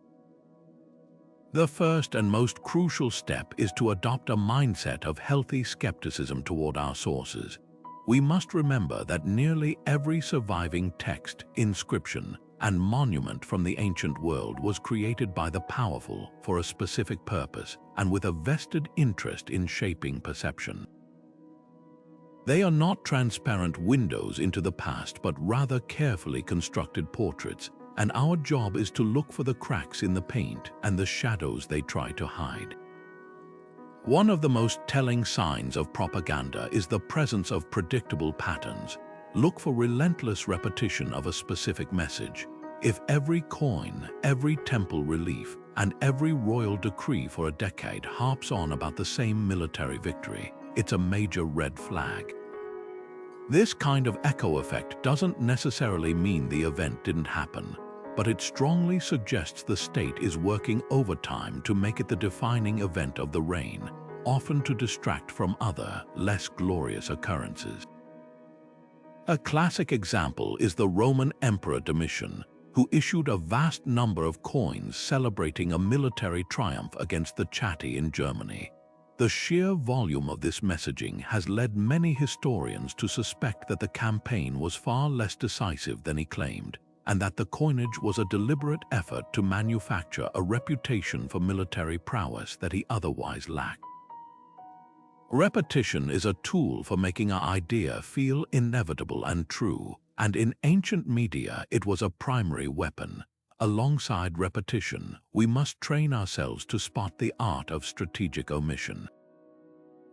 The first and most crucial step is to adopt a mindset of healthy skepticism toward our sources. We must remember that nearly every surviving text, inscription, and monument from the ancient world was created by the powerful for a specific purpose and with a vested interest in shaping perception. They are not transparent windows into the past, but rather carefully constructed portraits, and our job is to look for the cracks in the paint and the shadows they try to hide. One of the most telling signs of propaganda is the presence of predictable patterns. Look for relentless repetition of a specific message. If every coin, every temple relief, and every royal decree for a decade harps on about the same military victory, it's a major red flag. This kind of echo effect doesn't necessarily mean the event didn't happen, but it strongly suggests the state is working overtime to make it the defining event of the reign, often to distract from other, less glorious occurrences. A classic example is the Roman Emperor Domitian, who issued a vast number of coins celebrating a military triumph against the Chatti in Germany. The sheer volume of this messaging has led many historians to suspect that the campaign was far less decisive than he claimed, and that the coinage was a deliberate effort to manufacture a reputation for military prowess that he otherwise lacked. Repetition is a tool for making an idea feel inevitable and true, and in ancient media it was a primary weapon. Alongside repetition, we must train ourselves to spot the art of strategic omission.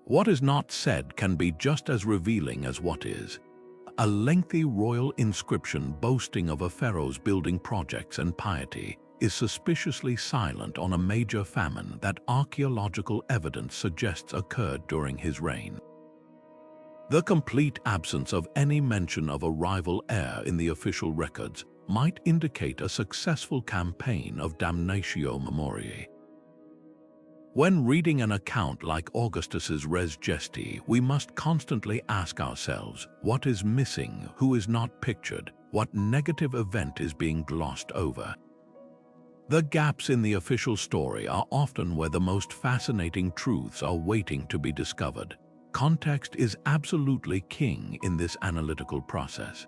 What is not said can be just as revealing as what is. A lengthy royal inscription boasting of a pharaoh's building projects and piety is suspiciously silent on a major famine that archaeological evidence suggests occurred during his reign. The complete absence of any mention of a rival heir in the official records might indicate a successful campaign of damnatio memoriae. When reading an account like Augustus's Res Gesti, we must constantly ask ourselves, what is missing, who is not pictured, what negative event is being glossed over? The gaps in the official story are often where the most fascinating truths are waiting to be discovered. Context is absolutely king in this analytical process.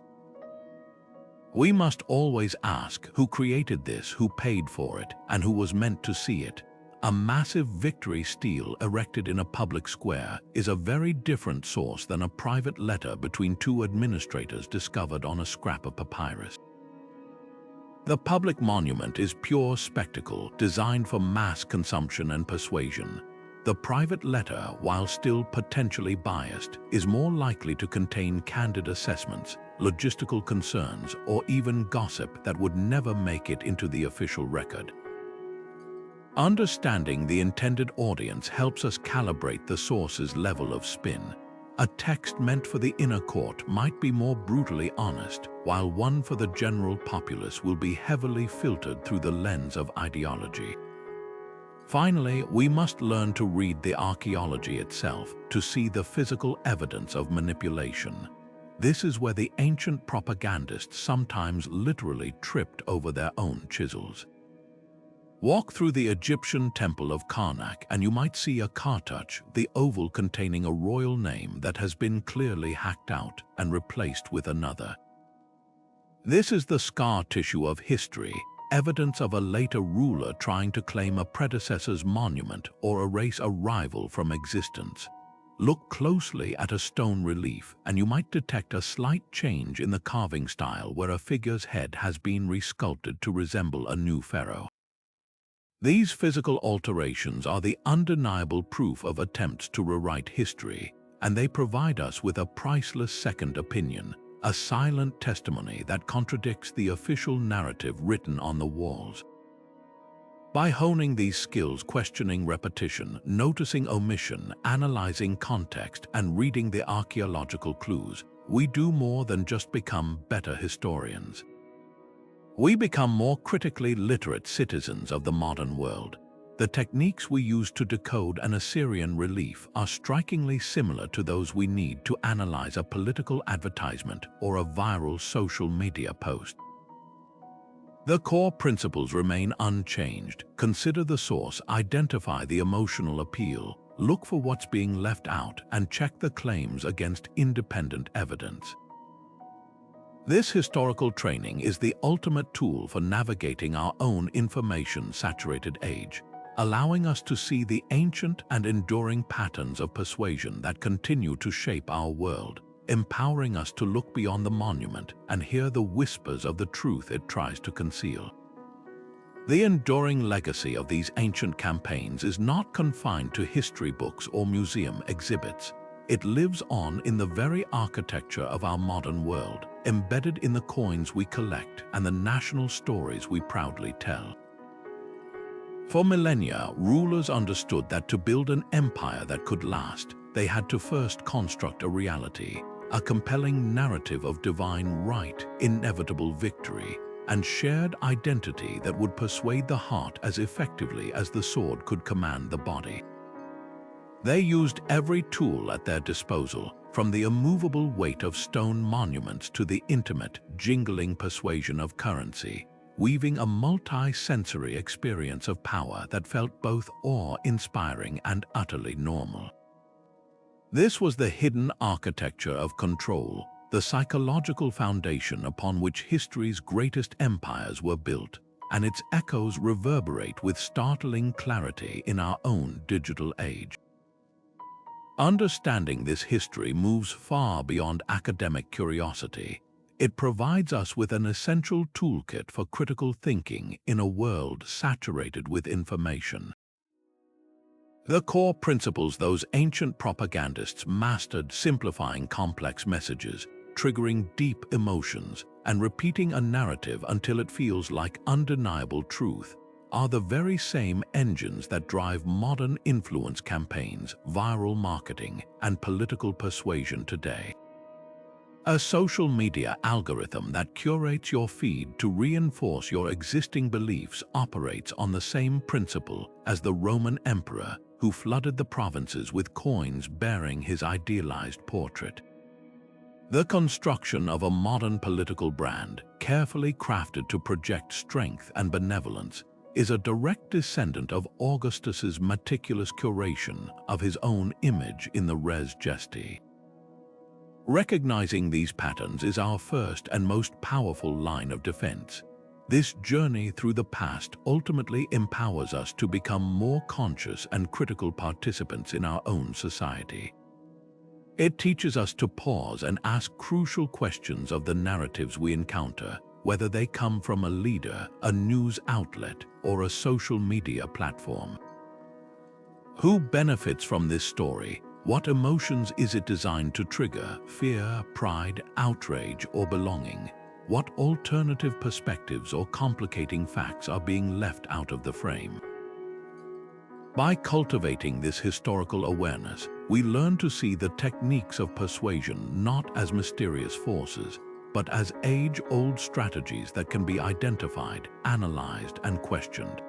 We must always ask who created this, who paid for it, and who was meant to see it. A massive victory stele erected in a public square is a very different source than a private letter between two administrators discovered on a scrap of papyrus. The public monument is pure spectacle designed for mass consumption and persuasion. The private letter, while still potentially biased, is more likely to contain candid assessments, logistical concerns, or even gossip that would never make it into the official record. Understanding the intended audience helps us calibrate the source's level of spin. A text meant for the inner court might be more brutally honest, while one for the general populace will be heavily filtered through the lens of ideology. Finally, we must learn to read the archaeology itself to see the physical evidence of manipulation. This is where the ancient propagandists sometimes literally tripped over their own chisels. Walk through the Egyptian temple of Karnak and you might see a cartouche, the oval containing a royal name that has been clearly hacked out and replaced with another. This is the scar tissue of history, evidence of a later ruler trying to claim a predecessor's monument or erase a rival from existence. Look closely at a stone relief and you might detect a slight change in the carving style where a figure's head has been resculpted to resemble a new pharaoh. These physical alterations are the undeniable proof of attempts to rewrite history, and they provide us with a priceless second opinion, a silent testimony that contradicts the official narrative written on the walls. By honing these skills, questioning repetition, noticing omission, analyzing context, and reading the archaeological clues, we do more than just become better historians. We become more critically literate citizens of the modern world. The techniques we use to decode an Assyrian relief are strikingly similar to those we need to analyze a political advertisement or a viral social media post. The core principles remain unchanged. Consider the source, identify the emotional appeal, look for what's being left out, and check the claims against independent evidence. This historical training is the ultimate tool for navigating our own information-saturated age, allowing us to see the ancient and enduring patterns of persuasion that continue to shape our world, empowering us to look beyond the monument and hear the whispers of the truth it tries to conceal. The enduring legacy of these ancient campaigns is not confined to history books or museum exhibits. It lives on in the very architecture of our modern world, embedded in the coins we collect and the national stories we proudly tell. For millennia, rulers understood that to build an empire that could last, they had to first construct a reality, a compelling narrative of divine right, inevitable victory, and shared identity that would persuade the heart as effectively as the sword could command the body. They used every tool at their disposal, from the immovable weight of stone monuments to the intimate, jingling persuasion of currency, weaving a multi-sensory experience of power that felt both awe-inspiring and utterly normal. This was the hidden architecture of control, the psychological foundation upon which history's greatest empires were built, and its echoes reverberate with startling clarity in our own digital age. Understanding this history moves far beyond academic curiosity. It provides us with an essential toolkit for critical thinking in a world saturated with information. The core principles those ancient propagandists mastered, simplifying complex messages, triggering deep emotions, and repeating a narrative until it feels like undeniable truth, are the very same engines that drive modern influence campaigns, viral marketing, and political persuasion today. A social media algorithm that curates your feed to reinforce your existing beliefs operates on the same principle as the Roman emperor who flooded the provinces with coins bearing his idealized portrait. The construction of a modern political brand, carefully crafted to project strength and benevolence, is a direct descendant of Augustus's meticulous curation of his own image in the res gesti. Recognizing these patterns is our first and most powerful line of defense. This journey through the past ultimately empowers us to become more conscious and critical participants in our own society. It teaches us to pause and ask crucial questions of the narratives we encounter, whether they come from a leader, a news outlet, or a social media platform. Who benefits from this story? What emotions is it designed to trigger? Fear, pride, outrage, or belonging? What alternative perspectives or complicating facts are being left out of the frame? By cultivating this historical awareness, we learn to see the techniques of persuasion not as mysterious forces, but as age-old strategies that can be identified, analyzed, and questioned.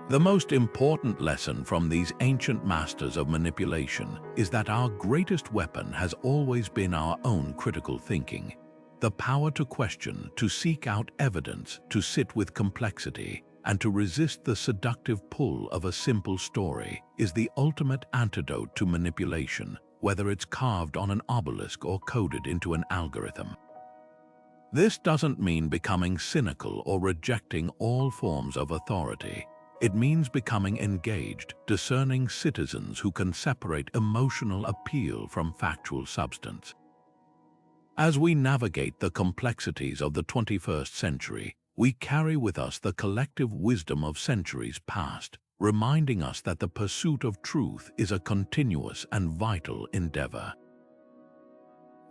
The most important lesson from these ancient masters of manipulation is that our greatest weapon has always been our own critical thinking. The power to question, to seek out evidence, to sit with complexity, and to resist the seductive pull of a simple story is the ultimate antidote to manipulation, whether it's carved on an obelisk or coded into an algorithm. This doesn't mean becoming cynical or rejecting all forms of authority. It means becoming engaged, discerning citizens who can separate emotional appeal from factual substance. As we navigate the complexities of the 21st century, we carry with us the collective wisdom of centuries past, reminding us that the pursuit of truth is a continuous and vital endeavor.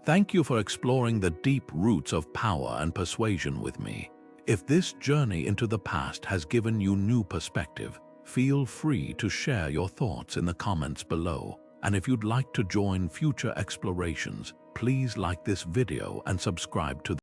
Thank you for exploring the deep roots of power and persuasion with me. If this journey into the past has given you new perspective, feel free to share your thoughts in the comments below. And if you'd like to join future explorations, please like this video and subscribe to